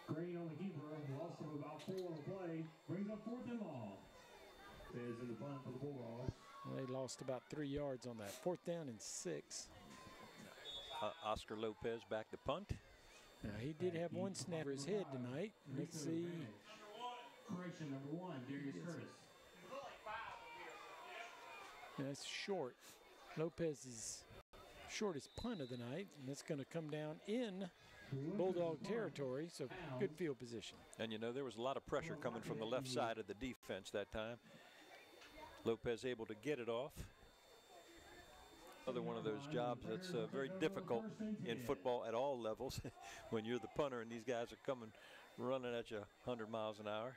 Green on the keeper, loss of about 4 on the play, brings up 4th and long. Is in the punt for the Bulldogs. They lost about 3 yards on that. 4th down and 6. Oscar Lopez back to punt. Now, he did have one snap for his head tonight. Let's see. Correction number 1, Darius Curtis. That's short. Lopez's shortest punt of the night, and that's going to come down in Bulldog territory, so good field position. And you know, there was a lot of pressure coming from the left side of the defense that time. Lopez able to get it off. Another one of those jobs that's very difficult in football at all levels when you're the punter and these guys are coming running at you 100 miles an hour.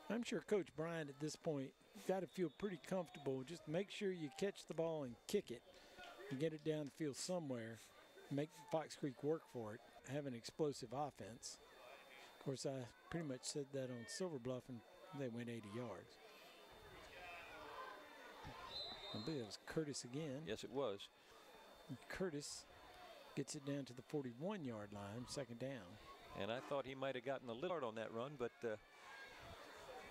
I'm sure Coach Bryant at this point got to feel pretty comfortable. Just make sure you catch the ball and kick it and get it down the field somewhere. Make Fox Creek work for it. Have an explosive offense. Of course, I pretty much said that on Silver Bluff, and they went 80 yards. I believe it was Curtis again. Yes, it was. And Curtis gets it down to the 41-yard line, 2nd down. And I thought he might have gotten a little hard on that run, but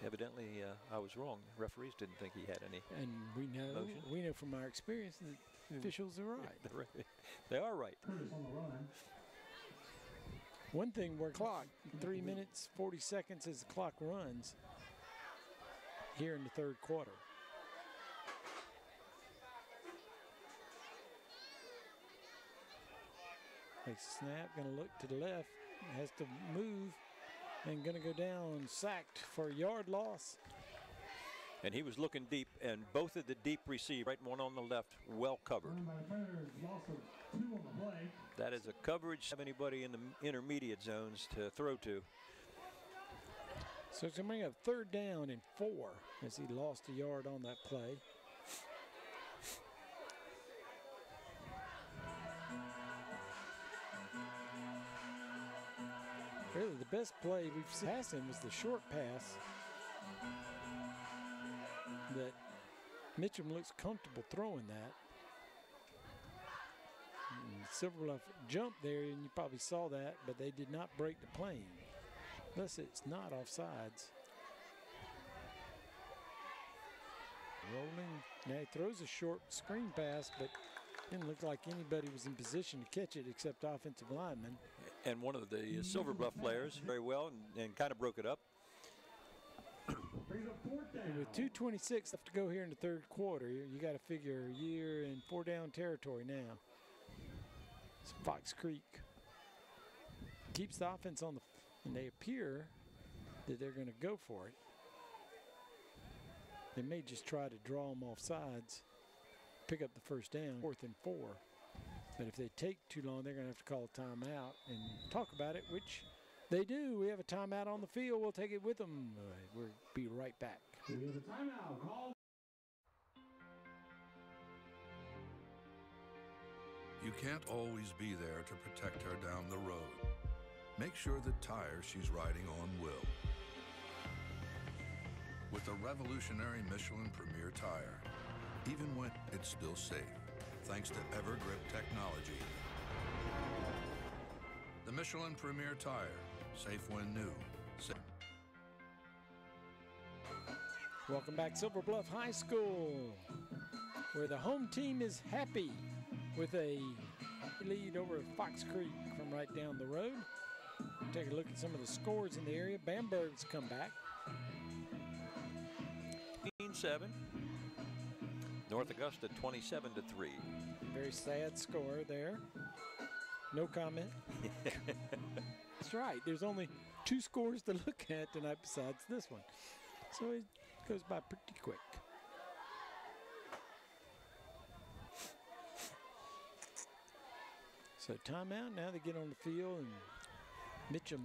evidently I was wrong. Referees didn't think he had any. And we know from our experience that officials are right. They are right. One thing where clock, 3 minutes, 40 seconds as the clock runs here in the 3rd quarter. Takes a snap, going to look to the left, has to move, and going to go down, sacked for a yard loss. And he was looking deep, and both of the deep receivers, right one on the left, well covered. That is a coverage of anybody in the intermediate zones to throw to. So it's going to bring up 3rd down and 4 as he lost a yard on that play. Really, the best play we've seen passing was the short pass that Mitchum looks comfortable throwing that. And Silver Bluff jumped there, and you probably saw that, but they did not break the plane. Thus, it's not offsides. Rolling. Now he throws a short screen pass, but didn't look like anybody was in position to catch it except offensive linemen. And one of the Silver Bluff players very well and kind of broke it up. And with 2:26 left to go here in the 3rd quarter, you got to figure you're in 4-down territory now. So Fox Creek keeps the offense on the, and they appear that they're going to go for it. They may just try to draw them off sides, pick up the 1st down, 4th and 4. But if they take too long, they're going to have to call a timeout and talk about it, which they do. We have a timeout on the field. We'll take it with them. We'll be right back. We have a timeout call. You can't always be there to protect her down the road. Make sure the tire she's riding on will. With the revolutionary Michelin Premier tire, even when it's still safe, thanks to Evergrip technology. The Michelin Premier tire, safe when new. Welcome back, Silver Bluff High School, where the home team is happy with a lead over Fox Creek from right down the road. Take a look at some of the scores in the area. Bamberg's come back. 7. North Augusta 27-3. Very sad score there. No comment. That's right. There's only 2 scores to look at tonight besides this one. So it goes by pretty quick. So timeout. Now they get on the field and Mitchum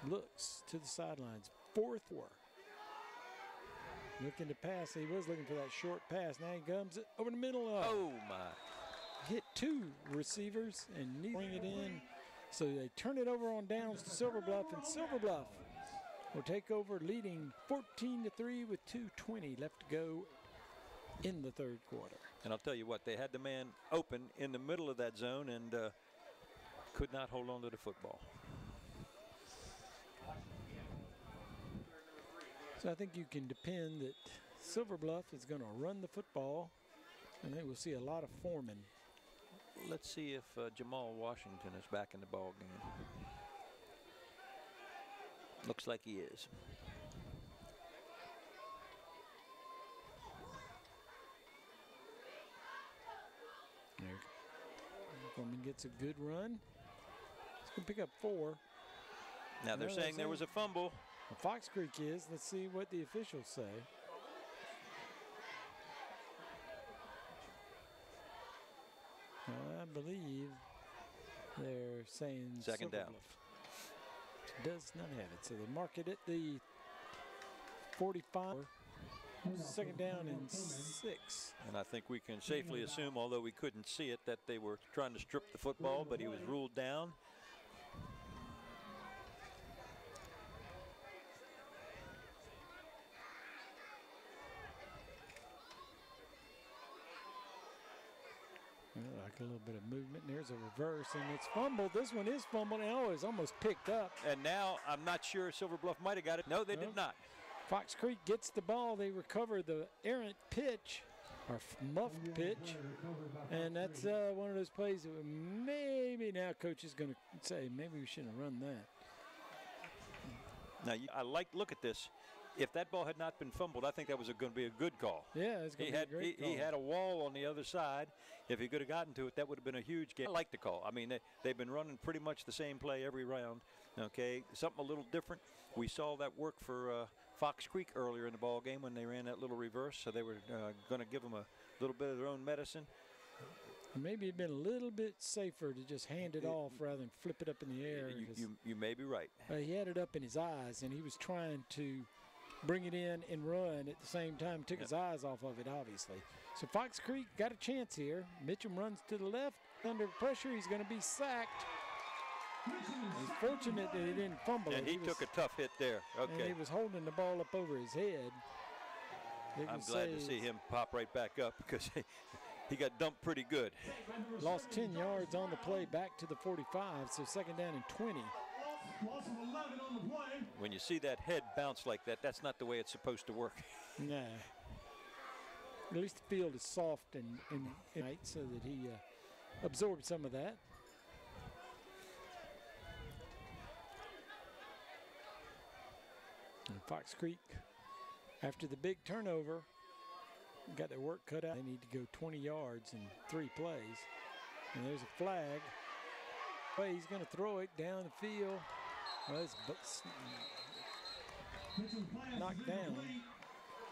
looks to the sidelines. 4th. Looking to pass. He was looking for that short pass. Now he comes over the middle. Oh, my. Hit 2 receivers and bring it in. So they turn it over on downs to Silver Bluff, and Silver Bluff will take over, leading 14-3 with 2:20 left to go in the 3rd quarter. And I'll tell you what, they had the man open in the middle of that zone and could not hold on to the football. So I think you can depend that Silver Bluff is going to run the football, and they will see a lot of Foreman. Let's see if Jamal Washington is back in the ball game. Looks like he is. There. Foreman gets a good run. He's going to pick up 4. Now they're saying there was a fumble. Well, Fox Creek is. Let's see what the officials say. I believe they're saying second down. Does not have it, so they mark it at the 45. Second down and 6. And I think we can safely assume, although we couldn't see it, that they were trying to strip the football, but he was ruled down. Like a little bit of movement. There's a reverse, and it's fumbled. This one is fumbled. Oh, it's almost picked up. And now I'm not sure Silver Bluff might have got it. No, they did not. Fox Creek gets the ball. They recover the errant pitch, or muffed pitch, and that's one of those plays that maybe now coach is going to say maybe we shouldn't have run that. Now look at this. If that ball had not been fumbled, I think that was going to be a good call. Yeah, it's going to be a great call. He had a wall on the other side. If he could have gotten to it, that would have been a huge game. I like the call. I mean, they've been running pretty much the same play every round. Okay, something a little different. We saw that work for Fox Creek earlier in the ball game when they ran that little reverse. So they were going to give them a little bit of their own medicine. Maybe it'd been a little bit safer to just hand it off rather than flip it up in the air. You may be right. He had it up in his eyes, and he was trying to bring it in and run at the same time. Took his eyes off of it, obviously. So Fox Creek got a chance here. Mitchum runs to the left. Under pressure, he's going to be sacked. He's fortunate that he didn't fumble and it. He took a tough hit there. Okay. And he was holding the ball up over his head. I'm glad to see him pop right back up because he got dumped pretty good. Lost 10 yards on the play back to the 45, so second down and 20. When you see that head bounce like that, that's not the way it's supposed to work. Nah. At least the field is soft and tight so that he absorbed some of that. And Fox Creek, after the big turnover, got their work cut out. They need to go 20 yards in 3 plays. And there's a flag. He's going to throw it down the field. Well, it's knocked down.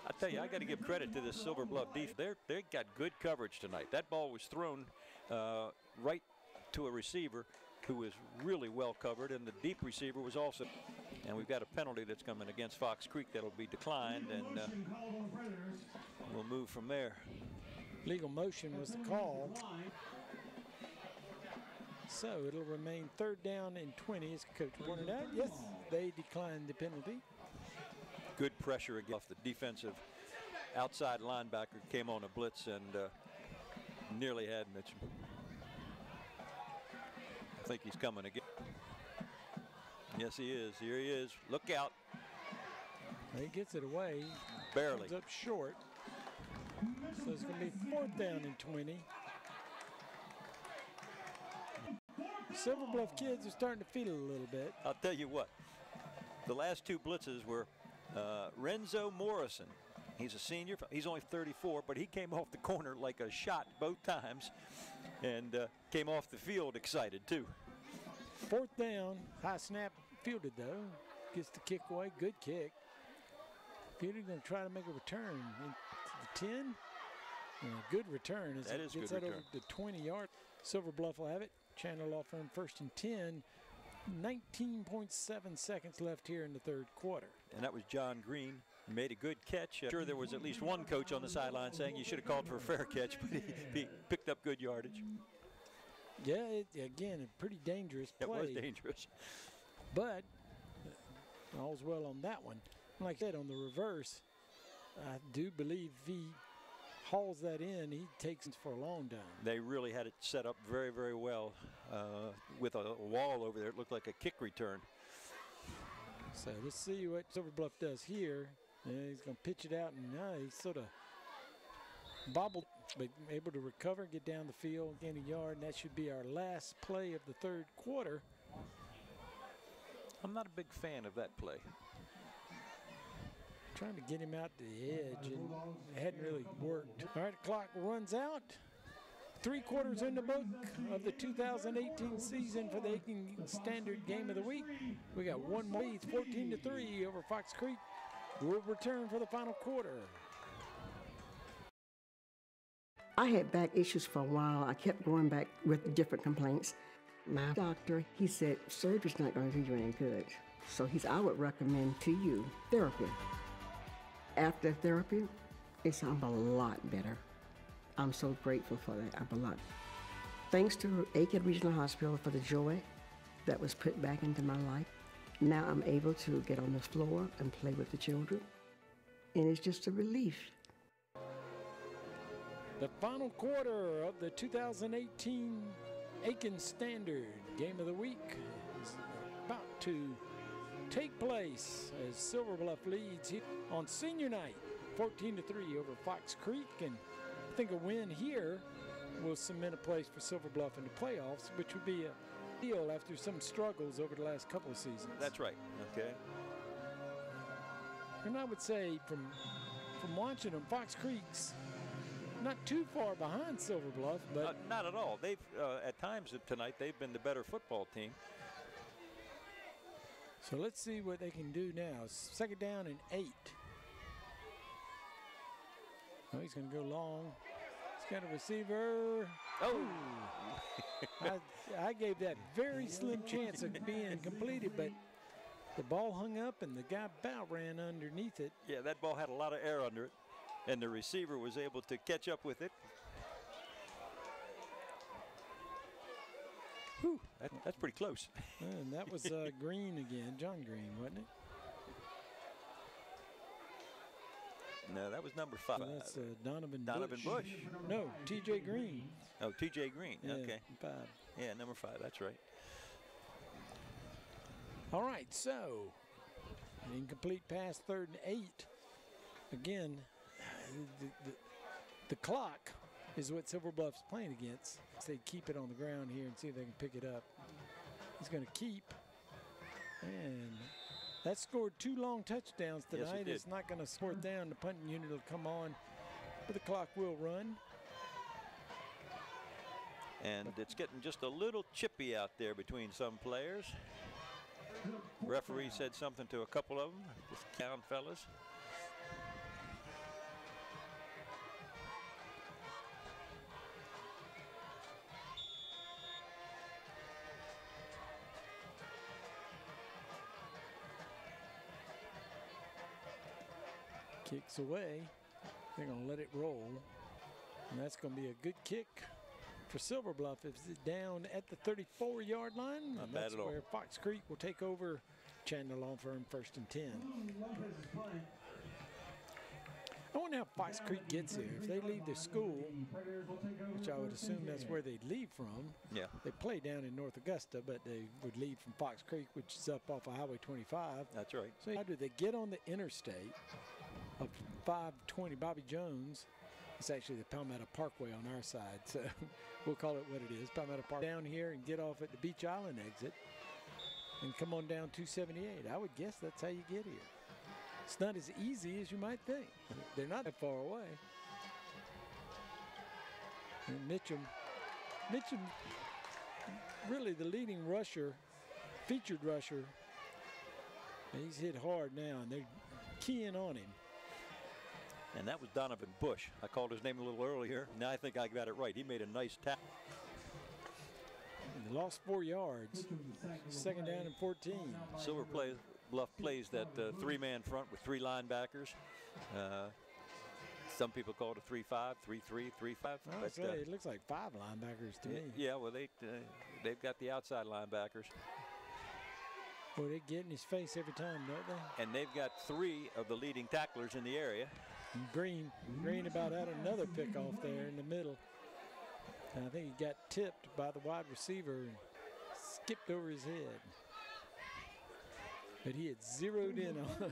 I tell you, I got to give credit to this Silver Bluff defense. They got good coverage tonight. That ball was thrown right to a receiver who was really well covered, and the deep receiver was also. And we've got a penalty that's coming against Fox Creek that'll be declined, and we'll move from there. Legal motion was the call. So it'll remain 3rd down and 20, as Coach pointed out. Yes, they declined the penalty. Good pressure against the defensive outside linebacker. Came on a blitz and nearly had Mitchum. I think he's coming again. Yes, he is. Here he is. Look out. He gets it away. Barely. Comes up short. So it's going to be 4th down and 20. Silver Bluff kids are starting to feel it a little bit. I'll tell you what. The last 2 blitzes were Renzo Morrison He's a senior. He's only 34, but he came off the corner like a shot both times and came off the field excited, too. 4th down. High snap fielded, though. Gets the kick away. Good kick. Fielded, going to try to make a return into the 10. And a good return as that it is gets good that return. over the 20-yard. Silver Bluff will have it. Chandler Law Firm 1st and 10. 19.7 seconds left here in the 3rd quarter. And that was John Green. He made a good catch. I'm sure there was at least one coach on the sideline saying you should have called for a fair catch, but he picked up good yardage. Yeah, again, a pretty dangerous play. It was dangerous. But all's well on that one. Like I said, on the reverse, I do believe if he hauls that in, he takes it for a long down. They really had it set up very, very well with a wall over there. It looked like a kick return. So let's see what Silver Bluff does here. He's going to pitch it out, and he's sort of bobbled, but able to recover, get down the field, gain a yard, and that should be our last play of the 3rd quarter. I'm not a big fan of that play. Trying to get him out to the edge, and it hadn't really worked. All right, the clock runs out. 3 quarters in the book of the 2018 season for the Aiken Standard Game of the Week. We got one more lead, 14-3 over Fox Creek. We'll return for the final quarter. I had back issues for a while. I kept going back with different complaints. My doctor, he said, surgery's not going to do you any good. So I would recommend to you therapy. After therapy, I'm a lot better. I'm so grateful for that. I'm a lot. Thanks to Aiken Regional Hospital for the joy that was put back into my life. Now I'm able to get on the floor and play with the children. And it's just a relief. The final quarter of the 2018 Aiken Standard Game of the Week is about to take place as Silver Bluff leads here on senior night, 14-3 over Fox Creek. And I think a win here will cement a place for Silver Bluff in the playoffs, which would be a deal after some struggles over the last couple of seasons. That's right. Okay. And I would say from watching them, Fox Creek's not too far behind Silver Bluff, but not at all. They've at times tonight they've been the better football team. So let's see what they can do now. 2nd down and 8. Oh, he's going to go long. He's got a receiver. Oh! I gave that very slim chance of being completed, but the ball hung up and the guy about ran underneath it. Yeah, that ball had a lot of air under it, and the receiver was able to catch up with it. Whew, that's pretty close. And that was Green again, John Green, wasn't it? No, that was number 5. So that's Donovan Bush. No, T.J. Green. Oh, T.J. Green. Yeah, okay. 5. Yeah, number 5. That's right. All right, so an incomplete pass, 3rd and 8. Again, the clock is what Silver Bluff's playing against. They keep it on the ground here and see if they can pick it up. He's going to keep, and that scored 2 long touchdowns tonight. Yes, it did. It's not going to score down. The punting unit will come on, but the clock will run. And it's getting just a little chippy out there between some players. Referee said something to a couple of them. Just down, fellas. Kicks away. They're going to let it roll. And that's going to be a good kick for Silver Bluff. It's down at the 34-yard line. Not and bad that's at all. where Fox Creek will take over Chandler Law Firm 1st and 10. I wonder how Fox Creek gets here. If they leave the school, which I would assume that's where they'd leave from. Yeah. They play down in North Augusta, but they would leave from Fox Creek, which is up off of Highway 25. That's right. So how do they get on the interstate of 520 Bobby Jones? It's actually the Palmetto Parkway on our side, so we'll call it what it is. Palmetto Park down here and get off at the Beach Island exit and come on down 278. I would guess that's how you get here. It's not as easy as you might think. They're not that far away. And Mitchum, really the leading rusher, featured rusher. He's hit hard now, and they're keying on him. And that was Donovan Bush. I called his name a little earlier. Now I think I got it right. He made a nice tackle. They lost 4 yards. Second down and 14. Bluff plays that three-man front with 3 linebackers. Some people call it a 3-5, 3-3, 3-5. It looks like 5 linebackers to me. Yeah, well, they've got the outside linebackers. Boy, they get in his face every time, don't they? And they've got 3 of the leading tacklers in the area. And Green about had another pick off there in the middle. And I think he got tipped by the wide receiver and skipped over his head. But he had zeroed in on it.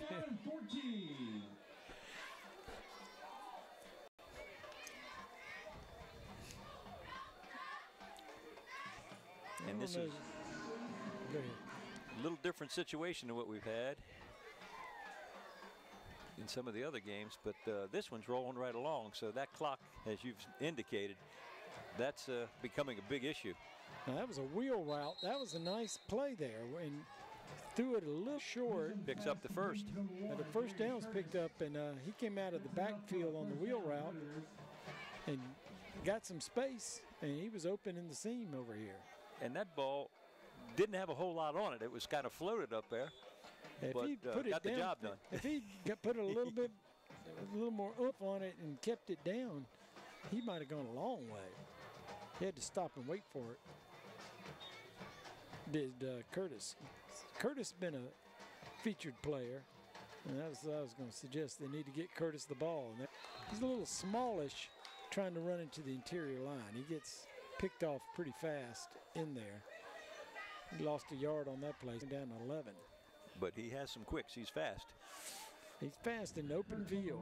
And this is a little different situation than what we've had in some of the other games, but this one's rolling right along. So that clock, as you've indicated, that's becoming a big issue. Now that was a wheel route. That was a nice play there, and threw it a little short. Picks up the first. The first down was picked up, and he came out of the backfield on the wheel route and got some space, and he was open in the seam over here. And that ball didn't have a whole lot on it. It was kind of floated up there. If but he put it got down, the job done. If he put a little bit, a little more oomph on it and kept it down, he might have gone a long way. He had to stop and wait for it. Did Curtis? Curtis been a featured player, and that was I was going to suggest. They need to get Curtis the ball. And he's a little smallish, trying to run into the interior line. He gets picked off pretty fast in there. He lost a yard on that play, down to 11. But he has some quicks. He's fast. He's fast in open field.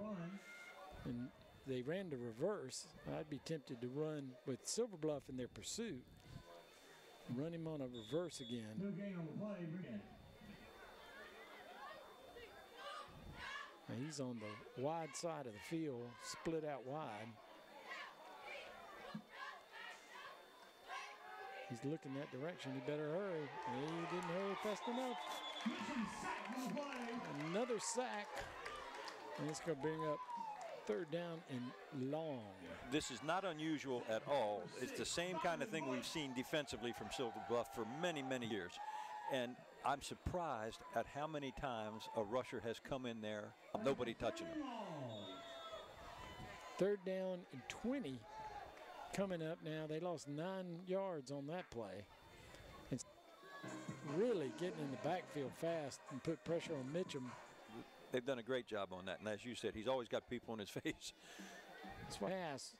And they ran the reverse. I'd be tempted to run with Silver Bluff in their pursuit. Run him on a reverse again. Now he's on the wide side of the field, split out wide. He's looking that direction. He better hurry. He didn't hurry fast enough. Another sack. And it's going to bring up third down and long. This is not unusual at all. It's the same kind of thing we've seen defensively from Silver Bluff for many, many years. And I'm surprised at how many times a rusher has come in there, nobody touching him. Third down and 20 coming up now. They lost 9 yards on that play. It's really getting in the backfield fast and put pressure on Mitchum. They've done a great job on that, and as you said, he's always got people in his face. It's a pass.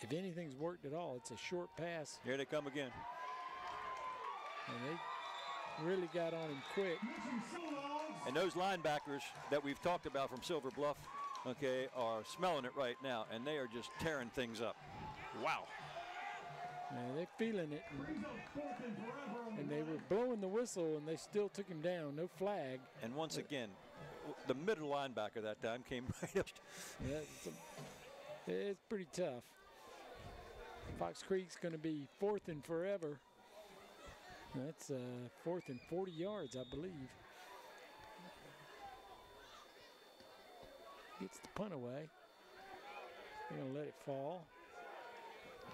If anything's worked at all, it's a short pass. Here they come again. And they really got on him quick. And those linebackers that we've talked about from Silver Bluff, okay, are smelling it right now, and they are just tearing things up. Wow. Yeah, they're feeling it. And they were blowing the whistle, and they still took him down. No flag. And once again, the middle linebacker that time came right up. Yeah, it's pretty tough. Fox Creek's going to be 4th and forever. That's 4th and 40 yards, I believe. Gets the punt away. They're going to let it fall.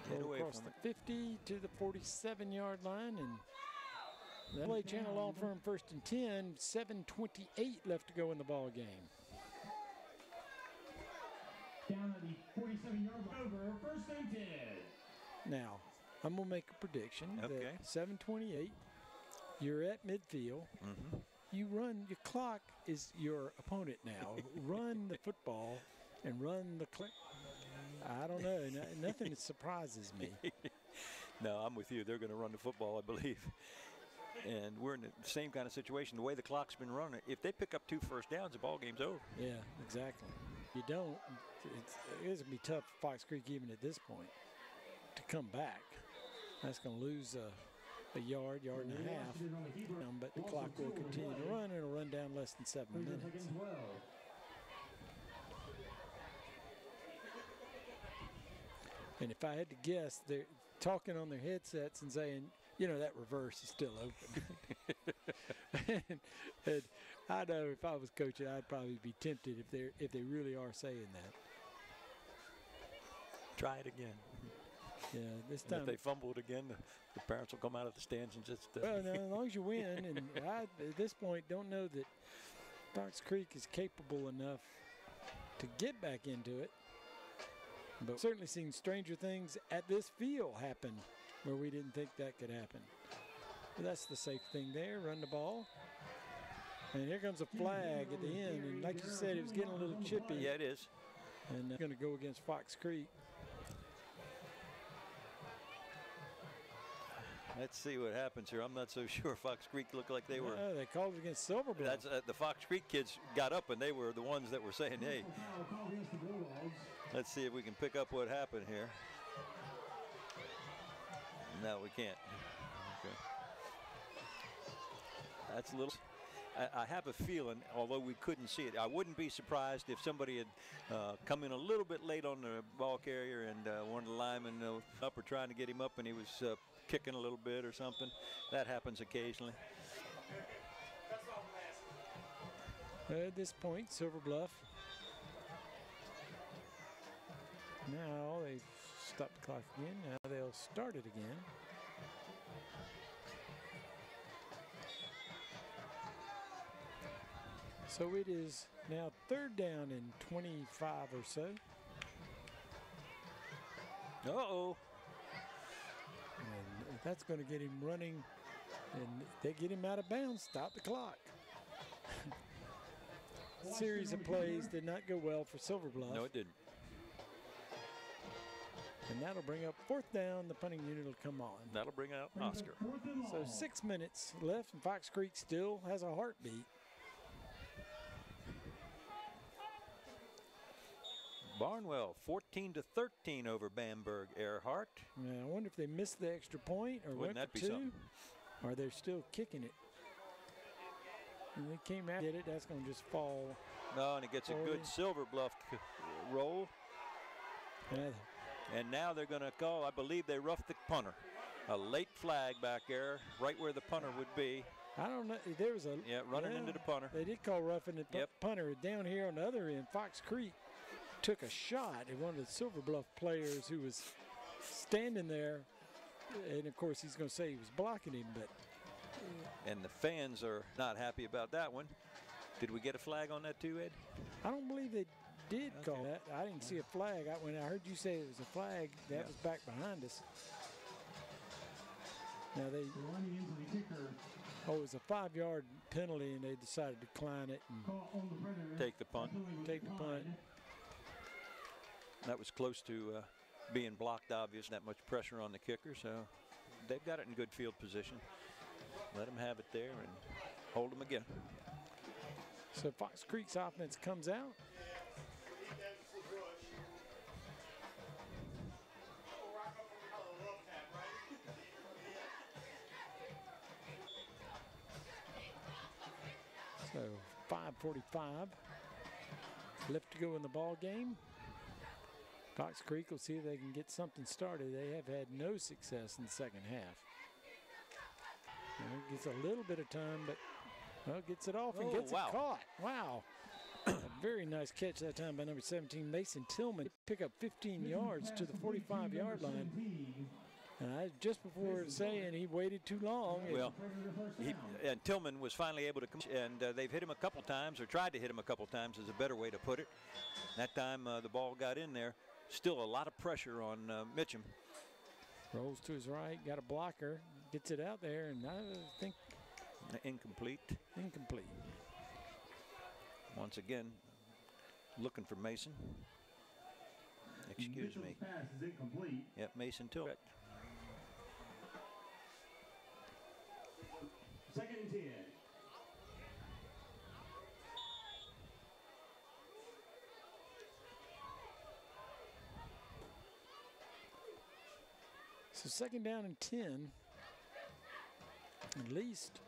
Get away across from the 50 to the 47-yard line, and the LA Channel Law Firm 1st and 10, 7:28 left to go in the ball game. Down at the 47-yard line, over 1st and 10. Now, I'm going to make a prediction that 7:28, you're at midfield. Mm-hmm. You run, your clock is your opponent now. Run the football and run the clock. I don't know. Nothing surprises me. No, I'm with you. They're going to run the football, I believe. And we're in the same kind of situation. The way the clock's been running, if they pick up 2 first downs, the ball game's over. Yeah, exactly. You don't. It's going to be tough for Fox Creek even at this point to come back. That's going to lose a yard and a half. But the clock will continue to run, and it'll run down less than 7 minutes. And if I had to guess, they're talking on their headsets and saying, you know, that reverse is still open. and I know if I was coaching, I'd probably be tempted if they really are saying that. Try it again. Yeah, this And time. if they fumbled again, the parents will come out of the stands and just. Well, no, as long as you win, and I, at this point, don't know that Fox Creek is capable enough to get back into it. But we've certainly seen stranger things at this field happen where we didn't think that could happen. But that's the safe thing there. Run the ball. And here comes a flag at the end. And like you said, it was getting a little chippy. Yeah, it is. And going to go against Fox Creek. Let's see what happens here. I'm not so sure Fox Creek looked like they were. No, they called it against Silver Bluff. That's the Fox Creek kids got up, and they were the ones that were saying, hey. Let's see if we can pick up what happened here. No, we can't. Okay. That's a little. I have a feeling, although we couldn't see it, I wouldn't be surprised if somebody had come in a little bit late on the ball carrier and one of the linemen up or trying to get him up, and he was kicking a little bit or something. That happens occasionally. At this point, Silver Bluff. Now they've stopped the clock again. Now they'll start it again. So it is now 3rd down and 25 or so. Uh-oh. And that's going to get him running, and they get him out of bounds. Stop the clock. Series of plays did not go well for Silver Bluff. No, it didn't. And that'll bring up 4th down. The punting unit will come on. That'll bring out Oscar. So 6 minutes left, and Fox Creek still has a heartbeat. Barnwell 14-13 over Bamberg Earhart. Now, I wonder if they missed the extra point or Wouldn't went that for be 2, something? or they're still kicking it. And they came out, did it. That's going to just fall. No, and it gets a good Silver Bluff roll. And now they're going to call, I believe they roughed the punter. A late flag back there, right where the punter would be. I don't know. There was a running into the punter. They did call roughing the punter. Down here on the other end, Fox Creek took a shot at one of the Silver Bluff players who was standing there, and of course he's going to say he was blocking him, but. And the fans are not happy about that one. Did we get a flag on that too, Ed? I don't believe they did call that. I didn't see a flag. When I heard you say it was a flag, that was back behind us. Now it was a 5-yard penalty, and they decided to decline it and take the punt. Take the punt. That was close to being blocked, obviously, that much pressure on the kicker, so they've got it in good field position. Let them have it there and hold them again. So Fox Creek's offense comes out. So 5:45 left to go in the ball game. Fox Creek will see if they can get something started. They have had no success in the second half. Gets a little bit of time, but gets it off and gets it caught. Wow. A very nice catch that time by number 17, Mason Tillman. Pick up 15 yards to the 45-yard line. Just before saying he waited too long. Well, and Tillman was finally able to come, and they've hit him a couple times, or tried to hit him a couple times is a better way to put it. That time the ball got in there. Still a lot of pressure on Mitchum. Rolls to his right, got a blocker, gets it out there, and I think incomplete. Incomplete. Once again, looking for Mason. Excuse me. Pass is incomplete. Yep, Mason Tillman. 2nd and 10. So 2nd down and 10. At least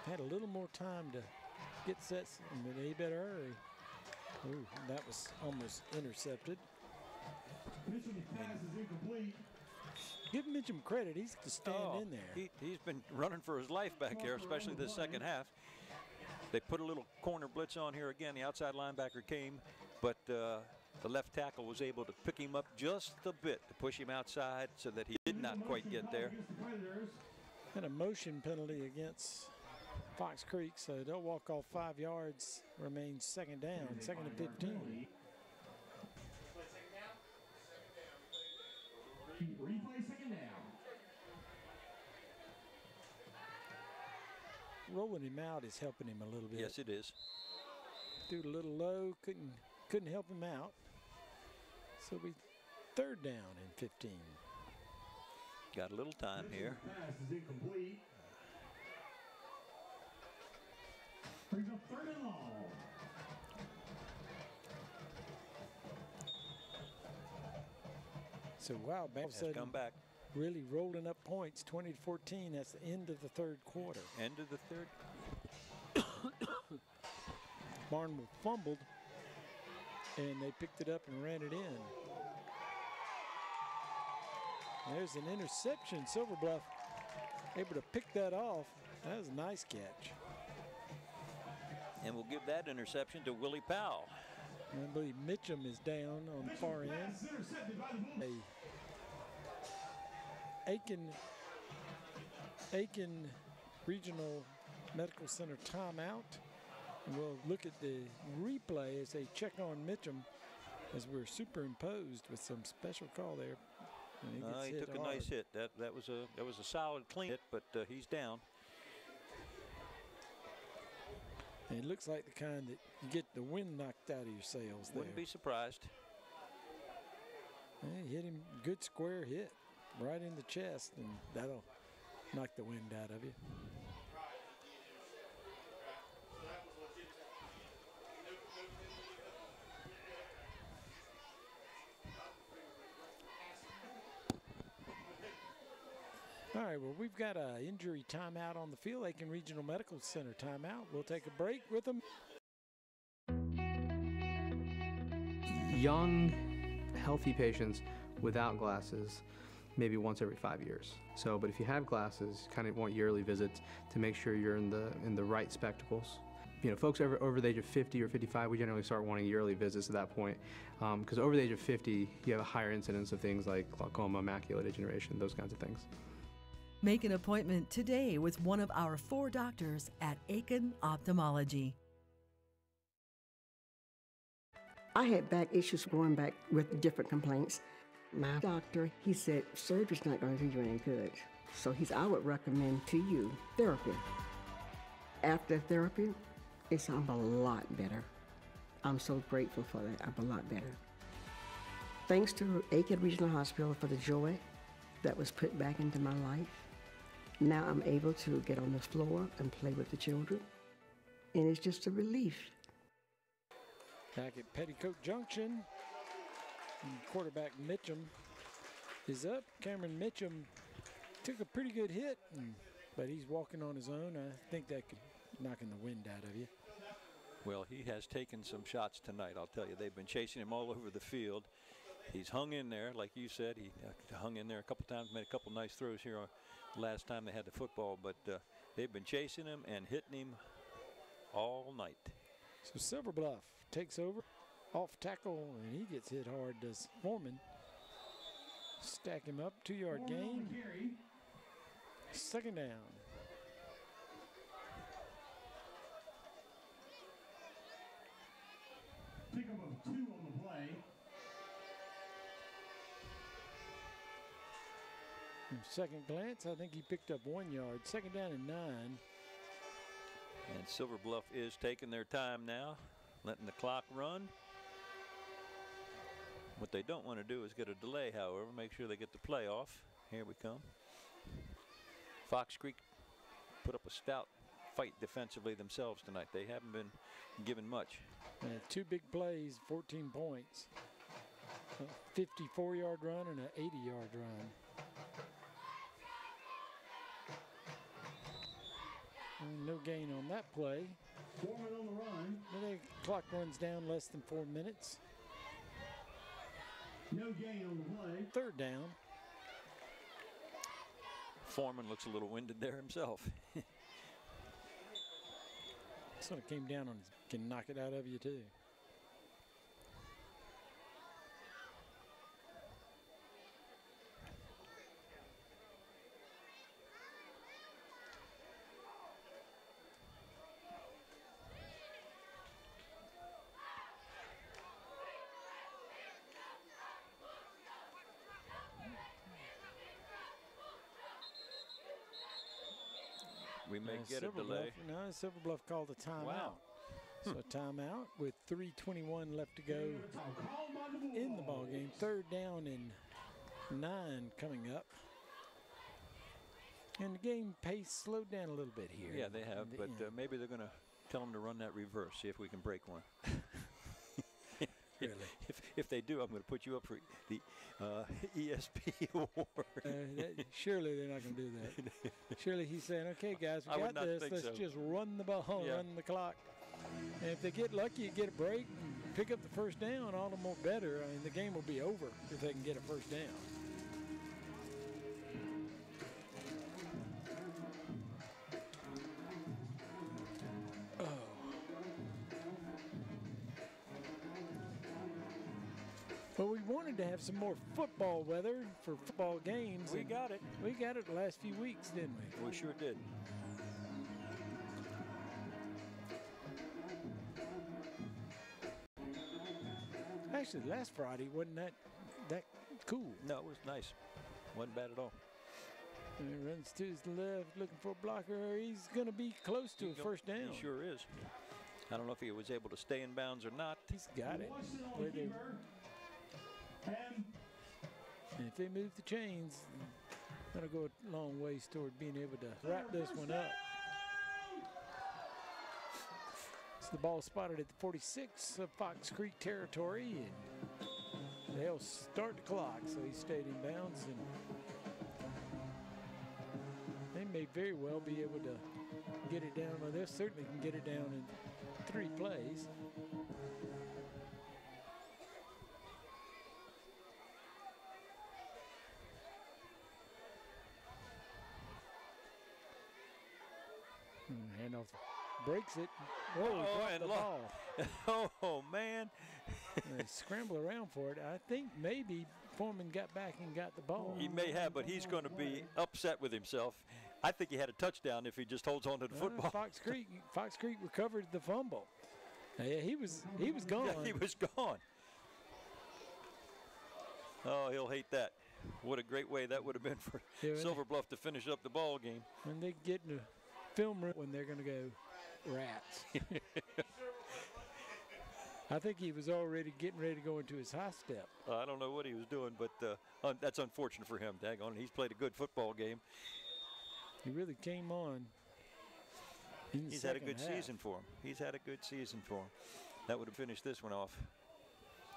had a little more time to get set, but they better hurry. Ooh, that was almost intercepted. Mitchum's pass is incomplete. Give Mitchum credit. He's to stand in there. He's been running for his life back there, especially the second half. They put a little corner blitz on here again. The outside linebacker came, but the left tackle was able to pick him up just a bit to push him outside so that he did not quite get there. And a motion penalty against Fox Creek, so they'll walk off 5 yards, remains second down, second and 15. Replay second down. Rolling him out is helping him a little bit. Yes, it is. Threw it a little low, couldn't help him out. So we third down and 15. Got a little time here. Pass is incomplete. Brings up third and long. So wow, all of a sudden come back. Really rolling up points, 20 to 14. That's the end of the third quarter. End of the third. Barnwell fumbled, and they picked it up and ran it in. There's an interception. Silver Bluff able to pick that off. That was a nice catch. And we'll give that interception to Willie Powell. I believe Mitchum is down on the far end. Aiken Regional Medical Center timeout. And we'll look at the replay as they check on Mitchum as we're superimposed with some special call there. He took a nice hit. That was a solid clean hit, but he's down. And it looks like the kind that you get the wind knocked out of your sails there. Wouldn't be surprised. He hit him, good square hit, right in the chest, and that'll knock the wind out of you. All right, well, we've got an injury timeout on the field, Aiken Regional Medical Center timeout. We'll take a break with them. Young, healthy patients without glasses, maybe once every 5 years. So, but if you have glasses, kind of want yearly visits to make sure you're in the right spectacles. You know, folks over the age of 50 or 55, we generally start wanting yearly visits at that point, because over the age of 50, you have a higher incidence of things like glaucoma, macular degeneration, those kinds of things. Make an appointment today with one of our 4 doctors at Aiken Ophthalmology. I had back issues going back with different complaints. My doctor, he said, surgery's not going to do you any good. So I would recommend to you therapy. After therapy, I'm a lot better. I'm so grateful for that. I'm a lot better. Thanks to Aiken Regional Hospital for the joy that was put back into my life. Now I'm able to get on the floor and play with the children, and it's just a relief. Back at Petticoat Junction, quarterback Mitchum is up. Cameron Mitchum took a pretty good hit, but he's walking on his own. I think that could knock the wind out of you. Well, he has taken some shots tonight, I'll tell you. They've been chasing him all over the field. He's hung in there, like you said. He hung in there a couple times, made a couple nice throws here last time they had the football, but they've been chasing him and hitting him all night. So Silver Bluff takes over, off tackle, and he gets hit hard, does Foreman. Stack him up, 2-yard gain. Second down. Pickup of 2 on the play. Second glance, I think he picked up 1 yard. Second down and 9. And Silver Bluff is taking their time now, letting the clock run. What they don't want to do is get a delay, however, make sure they get the play off. Here we come. Fox Creek put up a stout fight defensively themselves tonight. They haven't been given much. 2 big plays, 14 points. A 54-yard run and an 80-yard run. And no gain on that play. Foreman on the run. The clock runs down less than 4 minutes. No gain on the play. Third down. Foreman looks a little winded there himself. Sort of came down on his, can knock it out of you too. We may get a delay. No, Silver Bluff called a timeout. Wow. So timeout with 3:21 left to go in the ball game. Third down and 9 coming up. And the game pace slowed down a little bit here. Yeah, they have, but maybe they're going to tell them to run that reverse, see if we can break one. Really? If they do, I'm going to put you up for the ESP award. Surely they're not going to do that. Surely he's saying, okay, guys, we got this. Let's just run the ball, run the clock. And if they get lucky, you get a break and pick up the first down, all the more better. I mean, the game will be over if they can get a first down. Well, we wanted to have some more football weather for football games. We got it. We got it the last few weeks, didn't we? We sure did. Actually, last Friday wasn't that cool. No, it was nice. Wasn't bad at all. And he runs to his left, looking for a blocker. He's going to be close to a first down. He sure is. I don't know if he was able to stay in bounds or not. He's got it. And if they move the chains, that'll go a long ways toward being able to wrap this one up. So the ball spotted at the 46 of Fox Creek territory, and they'll start the clock. So he stayed in bounds, and they may very well be able to get it down. Well, they certainly can get it down in 3 plays. Handoff breaks it. Oh, and the ball. Oh, man. They scramble around for it. I think maybe Foreman got back and got the ball. He may have, but he's going to be upset with himself. I think he had a touchdown if he just holds on to the football. Fox Creek recovered the fumble. Yeah, he was gone. Yeah, he was gone. Oh, he'll hate that. What a great way that would have been for Silver Bluff to finish up the ball game. And they get in the film room when they're going to go rats. I think he was already getting ready to go into his high step. I don't know what he was doing, but that's unfortunate for him. Daggone, he's played a good football game. He really came on. He's had a good season for him. He's had a good season for him. That would have finished this one off.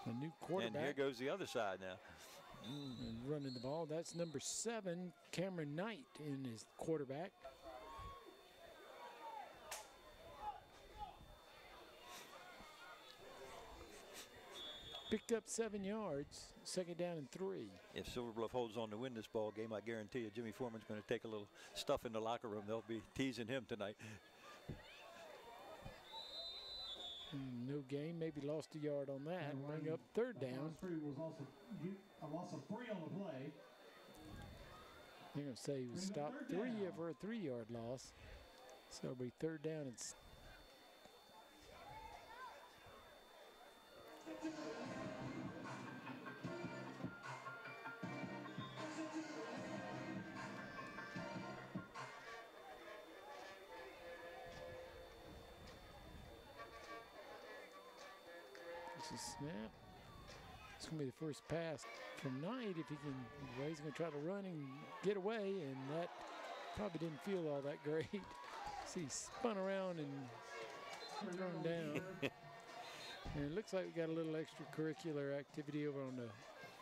A new quarterback. And here goes the other side now. And running the ball. That's number 7, Cameron Knight, in his quarterback. Picked up 7 yards, second down and 3. If Silver Bluff holds on to win this ball game, I guarantee you Jimmy Foreman's going to take a little stuff in the locker room. They'll be teasing him tonight. No gain, maybe lost a yard on that. Bring up third down. A loss of 3 on the play. They're going to say he was stopped 3 for a 3-yard loss. So it'll be third down and snap. It's going to be the first pass from Knight. If he can, he's going to try to run and get away, and that probably didn't feel all that great. See, he spun around and thrown down. And it looks like we got a little extracurricular activity over on the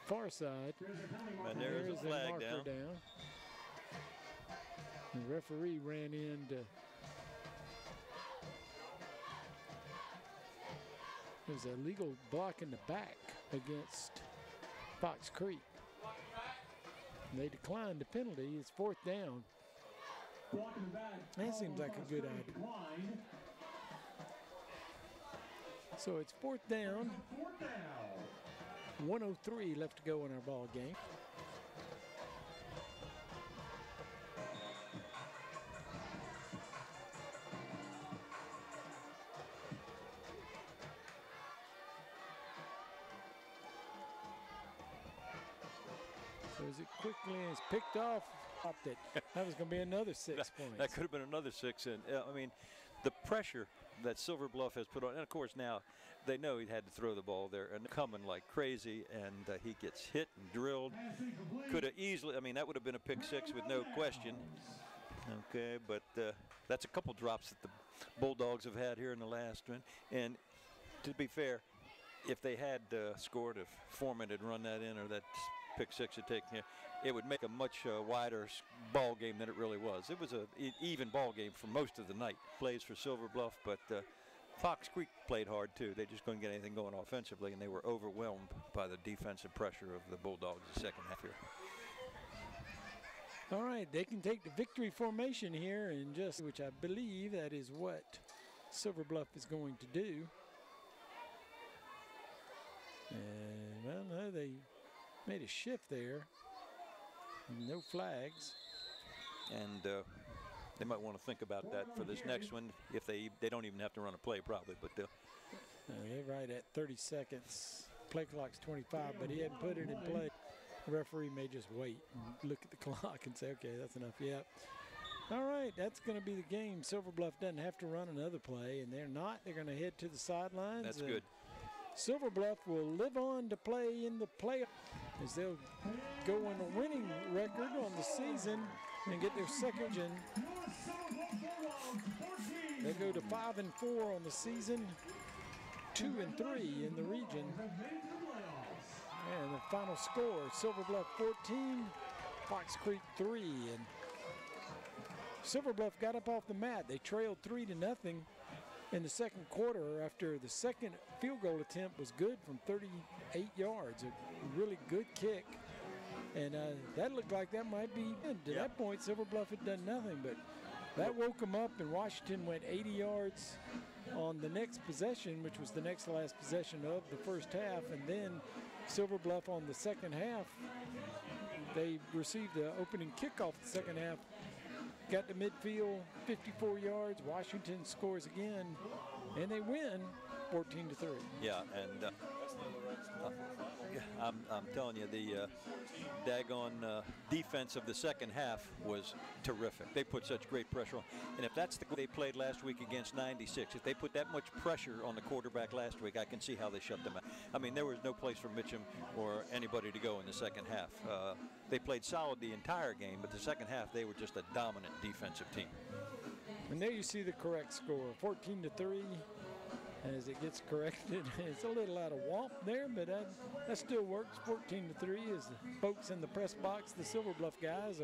far side. And there's a flag down. The referee ran in to There's a legal block in the back against Fox Creek. And they declined the penalty. It's 4th down. That seems like a good idea. So it's 4th down. 1:03 left to go in our ball game. Throws it quickly and it's picked off. That was going to be another 6 points. That could have been another 6. And I mean, the pressure that Silver Bluff has put on, and of course now they know he had to throw the ball there and coming like crazy, and he gets hit and drilled. Could have easily, I mean, that would have been a pick 6 with no question. Okay, but that's a couple drops that the Bulldogs have had here in the last one. And to be fair, if they had scored, if Foreman had run that in or that pick 6 had taken here, it would make a much wider ball game than it really was. It was an even ball game for most of the night. Plays for Silver Bluff, but Fox Creek played hard too. They just couldn't get anything going offensively, and they were overwhelmed by the defensive pressure of the Bulldogs the second half here. All right, they can take the victory formation here and just, which I believe that is what Silver Bluff is going to do. And well, no, they made a shift there. No flags. And they might want to think about that for this next one. If they don't even have to run a play probably, but they're right at 30 seconds. Play clock's 25, but he hadn't put it in play. The referee may just wait and look at the clock and say, okay, that's enough. Yep. All right, that's going to be the game. Silver Bluff doesn't have to run another play, and they're not. They're going to head to the sidelines. That's good. Silver Bluff will live on to play in the playoff as they'll go on a winning record on the season and get their second gen. They go to 5-4 on the season, 2-3 in the region. And the final score, Silver Bluff 14, Fox Creek 3. And Silver Bluff got up off the mat. They trailed 3-0 in the second quarter after the second field goal attempt was good from 38 yards. A really good kick. And that looked like that might be good. To that point, Silver Bluff had done nothing, but that woke them up, and Washington went 80 yards on the next possession, which was the next to last possession of the first half. And then Silver Bluff on the second half, they received the opening kickoff the second half. Got to midfield, 54 yards. Washington scores again, and they win 14-3. Yeah, and I'm telling you, the daggone defense of the second half was terrific. They put such great pressure on. And if that's the they played last week against 96, if they put that much pressure on the quarterback last week, I can see how they shut them out. I mean, there was no place for Mitchum or anybody to go in the second half. They played solid the entire game, but the second half, they were just a dominant defensive team. And there you see the correct score, 14-3. As it gets corrected, it's a little out of womp there, but that still works. 14-3 as the folks in the press box, the Silver Bluff guys,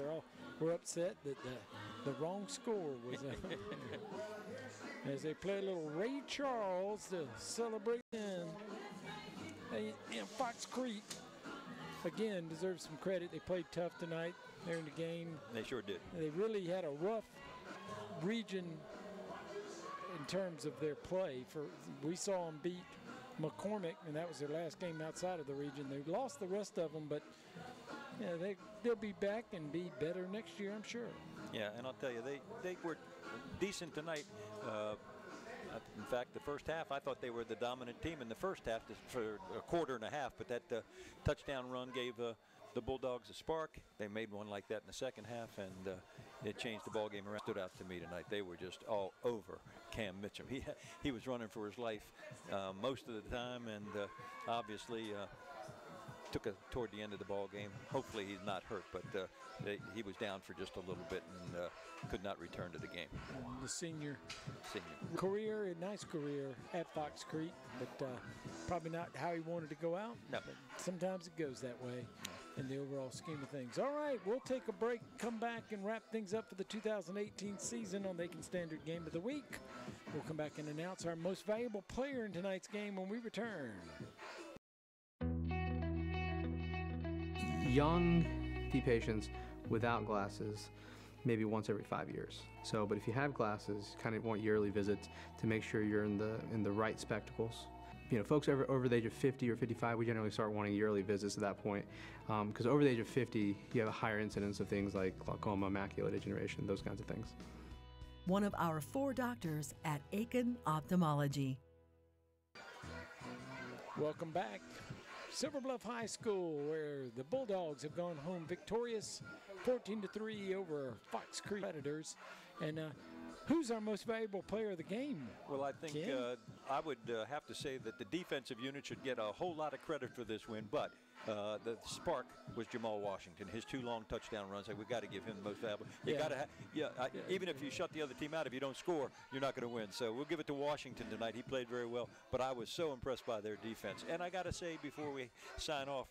were upset that the wrong score was as they play a little Ray Charles to celebrate. And Fox Creek again deserves some credit. They played tough tonight. They're in the game. They sure did. They really had a rough region in terms of their play. We saw them beat McCormick, and that was their last game outside of the region. They lost the rest of them, but they'll be back and be better next year, I'm sure. Yeah, and I'll tell you, they were decent tonight. In fact, the first half, I thought they were the dominant team in the first half for a quarter and a half, but that touchdown run gave the Bulldogs a spark. They made one like that in the second half, and it changed the ball game around. Stood out to me tonight. They were just all over Cam Mitchum. He was running for his life most of the time, and obviously took toward the end of the ball game. Hopefully he's not hurt, but he was down for just a little bit and could not return to the game. The senior career, a nice career at Fox Creek, but probably not how he wanted to go out. No. But sometimes it goes that way. in the overall scheme of things. All right, we'll take a break, come back, and wrap things up for the 2018 season on the Aiken Standard Game of the Week. We'll come back and announce our most valuable player in tonight's game when we return. Young patients without glasses maybe once every 5 years. So, but if you have glasses, kind of want yearly visits to make sure you're in the right spectacles. You know, folks over the age of 50 or 55, we generally start wanting yearly visits at that point, because over the age of 50, you have a higher incidence of things like glaucoma, macular degeneration, those kinds of things. One of our 4 doctors at Aiken Ophthalmology. Welcome back. Silver Bluff High School, where the Bulldogs have gone home victorious 14-3 over Fox Creek Predators. And who's our most valuable player of the game? Well, I think I would have to say that the defensive unit should get a whole lot of credit for this win, but the spark was Jamal Washington. His 2 long touchdown runs, we've got to give him the most valuable. You got to, even if you shut the other team out, if you don't score, you're not going to win. So we'll give it to Washington tonight. He played very well, but I was so impressed by their defense. And I got to say before we sign off,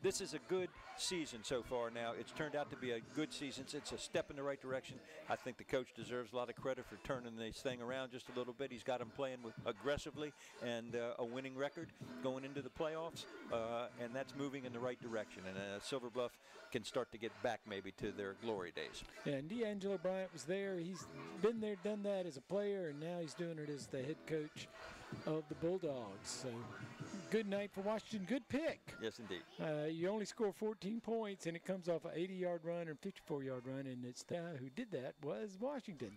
this is a good season so far now. It's turned out to be a good season. It's a step in the right direction. I think the coach deserves a lot of credit for turning this thing around just a little bit. He's got them playing aggressively and a winning record going into the playoffs, and that's moving in the right direction. And Silver Bluff can start to get back maybe to their glory days. Yeah, and D'Angelo Bryant was there. He's been there, done that as a player, and now he's doing it as the head coach of the Bulldogs. So good night for Washington. Good pick. Yes, indeed. You only score 14 points, and it comes off an 80-yard run and 54-yard run, and it's the guy who did that was Washington.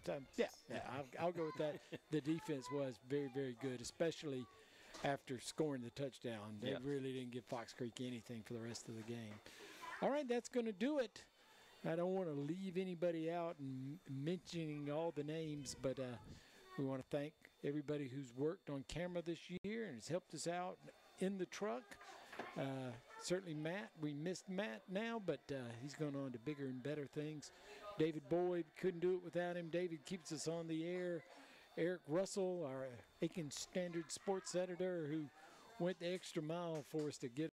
I'll go with that. The defense was very, very good, especially after scoring the touchdown. They really didn't give Fox Creek anything for the rest of the game. All right, that's going to do it. I don't want to leave anybody out and mentioning all the names, but we want to thank everybody who's worked on camera this year and has helped us out in the truck. Certainly Matt. We missed Matt now, but he's gone on to bigger and better things. David Boyd, couldn't do it without him. David keeps us on the air. Eric Russell, our Aiken Standard sports editor, who went the extra mile for us to get